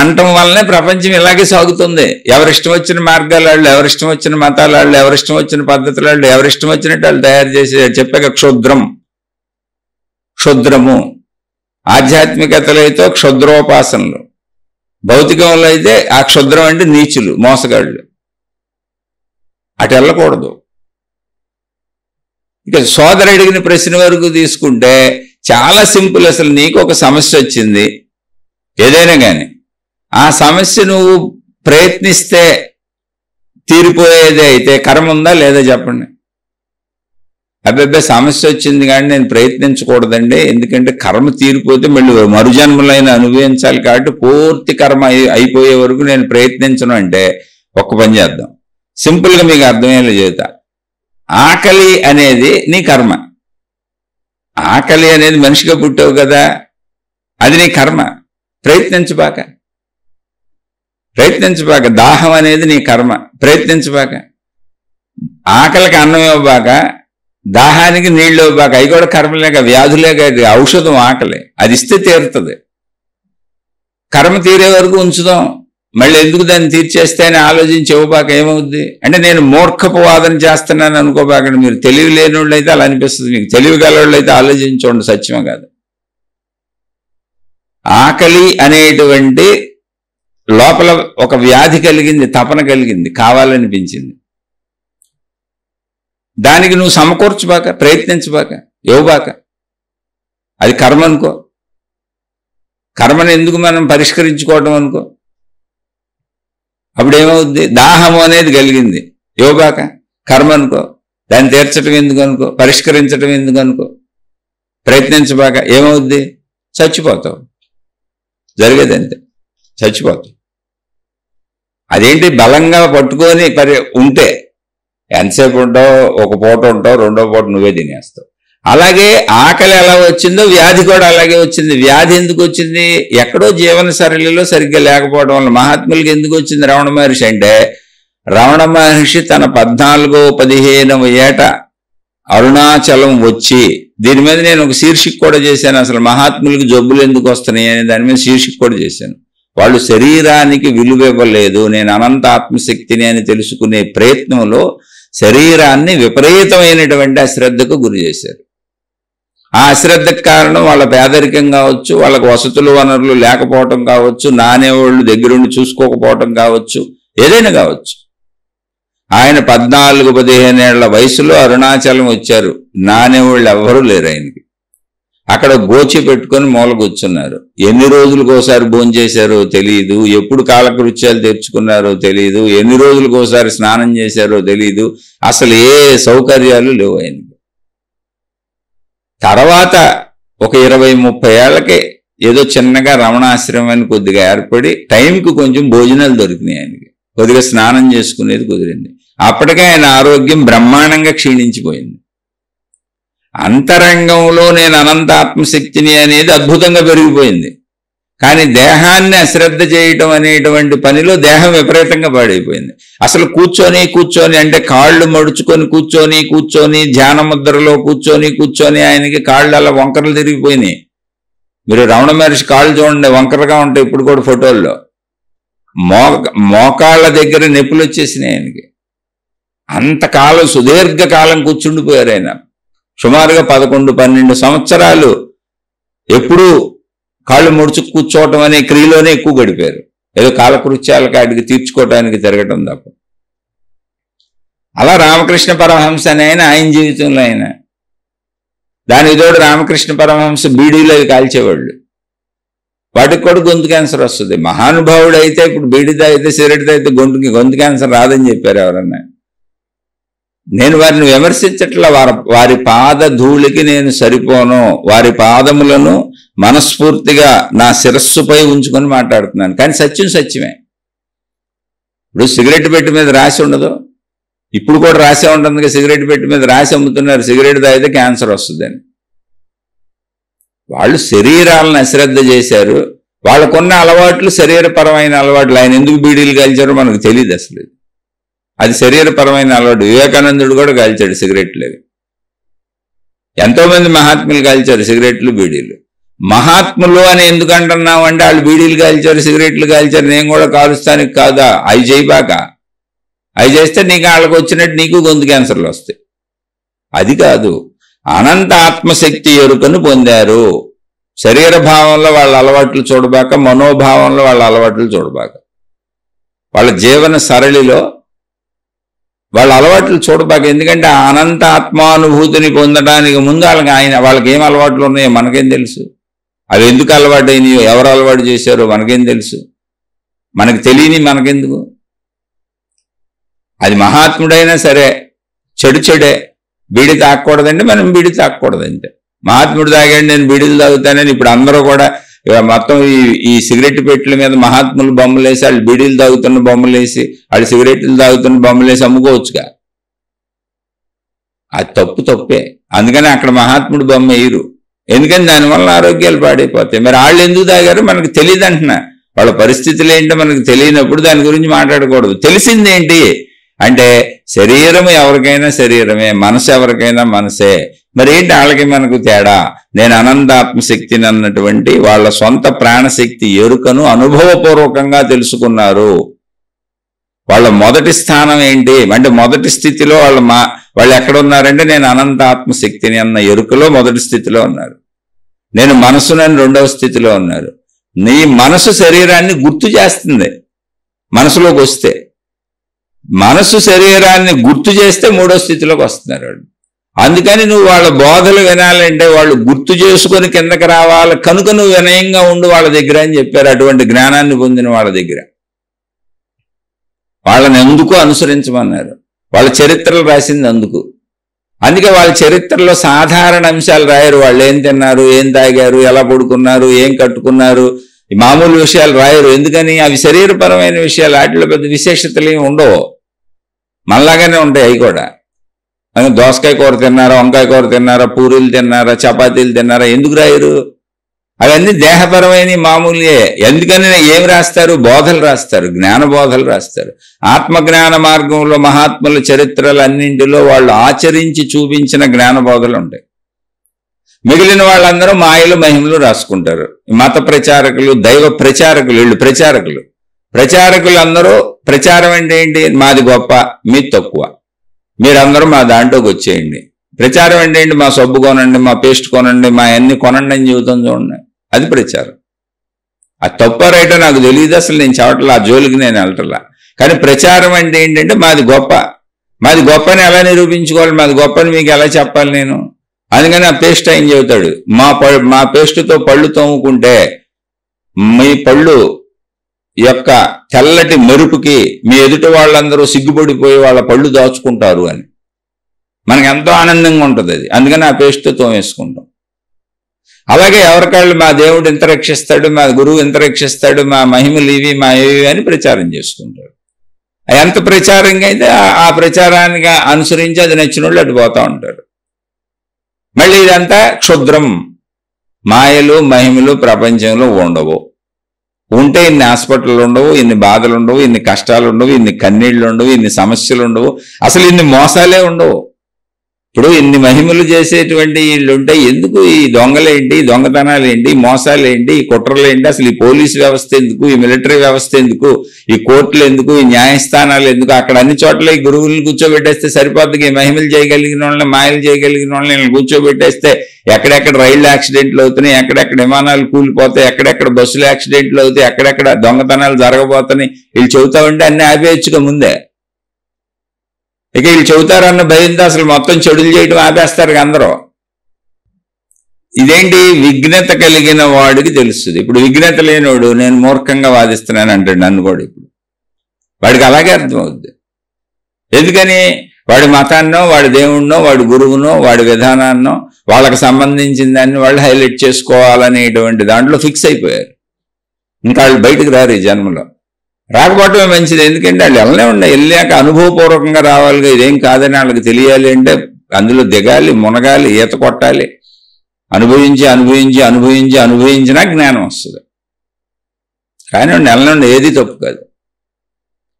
Speaker 1: అంటం వల్లనే ప్రపంచం ఇలాగే సాగుతుంది. ఎవరిష్టం వచ్చిన మార్గాల వాళ్ళు, ఎవరిష్టం వచ్చిన మతాల వాళ్ళు, ఎవరిష్టం వచ్చిన పద్ధతుల వాళ్ళు, ఎవరిష్టం వచ్చినట్టు వాళ్ళు తయారు చేసి చెప్పాక క్షుద్రము. ఆధ్యాత్మికతలో అయితే క్షుద్రోపాసనలు, భౌతికంలో అయితే ఆ క్షుద్రం అంటే నీచులు, మోసగాళ్ళు. అటు వెళ్ళకూడదు. ఇక సోదరు అడిగిన ప్రశ్న వరకు తీసుకుంటే చాలా సింపుల్. అసలు నీకు ఒక సమస్య వచ్చింది ఏదైనా కానీ, ఆ సమస్య నువ్వు ప్రయత్నిస్తే తీరిపోయేది అయితే కర్మ ఉందా లేదా చెప్పండి. అబ్బాయి సమస్య వచ్చింది కానీ నేను ప్రయత్నించకూడదండి, ఎందుకంటే కర్మ తీరిపోతే మళ్ళీ మరుజన్మలైన అనుభవించాలి కాబట్టి పూర్తి కర్మ అయిపోయే వరకు నేను ప్రయత్నించను అంటే ఒక్క పని చేద్దాం. సింపుల్గా మీకు అర్థమయ్యేలా చెబుతా. ఆకలి అనేది నీ కర్మ. ఆకలి అనేది మనిషిగా పుట్టావు కదా, అది నీ కర్మ. ప్రయత్నించబాక. దాహం అనేది నీ కర్మ. ప్రయత్నించబాక. ఆకలికి అన్నం ఇవ్వబాక, దాహానికి నీళ్ళు ఇవ్వబాక. అవి కూడా కర్మలేక, వ్యాధులేక, ఔషధం ఆకలి. అది ఇస్తే తీరుతుంది. కర్మ తీరే వరకు ఉంచుదాం, మళ్ళీ ఎందుకు దాన్ని తీర్చేస్తే అని ఆలోచించి ఇవ్వబాక. ఏమవుద్ది అంటే నేను మూర్ఖపు వాదన చేస్తున్నాను అనుకోబాకండి. మీరు తెలివి లేని వాళ్ళు అయితే అలా అనిపిస్తుంది, మీకు తెలివి గలవాళ్ళు అయితే ఆలోచించండి, సత్యమే కాదు. ఆకలి అనేటువంటి లోపల ఒక వ్యాధి కలిగింది, తపన కలిగింది, కావాలనిపించింది. దానికి నువ్వు సమకూర్చబాక, ప్రయత్నించబాక, ఇవ్వబాక. అది కర్మ అనుకో. కర్మను ఎందుకు మనం పరిష్కరించుకోవటం అనుకో. అప్పుడు ఏమవుద్ది? దాహము అనేది కలిగింది, ఇవ్వబాక. కర్మ అనుకో. దాన్ని తీర్చడం ఎందుకు అనుకో, పరిష్కరించడం ఎందుకు అనుకో. ప్రయత్నించబాక. ఏమవుద్ది? చచ్చిపోతావు. జరిగేదంతే, చచ్చిపోతావు. అదేంటి బలంగా పట్టుకొని ఉంటే ఎంతసేపు ఉంటావు? ఒక పూట ఉంటావు, రెండో పూట నువ్వే తినేస్తావు. అలాగే ఆకలి ఎలా వచ్చిందో వ్యాధి కూడా అలాగే వచ్చింది. వ్యాధి ఎందుకు వచ్చింది? ఎక్కడో జీవన సరళిలో సరిగ్గా లేకపోవడం వల్ల. మహాత్ములకి ఎందుకు వచ్చింది రమణ మహర్షి అంటే, రమణ మహర్షి తన 14వ-15వ ఏట అరుణాచలం వచ్చి, దీని మీద నేను ఒక శీర్షిక కూడా చేశాను. అసలు మహాత్ములకి జబ్బులు ఎందుకు వస్తున్నాయి అనే దాని మీద శీర్షిక కూడా చేశాను. వాళ్ళు శరీరానికి విలువ ఇవ్వలేదు, నేను అనంత ఆత్మశక్తిని అని తెలుసుకునే ప్రయత్నంలో శరీరాన్ని విపరీతమైనటువంటి అశ్రద్ధకు గురి చేశారు. ఆ అశ్రద్ధకు కారణం వాళ్ళ పేదరికం కావచ్చు, వాళ్ళకు వసతులు వనరులు లేకపోవటం కావచ్చు, నానేవాళ్ళు దగ్గరుండి చూసుకోకపోవటం కావచ్చు, ఏదైనా కావచ్చు. ఆయన 14-15 ఏళ్ల వయసులో అరుణాచలం వచ్చారు. నానేవాళ్ళు ఎవ్వరూ లేరు ఆయనకి. అక్కడ గోచి పెట్టుకొని మూల కూర్చున్నారు. ఎన్ని రోజులకోసారి భోంచేశారో తెలియదు, ఎప్పుడు కాలకృత్యాలు తెచ్చుకున్నారో తెలియదు, ఎన్ని రోజులకోసారి స్నానం చేశారో తెలియదు. అసలు ఏ సౌకర్యాలు లేవు ఆయనకి. తర్వాత ఒక 20-30 ఏళ్లకే ఏదో చిన్నగా రమణాశ్రమాన్ని కొద్దిగా ఏర్పడి టైంకి కొంచెం భోజనాలు దొరికినాయి ఆయనకి, కొద్దిగా స్నానం చేసుకునేది కుదిరింది. అప్పటికే ఆయన ఆరోగ్యం బ్రహ్మాండంగా క్షీణించిపోయింది. అంతరంగంలో నేను అనంత ఆత్మశక్తిని అనేది అద్భుతంగా పెరిగిపోయింది. కానీ దేహాన్ని అశ్రద్ధ చేయటం అనేటువంటి పనిలో దేహం విపరీతంగా పాడైపోయింది. అసలు కూర్చొని అంటే కాళ్ళు మడుచుకొని కూర్చొని ధ్యాన ముద్రలో కూర్చొని ఆయనకి కాళ్ళు అలా వంకరలు తిరిగిపోయినాయి. మీరు రమణ మహర్షి కాళ్ళు చూడండి, వంకరగా ఉంటాయి ఇప్పుడు కూడా ఫోటోల్లో. మోకాళ్ళ దగ్గర నొప్పులు వచ్చేసినాయి ఆయనకి. అంతకాలం సుదీర్ఘకాలం కూర్చుండిపోయారు ఆయన. సుమారుగా 11-12 సంవత్సరాలు ఎప్పుడూ కాళ్ళు ముడుచు కూర్చోవటం అనే క్రియలోనే ఎక్కువ గడిపారు. ఏదో కాలకృత్యాల కాడికి తీర్చుకోవటానికి తిరగటం తప్ప. అలా రామకృష్ణ పరమహంస అని ఆయన జీవితంలో దానికి తోడు రామకృష్ణ పరమహంస బీడీలు అవి కాల్చేవాళ్ళు. వాటికి కూడా గొంతు క్యాన్సర్ వస్తుంది. మహానుభావుడు అయితే ఇప్పుడు బీడీ తాగితే సిగరెట్ తాగితే గొంతు క్యాన్సర్ రాదని చెప్పారు ఎవరన్నా. నేను వారిని విమర్శించట్లా. వారి పాద ధూళికి నేను సరిపోను, వారి పాదములను మనస్ఫూర్తిగా నా శిరస్సుపై ఉంచుకొని మాట్లాడుతున్నాను. కానీ సత్యం సత్యమే. ఇప్పుడు సిగరెట్ పెట్టి మీద రాసి ఉండదు, ఇప్పుడు కూడా రాసే ఉంటుంది. సిగరెట్ పెట్టి మీద రాసి అమ్ముతున్నారు, సిగరెట్ తాగితే క్యాన్సర్ వస్తుందని. వాళ్ళు శరీరాలను అశ్రద్ధ చేశారు. వాళ్ళకున్న అలవాట్లు శరీరపరమైన అలవాట్లు. ఆయన ఎందుకు బీడీలు కాల్చారో మనకు తెలియదు అసలు. అది శరీరపరమైన అలవాటు. వివేకానందుడు కూడా కాల్చాడు సిగరెట్లు. ఎంతోమంది మహాత్ములు కాల్చారు సిగరెట్లు, బీడీలు. మహాత్ములు అని ఎందుకు అంటున్నావు అంటే వాళ్ళు బీడీలు కాల్చారు, సిగరెట్లు కాల్చారు, నేను కూడా కాలుస్తానికి కాదా? అవి చేయబాక. అవి చేస్తే నీకు వాళ్ళకి వచ్చినట్టు నీకు గొంతు క్యాన్సర్లు వస్తాయి. అది కాదు. అనంత ఆత్మశక్తి ఎరుకను పొందారు. శరీర భావంలో వాళ్ళ అలవాట్లు చూడబాక, మనోభావంలో వాళ్ళ అలవాట్లు చూడబాక, వాళ్ళ జీవన సరళిలో వాళ్ళ అలవాట్లు చూడబాక. ఎందుకంటే ఆ అనంత ఆత్మానుభూతిని పొందడానికి ముందు వాళ్ళకి ఏం అలవాట్లు ఉన్నాయో మనకేం తెలుసు? అవి ఎందుకు అలవాటు అయినాయో, ఎవరు అలవాటు చేశారో మనకేం తెలుసు? మనకు తెలియని మనకెందుకు? అది మహాత్ముడైనా సరే చెడే. బీడి తాగకూడదంటే మనం బీడి తాగకూడదంటే. మహాత్ముడు తాగాడు, నేను బీడీలు తాగుతానని ఇప్పుడు అందరూ కూడా మొత్తం ఈ సిగరెట్ పెట్టెల మీద మహాత్ములు బొమ్మలు వేసి, వాళ్ళు బీడీలు తాగుతున్న బొమ్మలు వేసి, వాళ్ళు సిగరెట్లు తాగుతున్న బొమ్మలు వేసి అమ్ముకోవచ్చుగా. అది తప్పే. అందుకని అక్కడ మహాత్ముడు బొమ్మ వేయరు. ఎందుకని దానివల్ల ఆరోగ్యాలు పాడైపోతాయి. మరి వాళ్ళు ఎందుకు తాగారు మనకు తెలియదు అంటున్నా. వాళ్ళ పరిస్థితులు ఏంటో మనకు తెలియనప్పుడు దాని గురించి మాట్లాడకూడదు. తెలిసిందేంటి అంటే శరీరం ఎవరికైనా శరీరమే, మనసు ఎవరికైనా మనసే. మరి ఏంటి వాళ్ళకి మనకు తేడా? నేను అనంతాత్మశక్తిని అన్నటువంటి వాళ్ళ సొంత ప్రాణశక్తి ఎరుకను అనుభవపూర్వకంగా తెలుసుకున్నారు. వాళ్ళ మొదటి స్థానం ఏంటి అంటే మొదటి స్థితిలో వాళ్ళు ఎక్కడ ఉన్నారంటే నేను అనంతాత్మశక్తిని అన్న ఎరుకలో మొదటి స్థితిలో ఉన్నారు. నేను మనసునని రెండవ స్థితిలో ఉన్నారు. నీ మనసు శరీరాన్ని గుర్తు చేస్తుంది. మనసులోకి వస్తే మనసు శరీరాన్ని గుర్తు చేస్తే మూడో స్థితిలోకి వస్తున్నారు వాళ్ళు. అందుకని నువ్వు వాళ్ళ బోధలు వినాలంటే వాళ్ళు గుర్తు చేసుకొని కిందకి రావాలి కనుక నువ్వు వినయంగా ఉండు వాళ్ళ దగ్గర అని చెప్పారు. అటువంటి జ్ఞానాన్ని పొందిన వాళ్ళ దగ్గర వాళ్ళని ఎందుకు అనుసరించమన్నారు? వాళ్ళ చరిత్రలు రాసింది అందుకు. అందుకే వాళ్ళ చరిత్రలో సాధారణ అంశాలు రాయరు. వాళ్ళు ఏం తిన్నారు, ఏం తాగారు, ఎలా పడుకున్నారు, ఏం కట్టుకున్నారు, మామూలు విషయాలు రాయరు. ఎందుకని? అవి శరీరపరమైన విషయాలు. వాటిలో పెద్ద విశేషతలు ఏమి ఉండవు, మనలాగానే ఉంటాయి అవి కూడా. దోసకాయ కూర తిన్నారా, వంకాయ కూర తిన్నారా, పూరీలు తిన్నారా, చపాతీలు తిన్నారా ఎందుకు రాయరు? అవన్నీ దేహపరమైన మామూలే. ఎందుకని ఏమి రాస్తారు? బోధలు రాస్తారు, జ్ఞాన బోధలు రాస్తారు. ఆత్మజ్ఞాన మార్గంలో మహాత్ముల చరిత్రలు అన్నింటిలో వాళ్ళు ఆచరించి చూపించిన జ్ఞాన బోధలు ఉంటాయి. మిగిలిన వాళ్ళందరూ మాయలు మహిమలు రాసుకుంటారు. మత ప్రచారకులు, దైవ ప్రచారకులు, వీళ్ళు ప్రచారకులు అందరూ ప్రచారం అంటే ఏంటి? మాది గొప్ప, మీది తక్కువ, మీరందరూ మా దాంట్లోకి వచ్చేయండి. ప్రచారం అంటే ఏంటి? మా సబ్బు కొనండి, మా పేస్ట్ కొనండి, మా అన్ని కొనండి అని చెబుతాం చూడండి, అది ప్రచారం. అది తప్ప రైటో నాకు తెలియదు, అసలు నేను చెప్పట్లా, ఆ జోలికి నేను వెళ్ళట్లా. కానీ ప్రచారం అంటే ఏంటంటే మాది గొప్పని ఎలా నిరూపించుకోవాలి, మాది గొప్పని మీకు ఎలా చెప్పాలి నేను? అందుకని ఆ పేస్ట్ ఆయన చెబుతాడు, మా పేస్టుతో పళ్ళు తోముకుంటే మీ పళ్ళు యొక్క తెల్లటి మెరుపుకి మీ ఎదుటి వాళ్ళందరూ సిగ్గుపడిపోయి వాళ్ళ పళ్ళు దాచుకుంటారు అని. మనకు ఎంతో ఆనందంగా ఉంటుంది అది. అందుకని ఆ పేస్ట్తో తోమేసుకుంటాం. అలాగే ఎవరికాళ్ళు మా దేవుడు ఇంత రక్షిస్తాడు, మా గురువు ఇంత రక్షిస్తాడు, మా మహిమలు ఇవి, మా ఇవి అని ప్రచారం చేసుకుంటారు. ఎంత ప్రచారంగా అయితే ఆ ప్రచారానికి అనుసరించి అది నచ్చిన వాళ్ళు అటు పోతూ ఉంటారు. మళ్ళీ ఇదంతా క్షుద్రం. మాయలు మహిమలు ప్రపంచంలో ఉండవు. ఉంటే ఇన్ని హాస్పిటల్ ఉండవు, ఇన్ని బాధలు ఉండవు, ఇన్ని కష్టాలు ఉండవు, ఇన్ని కన్నీళ్లు ఉండవు, ఇన్ని సమస్యలు ఉండవు, అసలు ఇన్ని మోసాలే ఉండవు. ఇప్పుడు ఇన్ని మహిమలు చేసేటువంటి వీళ్ళు ఉంటే ఎందుకు ఈ దొంగలేంటి, దొంగతనాలు ఏంటి, మోసాలు ఏంటి, ఈ కుట్రలు ఏంటి, అసలు ఈ పోలీసు వ్యవస్థ ఎందుకు, ఈ మిలిటరీ వ్యవస్థ ఎందుకు, ఈ కోర్టులు ఎందుకు, ఈ న్యాయస్థానాలు ఎందుకు? అక్కడ అన్ని చోట్ల ఈ గురువులను కూర్చోబెట్టేస్తే సరిపోద్ది. మహిమలు చేయగలిగిన వాళ్ళని, మాయలు చేయగలిగిన వాళ్ళని కూర్చోబెట్టేస్తే ఎక్కడెక్కడ రైళ్లు యాక్సిడెంట్లు అవుతున్నాయి, ఎక్కడెక్కడ విమానాలు కూలిపోతాయి, ఎక్కడెక్కడ బస్సులు యాక్సిడెంట్లు అవుతాయి, ఎక్కడెక్కడ దొంగతనాలు జరగబోతున్నాయి, వీళ్ళు చెబుతా ఉంటే అన్ని ఆపేయచ్చుగా ముందే. ఇక వీళ్ళు చెబుతారన్న భయంతో అసలు మొత్తం చెడులు చేయడం ఆపేస్తారు అందరూ. ఇదేంటి? విఘ్నత కలిగిన వాడికి తెలుస్తుంది. ఇప్పుడు విఘ్నత లేనివాడు నేను మూర్ఖంగా వాదిస్తున్నాను అంటాడు నన్ను కూడా. ఇప్పుడు వాడికి అలాగే అర్థమవుద్ది. ఎందుకని? వాడి మతాన్నో, వాడి దేవుణ్ణో, వాడి గురువునో, వాడి విధానాన్నో, వాళ్ళకి సంబంధించిన దాన్ని వాళ్ళు హైలైట్ చేసుకోవాలనేటువంటి దాంట్లో ఫిక్స్ అయిపోయారు. ఇంకా వాళ్ళు బయటకు రారు ఈ జన్మలో. రాకపోవటమే మంచిది. ఎందుకంటే వాళ్ళు వెళ్ళాక అనుభవపూర్వకంగా రావాలిగా. ఇదేం కాదని వాళ్ళకి తెలియాలి అంటే అందులో దిగాలి, మునగాలి, ఈత కొట్టాలి. అనుభవించినా జ్ఞానం వస్తుంది. కానీ నెల ఏది తప్పు కాదు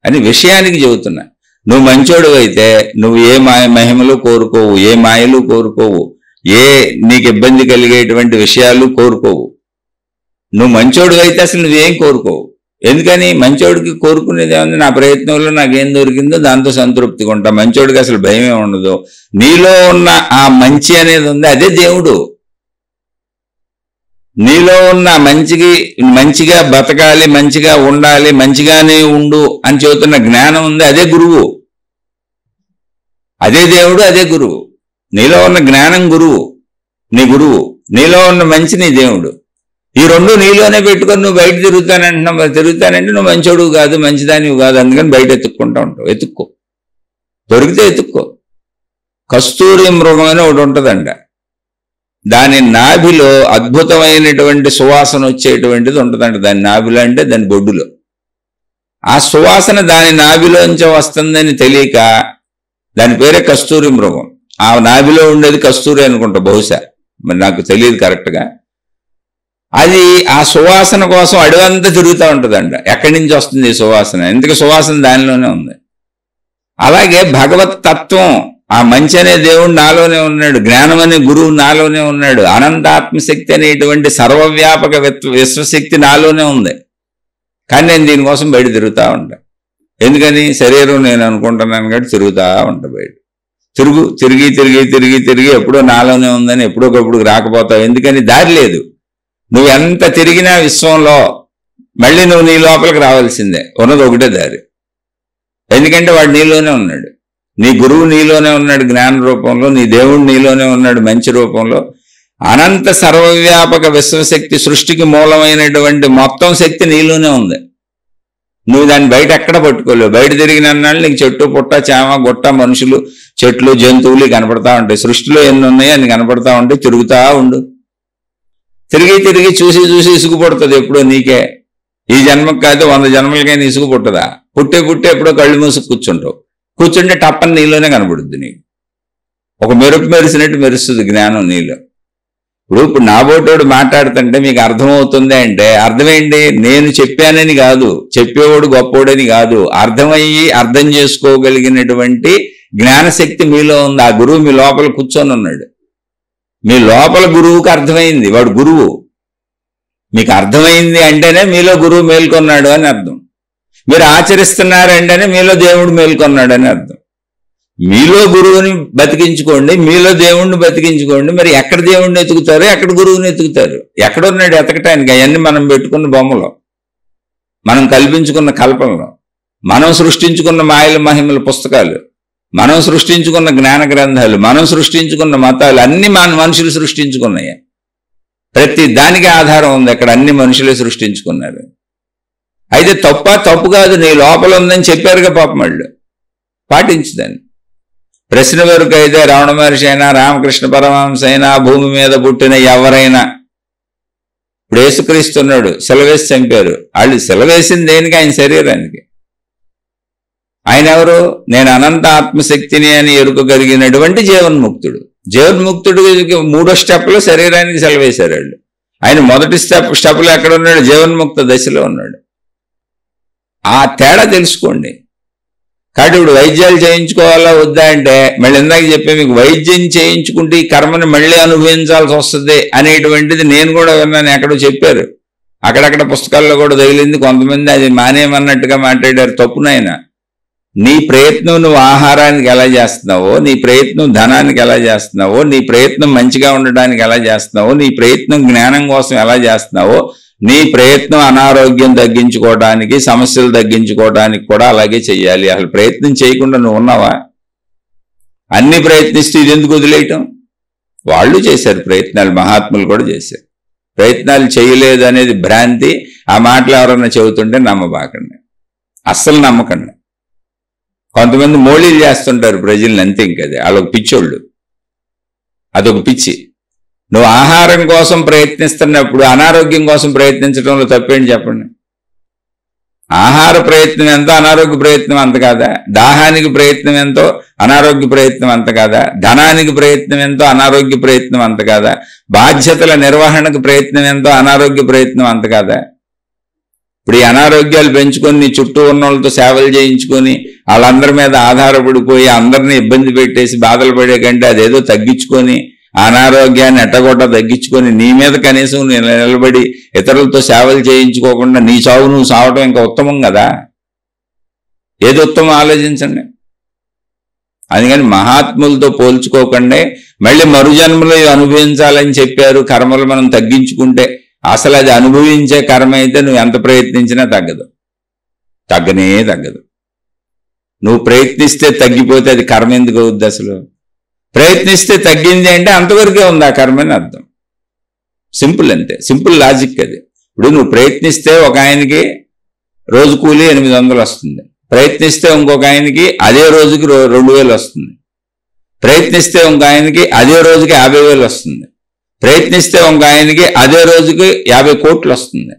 Speaker 1: అని విషయానికి చెబుతున్నా. నువ్వు మంచోడు అయితే నువ్వు ఏ మహిమలు కోరుకోవు, ఏ మాయలు కోరుకోవు, ఏ నీకు ఇబ్బంది కలిగేటువంటి విషయాలు కోరుకోవు. నువ్వు మంచోడు అయితే అసలు నువ్వేం కోరుకోవు. ఎందుకని? మంచోడికి కోరుకునేది ఏముంది? నా ప్రయత్నంలో నాకేం దొరికిందో దాంతో సంతృప్తిగా ఉంటా. మంచోడికి అసలు భయమే ఉండదు. నీలో ఉన్న ఆ మంచి అనేది ఉంది, అదే దేవుడు. నీలో ఉన్న మంచిగా బతకాలి, మంచిగా ఉండాలి, మంచిగానే ఉండు అని చెబుతున్న జ్ఞానం ఉంది, అదే గురువు. అదే దేవుడు, అదే గురువు. నీలో ఉన్న జ్ఞానం గురువు, నీ గురువు. నీలో ఉన్న మంచి నీ దేవుడు. ఈ రెండు నీలోనే పెట్టుకొని నువ్వు బయట తిరుగుతానంటున్నావు. మరి తిరుగుతానంటే నువ్వు మంచోడు కాదు, మంచిదానివి కాదు. అందుకని బయట ఎత్తుక్కుంటా ఉంటావు. ఎత్తుక్కో, దొరికితే ఎత్తుక్కో. కస్తూరి మృగం అని ఒకటి ఉంటుందంట. దాని నాభిలో అద్భుతమైనటువంటి సువాసన వచ్చేటువంటిది ఉంటుందంట. దాని నాభిలో అంటే దాని బొడ్డులో ఆ సువాసన దాని నాభిలోంచి వస్తుందని తెలియక దాని పేరే కస్తూరి మృగం. ఆ నాభిలో ఉండేది కస్తూరి అనుకుంటా బహుశా, మరి నాకు తెలియదు కరెక్ట్గా. అది ఆ సువాసన కోసం అడవంతా తిరుగుతూ ఉంటుందంట. ఎక్కడి నుంచి వస్తుంది ఈ సువాసన? ఎందుకు సువాసన దానిలోనే ఉంది. అలాగే భగవత్ తత్వం, ఆ మంచి అనే దేవుడు నాలోనే ఉన్నాడు, జ్ఞానం అనే గురువు నాలోనే ఉన్నాడు, అనంతాత్మశక్తి అనేటువంటి సర్వవ్యాపక విశ్వశక్తి నాలోనే ఉంది. కానీ నేను దీనికోసం బయట తిరుగుతూ ఉంటా. ఎందుకని? శరీరం నేను అనుకుంటున్నాను కాబట్టి తిరుగుతూ ఉంటా బయట. తిరిగి ఎప్పుడో నాలోనే ఉందని ఎప్పుడొకప్పుడు రాకపోతావు. ఎందుకని? దారి లేదు. నువ్వు ఎంత తిరిగినా విశ్వంలో మళ్ళీ నువ్వు నీ లోపలికి రావాల్సిందే. ఉన్నది ఒకటే దారి. ఎందుకంటే వాడు నీలోనే ఉన్నాడు. నీ గురువు నీలోనే ఉన్నాడు జ్ఞాన రూపంలో, నీ దేవుడు నీలోనే ఉన్నాడు మంచి రూపంలో. అనంత సర్వవ్యాపక విశ్వశక్తి, సృష్టికి మూలమైనటువంటి మొత్తం శక్తి నీలోనే ఉంది. నువ్వు దాన్ని బయట ఎక్కడ పట్టుకోలేవు. బయట తిరిగిన అన్నాళ్ళు నీకు చెట్టు, పుట్ట, చేమ, గుట్ట, మనుషులు, చెట్లు, జంతువులు కనపడతా ఉంటాయి. సృష్టిలో ఎన్ని ఉన్నాయో అన్ని కనపడతా ఉంటాయి. తిరుగుతా ఉండు. తిరిగి చూసి ఇసుగు పుడుతుంది ఎప్పుడో నీకే. ఈ జన్మకు కాదు 100 జన్మలకైనా ఇసుగు పుట్టదా? పుట్టే ఎప్పుడో కళ్ళు మూసుకు కూర్చుంటే టప్పని నీలోనే కనబడుద్ది. నీకు ఒక మెరుపు మెరిసినట్టు మెరుస్తుంది జ్ఞానం నీలో. ఇప్పుడు నాబోటోడు మాట్లాడుతుంటే మీకు అర్థమవుతుంది అంటే అర్థమేంటి? నేను చెప్పానని కాదు, చెప్పేవాడు గొప్పోడని కాదు, అర్థం చేసుకోగలిగినటువంటి జ్ఞానశక్తి మీలో ఉంది. ఆ గురువు మీ లోపల కూర్చొని ఉన్నాడు. మీ లోపల గురువుకి అర్థమైంది, వాడు గురువు. మీకు అర్థమైంది అంటేనే మీలో గురువు మేల్కొన్నాడు అని అర్థం. మీరు ఆచరిస్తున్నారంటేనే మీలో దేవుడు మేల్కొన్నాడు అని అర్థం. మీలో గురువుని బతికించుకోండి, మీలో దేవుణ్ణి బతికించుకోండి. మరి ఎక్కడ దేవుణ్ణి ఎతుకుతారు, ఎక్కడ గురువుని ఎతుకుతారు? ఎక్కడున్నాడు ఎతకటానికి? అవన్నీ మనం పెట్టుకున్న బొమ్మలో, మనం కల్పించుకున్న కల్పనలో, మనం సృష్టించుకున్న మాయల మహిమల పుస్తకాలు, మనం సృష్టించుకున్న జ్ఞాన గ్రంథాలు, మనం సృష్టించుకున్న మతాలు అన్ని మనుషులు సృష్టించుకున్నాయి. ప్రతి దానికి ఆధారం ఉంది. అక్కడ అన్ని మనుషులే సృష్టించుకున్నారు. అయితే తప్పు కాదు, నీ లోపల ఉందని చెప్పారుగా పాపం వాళ్ళు. పాటించుదాన్ని. ప్రశ్న వరకు అయితే రమణ మహర్షి అయినా, రామకృష్ణ పరమహంస అయినా, భూమి మీద పుట్టిన ఎవరైనా, ఇప్పుడు యేసుక్రీస్తున్నాడు, సెలవేసి చంపారు. వాళ్ళు సెలవేసింది దేనికి? ఆయన శరీరానికి. ఆయన ఎవరు? నేను అనంత ఆత్మశక్తిని అని ఎరుకగలిగినటువంటి జీవన్ముక్తుడు. జీవన్ముక్తుడికి 3వ స్టెప్లో శరీరానికి సెలవేశారు వాళ్ళు. ఆయన మొదటి స్టెప్లో ఎక్కడ ఉన్నాడు? జీవన్ముక్త దశలో ఉన్నాడు. ఆ తేడా తెలుసుకోండి. కాబట్టి ఇప్పుడు వైద్యాలు చేయించుకోవాలా వద్దా అంటే, మళ్ళీ ఇందాక చెప్పే మీకు వైద్యం చేయించుకుంటే ఈ కర్మని మళ్ళీ అనుభవించాల్సి వస్తుంది అనేటువంటిది నేను కూడా విన్నాను. ఎక్కడో చెప్పారు, అక్కడక్కడ పుస్తకాల్లో కూడా తగిలింది. కొంతమంది అది మానేమన్నట్టుగా మాట్లాడారు. తప్పునైనా నీ ప్రయత్నం నువ్వు ఆహారానికి ఎలా చేస్తున్నావో, నీ ప్రయత్నం ధనానికి ఎలా చేస్తున్నావో, నీ ప్రయత్నం మంచిగా ఉండడానికి ఎలా చేస్తున్నావో, నీ ప్రయత్నం జ్ఞానం కోసం ఎలా చేస్తున్నావో, నీ ప్రయత్నం అనారోగ్యం తగ్గించుకోవడానికి, సమస్యలు తగ్గించుకోవడానికి కూడా అలాగే చెయ్యాలి. అసలు ప్రయత్నం చేయకుండా నువ్వు ఉన్నావా? అన్ని ప్రయత్నిస్తూ ఇది ఎందుకు వదిలేయటం? వాళ్ళు చేశారు ప్రయత్నాలు, మహాత్ములు కూడా చేశారు. ప్రయత్నాలు చేయలేదు అనేది భ్రాంతి. ఆ మాటలు ఎవరన్నా చెబుతుంటే నమ్మబాకండి, అస్సలు నమ్మకండి. కొంతమంది మోళీలు చేస్తుంటారు ప్రజల్ని, అంతే. ఇంకది వాళ్ళొక పిచ్చోళ్ళు, అదొక పిచ్చి. నువ్వు ఆహారం కోసం ప్రయత్నిస్తున్నప్పుడు అనారోగ్యం కోసం ప్రయత్నించడంలో తప్పేంటి చెప్పండి. ఆహార ప్రయత్నం ఎంతో అనారోగ్య ప్రయత్నం అంత కాదా? దాహానికి ప్రయత్నం ఎంతో అనారోగ్య ప్రయత్నం అంత కాదా? ధనానికి ప్రయత్నం ఎంతో అనారోగ్య ప్రయత్నం అంత కాదా? బాధ్యతల నిర్వహణకు ప్రయత్నం ఎంతో అనారోగ్య ప్రయత్నం అంత కాదా? ఇప్పుడు ఈ అనారోగ్యాలు పెంచుకొని నీ చుట్టూ ఉన్న వాళ్ళతో సేవలు చేయించుకొని వాళ్ళందరి మీద ఆధారపడిపోయి అందరినీ ఇబ్బంది పెట్టేసి బాధలు పడే కంటే అదేదో తగ్గించుకొని అనారోగ్యాన్ని ఎట్టగొట్ట తగ్గించుకొని నీ మీద కనీసం నిలబడి ఇతరులతో సేవలు చేయించుకోకుండా నీ చావు నువ్వు సావటం ఇంకా ఉత్తమం కదా. ఏది ఉత్తమం ఆలోచించండి. అందుకని మహాత్ములతో పోల్చుకోకండి. మళ్ళీ మరుజన్మలో అనుభవించాలని చెప్పారు. కర్మలు మనం తగ్గించుకుంటే అసలు అది అనుభవించే కర్మ అయితే నువ్వు ఎంత ప్రయత్నించినా తగ్గనే తగ్గదు. నువ్వు ప్రయత్నిస్తే తగ్గిపోతే అది కర్మ ఎందుకు అవుద్ది? అసలు ప్రయత్నిస్తే తగ్గింది అంటే అంతవరకే ఉంది ఆ కర్మ అని అర్థం. సింపుల్, అంతే, సింపుల్ లాజిక్ అది. ఇప్పుడు నువ్వు ప్రయత్నిస్తే ఒక ఆయనకి రోజు కూలీ 800 వస్తుంది, ప్రయత్నిస్తే ఇంకొక ఆయనకి అదే రోజుకి 2000 వస్తుంది, ప్రయత్నిస్తే ఇంకొక ఆయనకి అదే రోజుకి 50,000 వస్తుంది, ప్రయత్నిస్తే ఇంకొక ఆయనకి అదే రోజుకి 50 కోట్లు వస్తుంది,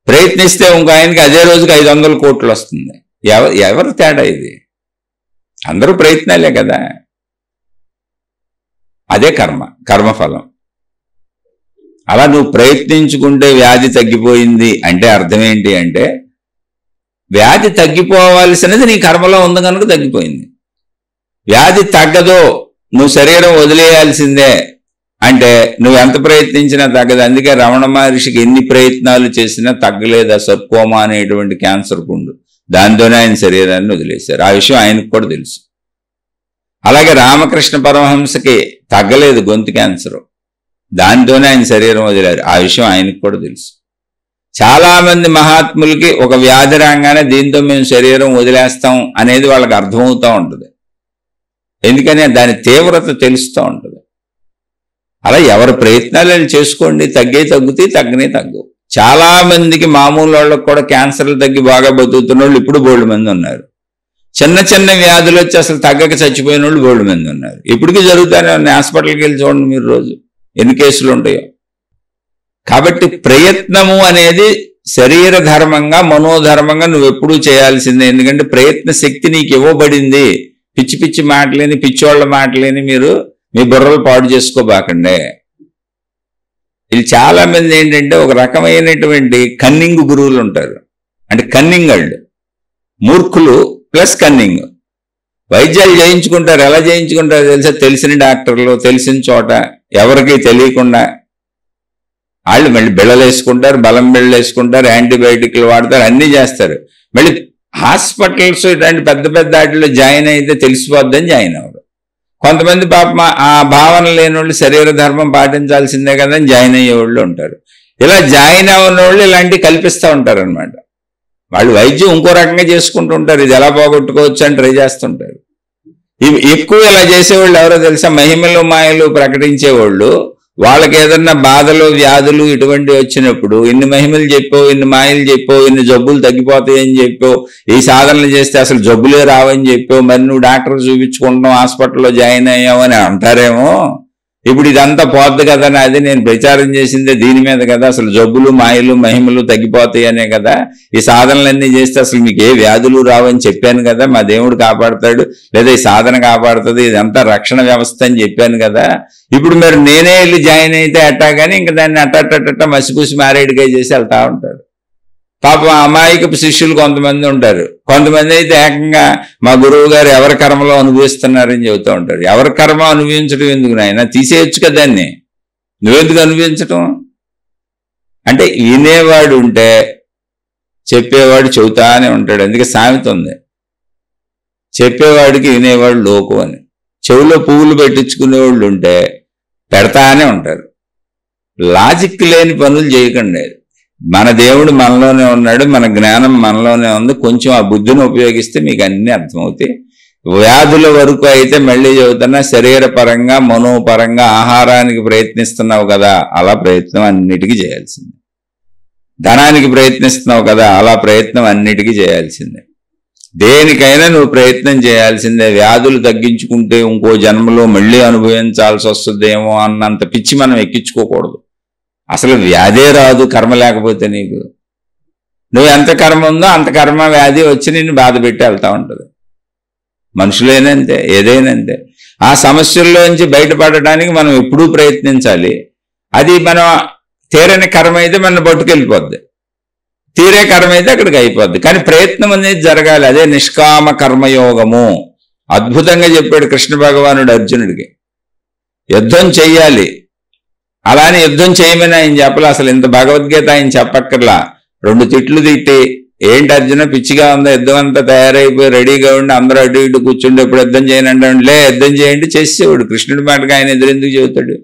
Speaker 1: ప్రయత్నిస్తే ఇంకొక ఆయనకి అదే రోజుకి 500 కోట్లు వస్తుంది. ఎవరు తేడా ఇది? అందరూ ప్రయత్నాలే కదా. అదే కర్మఫలం. అలా నువ్వు ప్రయత్నించుకుంటే వ్యాధి తగ్గిపోయింది అంటే అర్థం ఏంటి అంటే వ్యాధి తగ్గిపోవాల్సినది నీ కర్మలో ఉంది కనుక తగ్గిపోయింది. వ్యాధి తగ్గదో నువ్వు శరీరం వదిలేయాల్సిందే అంటే నువ్వు ఎంత ప్రయత్నించినా తగ్గదు. అందుకే రమణ మహర్షికి ఎన్ని ప్రయత్నాలు చేసినా తగ్గలేదు ఆ సర్కోమా అనేటువంటి క్యాన్సర్ పుండు. దాంతోనే ఆయన శరీరాన్ని వదిలేశారు. ఆ విషయం ఆయనకు కూడా తెలుసు. అలాగే రామకృష్ణ పరమహంసకి తగ్గలేదు గొంతు క్యాన్సర్, దాంతోనే ఆయన శరీరం వదిలేరు. ఆ విషయం ఆయనకు కూడా తెలుసు. చాలా మంది మహాత్ములకి ఒక వ్యాధి రాగానే దీంతో మేము శరీరం వదిలేస్తాం అనేది వాళ్ళకి అర్థమవుతూ ఉంటుంది. ఎందుకని దాని తీవ్రత తెలుస్తూ ఉంటుంది. అలా ఎవరి ప్రయత్నాలు చేసుకోండి. తగ్గుతాయి, తగ్గనే తగ్గవు. చాలా మందికి మామూలు వాళ్ళకి కూడా క్యాన్సర్లు తగ్గి బాగా బతుకుతున్న వాళ్ళు ఇప్పుడు బోల్డ్ మంది ఉన్నారు. చిన్న చిన్న వ్యాధులు వచ్చి అసలు తగ్గక చచ్చిపోయిన వాళ్ళు బోల్డ్ మంది ఉన్నారు. ఇప్పటికీ జరుగుతానే ఉన్నాయి. హాస్పిటల్కి వెళ్ళి చూడండి మీరు రోజు ఎన్ని కేసులు ఉంటాయో. కాబట్టి ప్రయత్నము అనేది శరీర ధర్మంగా మనోధర్మంగా నువ్వు ఎప్పుడూ చేయాల్సిందే. ఎందుకంటే ప్రయత్న శక్తి నీకు ఇవ్వబడింది. పిచ్చి పిచ్చి మాటలేని పిచ్చోళ్ళ మాటలేని మీరు మీ బుర్రలు పాడు చేసుకోబాకండే. వీళ్ళు చాలా మంది ఏంటంటే ఒక రకమైనటువంటి కన్నింగ్ గురువులు ఉంటారు. అంటే కన్నింగ్ వాళ్ళు మూర్ఖులు ప్లస్ కన్నింగ్. వైద్యాలు చేయించుకుంటారు. ఎలా చేయించుకుంటారు తెలుసా? తెలిసిన డాక్టర్లు తెలిసిన చోట ఎవరికి తెలియకుండా వాళ్ళు మళ్ళీ బిళ్ళలు వేసుకుంటారు, బలం బిళ్ళలు వేసుకుంటారు, యాంటీబయాటిక్లు వాడతారు, అన్నీ చేస్తారు. మళ్ళీ హాస్పిటల్స్ ఇలాంటి పెద్ద పెద్ద వాటిలో జాయిన్ అయితే తెలిసిపోద్దని జాయిన్ అవ్వరు. కొంతమంది పాపం ఆ భావన లేని వాళ్ళు శరీర ధర్మం పాటించాల్సిందే కదా అని జాయిన్ అయ్యేవాళ్ళు ఉంటారు. ఇలా జాయిన్ అవ్వని వాళ్ళు ఇలాంటివి కల్పిస్తూ ఉంటారు అనమాట. వాళ్ళు వైద్యం ఇంకో రకంగా చేసుకుంటూ ఉంటారు. ఇది ఎలా పోగొట్టుకోవచ్చు అని ట్రై చేస్తుంటారు. ఎక్కువ ఇలా చేసేవాళ్ళు ఎవరో తెలుసా? మహిమలు మాయలు ప్రకటించేవాళ్ళు. వాళ్ళకి ఏదన్నా బాధలు వ్యాధులు ఇటువంటి వచ్చినప్పుడు ఇన్ని మహిమలు చెప్పావు, ఇన్ని మాయలు చెప్పావు, ఇన్ని జబ్బులు తగ్గిపోతాయని చెప్పావు, ఈ సాధనలు చేస్తే అసలు జబ్బులే రావని చెప్పావు, మరి నువ్వు డాక్టర్ చూపించుకుంటావు, హాస్పిటల్లో జాయిన్ అయ్యావు అని అంటారేమో. ఇప్పుడు ఇదంతా పోద్ది కదా, అది నేను ప్రచారం చేసిందే దీని మీద కదా, అసలు జబ్బులు మాయలు మహిమలు తగ్గిపోతాయి అనే కదా, ఈ సాధనలన్నీ చేస్తే అసలు మీకు ఏ వ్యాధులు రావని చెప్పాను కదా, మా దేవుడు కాపాడుతాడు, లేదా ఈ సాధన కాపాడుతుంది, ఇదంతా రక్షణ వ్యవస్థ అని చెప్పాను కదా. ఇప్పుడు మరి నేనే వెళ్ళి జాయిన్ అయితే అట్టా కానీ ఇంకా దాన్ని అట్టట్టట్ట మసిపూసి మారేడుగా చేసి వెళ్తా ఉంటారు. పాపం అమాయకపు శిష్యులు కొంతమంది ఉంటారు. కొంతమంది అయితే ఏకంగా మా గురువు గారు ఎవరి కర్మలో అనుభవిస్తున్నారని చెబుతూ ఉంటారు. ఎవరి కర్మ అనుభవించడం ఎందుకు నాయన? తీసేయచ్చు కదాన్ని, నువ్వెందుకు అనుభవించటం? అంటే వినేవాడు ఉంటే చెప్పేవాడు చెబుతానే ఉంటాడు. అందుకే సామెత ఉంది, చెప్పేవాడికి వినేవాడు లోకు అని. చెవులో పువ్వులు పెట్టించుకునేవాళ్ళు ఉంటే పెడతానే ఉంటారు. లాజిక్ లేని పనులు చేయకండి. మన దేవుడు మనలోనే ఉన్నాడు, మన జ్ఞానం మనలోనే ఉంది. కొంచెం ఆ బుద్ధిని ఉపయోగిస్తే మీకు అన్నీ అర్థమవుతాయి. వ్యాధుల వరకు అయితే మళ్ళీ చెబుతున్నా, శరీరపరంగా మనోపరంగా ఆహారానికి ప్రయత్నిస్తున్నావు కదా, అలా ప్రయత్నం అన్నిటికీ చేయాల్సిందే. ధనానికి ప్రయత్నిస్తున్నావు కదా, అలా ప్రయత్నం అన్నిటికీ చేయాల్సిందే. దేనికైనా నువ్వు ప్రయత్నం చేయాల్సిందే. వ్యాధులు తగ్గించుకుంటే ఇంకో జన్మలో మళ్ళీ అనుభవించాల్సి వస్తుందేమో అన్నంత పిచ్చి మనం ఎక్కించుకోకూడదు. అసలు వ్యాధే రాదు కర్మ లేకపోతే. నీకు నువ్వు ఎంత కర్మ ఉందో అంత కర్మ వ్యాధి వచ్చి నిన్ను బాధ పెట్టి వెళ్తా ఉంటుంది. మనుషులైనంతే, ఏదైనంతే. ఆ సమస్యల్లోంచి బయటపడడానికి మనం ఎప్పుడూ ప్రయత్నించాలి. అది మనం తీరని కర్మ అయితే మన పట్టుకెళ్ళిపోద్ది, తీరే కర్మ అయితే అక్కడికి అయిపోద్ది. కానీ ప్రయత్నం అనేది జరగాలి. అదే నిష్కామ కర్మయోగము. అద్భుతంగా చెప్పాడు కృష్ణ భగవానుడు అర్జునుడికి. యుద్ధం చెయ్యాలి, అలానే యుద్ధం చేయమని ఆయన చెప్పలే. అసలు ఇంత భగవద్గీత ఆయన చెప్పక్కర్లా. 2 తిట్లు తిట్టి, ఏంటి అర్జున పిచ్చిగా ఉందా, యుద్ధం అంతా తయారైపోయి రెడీగా ఉండి అందరూ అటు ఇటు కూర్చుంటే ఎప్పుడు యుద్ధం చేయనంటే లే యుద్ధం చేయండి చేసేవాడు. కృష్ణుడి మాటగా ఆయన ఎదురెందుకు చెబుతాడు?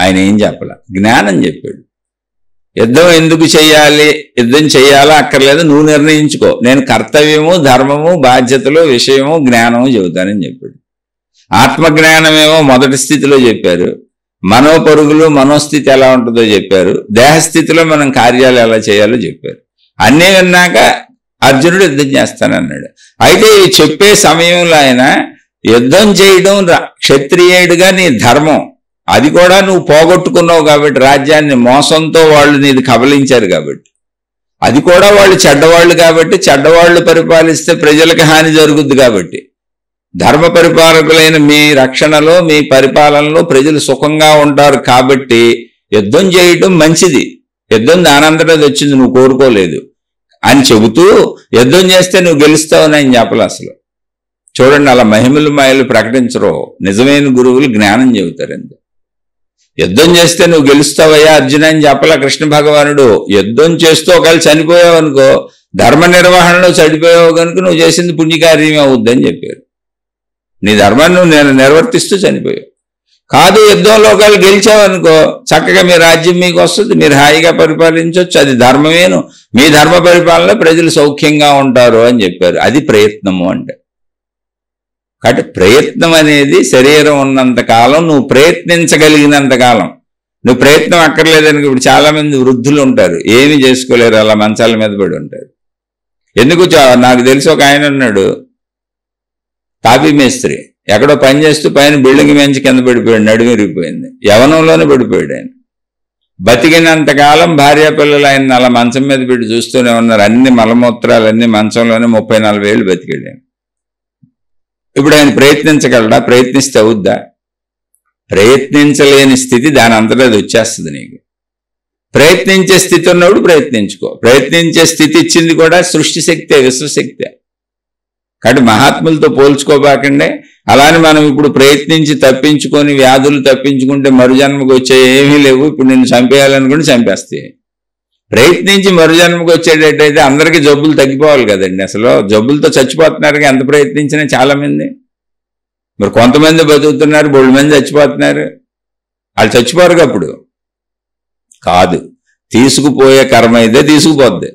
Speaker 1: ఆయన ఏం చెప్పాల, జ్ఞానం చెప్పాడు. యుద్ధం ఎందుకు చెయ్యాలి, యుద్ధం చెయ్యాలా అక్కర్లేదు నువ్వు నిర్ణయించుకో, నేను కర్తవ్యము ధర్మము బాధ్యతలు విషయము జ్ఞానము చెబుతానని చెప్పాడు. ఆత్మజ్ఞానమేమో మొదటి స్థితిలో చెప్పారు, మనోపరుగులు మనోస్థితి ఎలా ఉంటుందో చెప్పారు, దేహస్థితిలో మనం కార్యాలు ఎలా చేయాలో చెప్పారు. అన్నీ విన్నాక అర్జునుడు యుద్ధం చేస్తానన్నాడు. అయితే ఈ చెప్పే సమయంలో ఆయన యుద్ధం చేయడం క్షత్రియుడిగా నీ ధర్మం, అది కూడా నువ్వు పోగొట్టుకున్నావు కాబట్టి, రాజ్యాన్ని మోసంతో వాళ్ళు నీది కబలించారు కాబట్టి, అది కూడా వాళ్ళు చెడ్డవాళ్ళు కాబట్టి, చెడ్డవాళ్ళు పరిపాలిస్తే ప్రజలకు హాని జరుగుద్ది కాబట్టి, ధర్మ పరిపాలకులైన మీ రక్షణలో మీ పరిపాలనలో ప్రజలు సుఖంగా ఉంటారు కాబట్టి యుద్ధం చేయటం మంచిది. యుద్ధం దానంతటా వచ్చింది, నువ్వు కోరుకోలేదు అని చెబుతూ యుద్ధం చేస్తే నువ్వు గెలుస్తావని ఆయన చెప్పలే. అసలు చూడండి, అలా మహిమలు మాయలు ప్రకటించరు. నిజమైన గురువులు జ్ఞానం చెబుతారంతే. యుద్ధం చేస్తే నువ్వు గెలుస్తావయ్యా అర్జున అని చెప్పలా కృష్ణ భగవానుడు. యుద్ధం చేస్తూ ఒకవేళ చనిపోయావు అనుకో, ధర్మ నిర్వహణలో చనిపోయావు కనుక నువ్వు చేసింది పుణ్యకార్యమే అవుద్దని చెప్పారు. నీ ధర్మాన్ని నువ్వు నిర్వర్తిస్తూ చనిపోయావు. కాదు, యుద్ధంలో ఒకవేళ గెలిచావనుకో చక్కగా మీ రాజ్యం మీకు వస్తుంది, మీరు హాయిగా పరిపాలించవచ్చు, అది ధర్మమేను, మీ ధర్మ పరిపాలనలో ప్రజలు సౌఖ్యంగా ఉంటారు అని చెప్పారు. అది ప్రయత్నము అంటే. కాబట్టి ప్రయత్నం అనేది శరీరం ఉన్నంత కాలం, నువ్వు ప్రయత్నించగలిగినంత కాలం. నువ్వు ప్రయత్నం అక్కర్లేదని ఇప్పుడు చాలా మంది వృద్ధులు ఉంటారు, ఏమీ చేసుకోలేరు, అలా మంచాల మీద పడి ఉంటారు. ఎందుకు? నాకు తెలిసి ఒక ఆయన ఉన్నాడు, తాపీ మేస్త్రి, ఎక్కడో పని చేస్తూ పైన బిల్డింగ్ మంచి కింద పడిపోయాడు, నడుమిరిగిపోయింది, యవనంలోనే పడిపోయాడు. ఆయన బతికినంతకాలం భార్యాపిల్లలు ఆయన అలా మంచం మీద పెట్టి చూస్తూనే ఉన్నారు. అన్ని మలమూత్రాలు అన్ని మంచంలోనే 30-40 ఏళ్ళు బతికాడు ఆయన. ఇప్పుడు ఆయన ప్రయత్నించగలడా? ప్రయత్నిస్తే అవుద్దా? ప్రయత్నించలేని స్థితి దాని అంతటా అది వచ్చేస్తుంది నీకు. ప్రయత్నించే స్థితి ఉన్నప్పుడు ప్రయత్నించుకో. ప్రయత్నించే స్థితి ఇచ్చింది కూడా సృష్టి శక్తే, విశ్వశక్తే. కాబట్టి మహాత్ములతో పోల్చుకోబాకండే. అలానే మనం ఇప్పుడు ప్రయత్నించి తప్పించుకొని వ్యాధులు తప్పించుకుంటే మరుజన్మకు వచ్చే ఏమీ లేవు. ఇప్పుడు నిన్ను చంపేయాలనుకుంటే చంపేస్తాయి. ప్రయత్నించి మరుజన్మకు వచ్చేటట్టయితే అందరికీ జబ్బులు తగ్గిపోవాలి కదండి. అసలు జబ్బులతో చచ్చిపోతున్నారు ఎంత ప్రయత్నించినా చాలా మంది. మరి కొంతమంది బతుకుతున్నారు, 2 మంది చచ్చిపోతున్నారు. వాళ్ళు చచ్చిపోరు అప్పుడు కాదు, తీసుకుపోయే కర్మ అయితే తీసుకుపోద్ది,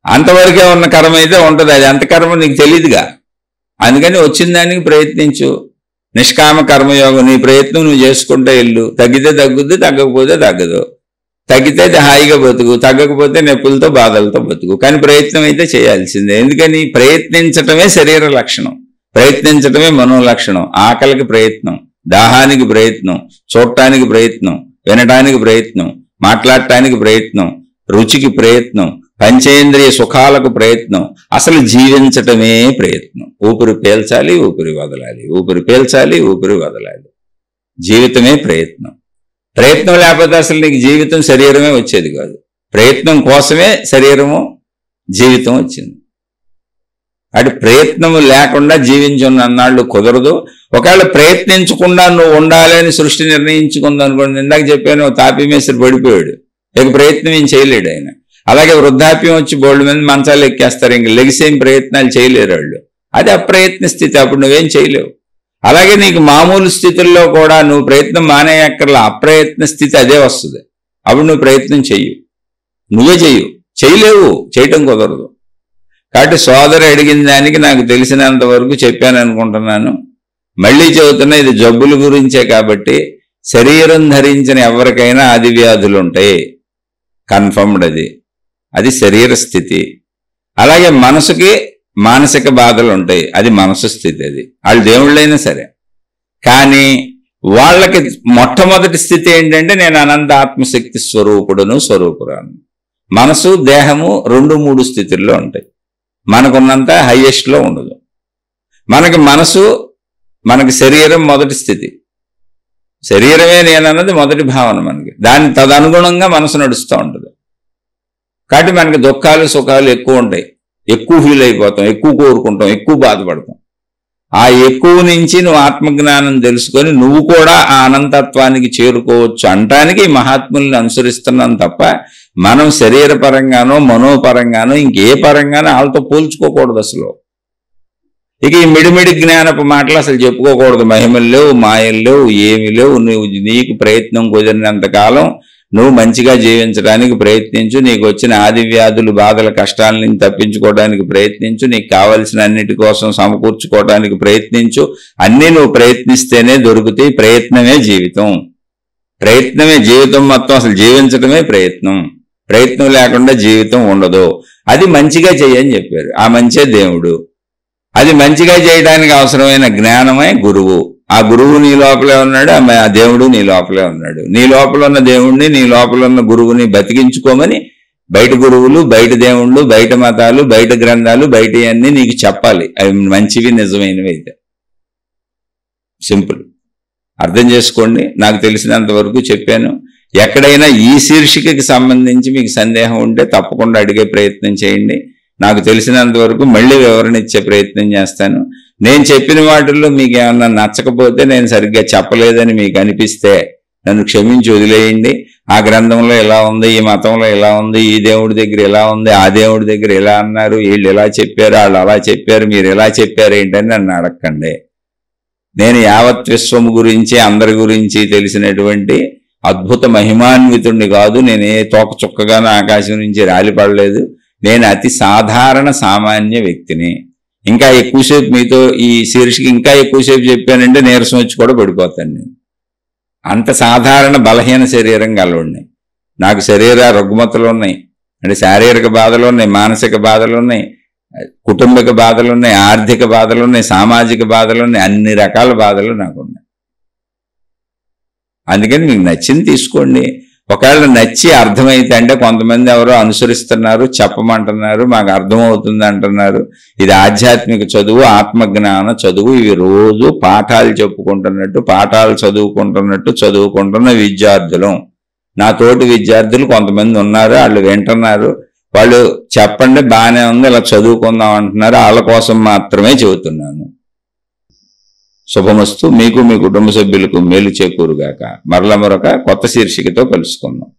Speaker 1: అంతవరకే ఉన్న కర్మ అయితే ఉంటుంది. అది అంత కర్మ నీకు తెలియదుగా. అందుకని వచ్చిన దానికి ప్రయత్నించు. నిష్కామ కర్మయోగం, నీ ప్రయత్నం నువ్వు చేసుకుంటే ఇల్లు. తగ్గితే తగ్గుద్ది, తగ్గకపోతే తగ్గదు. తగ్గితే హాయిగా బతుకు, తగ్గకపోతే నొప్పులతో బాధలతో బతుకు. కానీ ప్రయత్నం అయితే చేయాల్సిందే. ఎందుకని? ప్రయత్నించటమే శరీర లక్షణం, ప్రయత్నించటమే మనో లక్షణం. ఆకలికి ప్రయత్నం, దాహానికి ప్రయత్నం, చూడటానికి ప్రయత్నం, వినటానికి ప్రయత్నం, మాట్లాడటానికి ప్రయత్నం, రుచికి ప్రయత్నం, పంచేంద్రియ సుఖాలకు ప్రయత్నం, అసలు జీవించటమే ప్రయత్నం. ఊపిరి పీల్చాలి, ఊపిరి వదలాలి, ఊపిరి పీల్చాలి, ఊపిరి వదలాలి. జీవితమే ప్రయత్నం. ప్రయత్నం లేకపోతే అసలు నీకు జీవితం శరీరమే వచ్చేది కాదు. ప్రయత్నం కోసమే శరీరము జీవితం వచ్చింది. అటు ప్రయత్నము లేకుండా జీవించున్నన్నాళ్ళు కుదరదు. ఒకవేళ ప్రయత్నించకుండా నువ్వు ఉండాలి అని సృష్టి నిర్ణయించుకుందనుకోండి, ఇందాక చెప్పాను తాపీ మేస్త్రి పడిపోయాడు, ఇక ప్రయత్నం ఏం చేయలేడు ఆయన. అలాగే వృద్ధాప్యం వచ్చి 2 మంది మంచాలు ఎక్కేస్తారు, ఇంక లెగిసేం ప్రయత్నాలు చేయలేరు వాళ్ళు. అది అప్రయత్న స్థితి, అప్పుడు నువ్వేం చేయలేవు. అలాగే నీకు మామూలు స్థితుల్లో కూడా నువ్వు ప్రయత్నం మానేయక్కర్లా, అప్రయత్న స్థితి అదే వస్తుంది. అప్పుడు నువ్వు ప్రయత్నం చెయ్యు, నువ్వే చేయలేవు, చేయటం కుదరదు. కాబట్టి సోదరు అడిగిన దానికి నాకు తెలిసినంత వరకు చెప్పాను అనుకుంటున్నాను. మళ్ళీ చెబుతున్నా, ఇది జబ్బుల గురించే కాబట్టి శరీరం ధరించిన ఎవరికైనా ఆది వ్యాధులు ఉంటాయి, కన్ఫర్మ్డ్. అది శరీర స్థితి. అలాగే మనసుకి మానసిక బాధలు ఉంటాయి, అది మనసు స్థితి. అది వాళ్ళు దేవుళ్ళైనా సరే. కానీ వాళ్ళకి మొట్టమొదటి స్థితి ఏంటంటే నేను అనంత ఆత్మశక్తి స్వరూపురాను. మనసు దేహము 2-3 స్థితుల్లో ఉంటాయి. మనకున్నంత హైయెస్ట్లో ఉండదు. మనకి శరీరం మొదటి స్థితి. శరీరమే నేనన్నది మొదటి భావన మనకి. దాని తదనుగుణంగా మనసు నడుస్తూ ఉంటుంది. కాబట్టి మనకి దుఃఖాలు సుఖాలు ఎక్కువ ఉంటాయి, ఎక్కువ ఫీల్ అయిపోతాం, ఎక్కువ కోరుకుంటాం, ఎక్కువ బాధపడతాం. ఆ ఎక్కువ నుంచి నువ్వు ఆత్మజ్ఞానం తెలుసుకొని నువ్వు కూడా ఆ అనంతత్వానికి చేరుకోవచ్చు అంటానికి మహాత్ముల్ని అనుసరిస్తున్నాం తప్ప మనం శరీరపరంగానో మనోపరంగానో ఇంకే పరంగానో వాళ్ళతో పోల్చుకోకూడదు అసలు. ఇక ఈ మిడిమిడి జ్ఞానపు మాటలు అసలు చెప్పుకోకూడదు. మహిమలు లేవు, మాయలు లేవు, ఏమి లేవు. నీకు ప్రయత్నం కుదిరినంత కాలం నువ్వు మంచిగా జీవించడానికి ప్రయత్నించు. నీకు వచ్చిన ఆది వ్యాధులు బాధల కష్టాల నుంచి తప్పించుకోవడానికి ప్రయత్నించు. నీకు కావలసిన అన్నిటి కోసం సమకూర్చుకోవడానికి ప్రయత్నించు. అన్నీ నువ్వు ప్రయత్నిస్తేనే దొరుకుతాయి. ప్రయత్నమే జీవితం. ప్రయత్నమే జీవితం మొత్తం. అసలు జీవించడమే ప్రయత్నం. ప్రయత్నం లేకుండా జీవితం ఉండదు. అది మంచిగా చెయ్యని చెప్పారు. ఆ మంచే దేవుడు. అది మంచిగా చేయడానికి అవసరమైన జ్ఞానమే గురువు. ఆ గురువు నీ లోపలే ఉన్నాడు, ఆ దేవుడు నీ లోపలే ఉన్నాడు. నీ లోపల ఉన్న దేవుణ్ణి, నీ లోపల ఉన్న గురువుని బతికించుకోమని బయట గురువులు, బయట దేవుళ్ళు, బయట మతాలు, బయట గ్రంథాలు, బయట అన్నీ నీకు చెప్పాలి. అవి మంచివి నిజమైనవి అయితే. సింపుల్. అర్థం చేసుకోండి. నాకు తెలిసినంత వరకు చెప్పాను. ఎక్కడైనా ఈ శీర్షికకి సంబంధించి మీకు సందేహం ఉంటే తప్పకుండా అడిగే ప్రయత్నం చేయండి. నాకు తెలిసినంత వరకు మళ్ళీ వివరణ ఇచ్చే ప్రయత్నం చేస్తాను. నేను చెప్పిన వాటిల్లో మీకు ఏమన్నా నచ్చకపోతే, నేను సరిగ్గా చెప్పలేదని మీకు అనిపిస్తే నన్ను క్షమించి వదిలేయండి. ఆ గ్రంథంలో ఎలా ఉంది, ఈ మతంలో ఎలా ఉంది, ఈ దేవుడి దగ్గర ఎలా ఉంది, ఆ దేవుడి దగ్గర ఎలా అన్నారు, వీళ్ళు ఎలా చెప్పారు, వాళ్ళు అలా చెప్పారు, మీరు ఎలా చెప్పారు ఏంటని నన్ను అడగండి. నేను యావత్ విశ్వము గురించి అందరి గురించి తెలిసినటువంటి అద్భుత మహిమాన్వితుడిని కాదు. నేనే తోక చుక్కగానో ఆకాశం నుంచి రాలిపడలేదు. నేను అతి సాధారణ సామాన్య వ్యక్తిని. ఇంకా ఎక్కువసేపు మీతో ఈ శీర్షిక ఇంకా ఎక్కువసేపు చెప్పానంటే నీరసం వచ్చి కూడా పడిపోతాను నేను. అంత సాధారణ బలహీన శరీరం గలవాడిని. నాకు శరీర రుగ్మతలు ఉన్నాయి, అంటే శారీరక బాధలు ఉన్నాయి, మానసిక బాధలు ఉన్నాయి, కుటుంబిక బాధలు ఉన్నాయి, ఆర్థిక బాధలు ఉన్నాయి, సామాజిక బాధలు ఉన్నాయి, అన్ని రకాల బాధలు నాకు ఉన్నాయి. అందుకని మీకు నచ్చింది తీసుకోండి. ఒకవేళ నచ్చి అర్థమైతే, అంటే కొంతమంది ఎవరో అనుసరిస్తున్నారు, చెప్పమంటున్నారు, మాకు అర్థమవుతుంది అంటున్నారు. ఇది ఆధ్యాత్మిక చదువు, ఆత్మజ్ఞాన చదువు. ఇవి రోజు పాఠాలు చెప్పుకుంటున్నట్టు, పాఠాలు చదువుకుంటున్న విద్యార్థులు, నా తోటి విద్యార్థులు కొంతమంది ఉన్నారు. వాళ్ళు వింటున్నారు. వాళ్ళు చెప్పండి బాగానే ఉంది, ఇలా చదువుకుందాం అంటున్నారు. వాళ్ళ కోసం మాత్రమే చెబుతున్నాను. శుభమస్తు. మీకు మీ కుటుంబ సభ్యులకు మేలు చేకూరుగాక. మరొక కొత్త శీర్షికతో కలుసుకుందాం.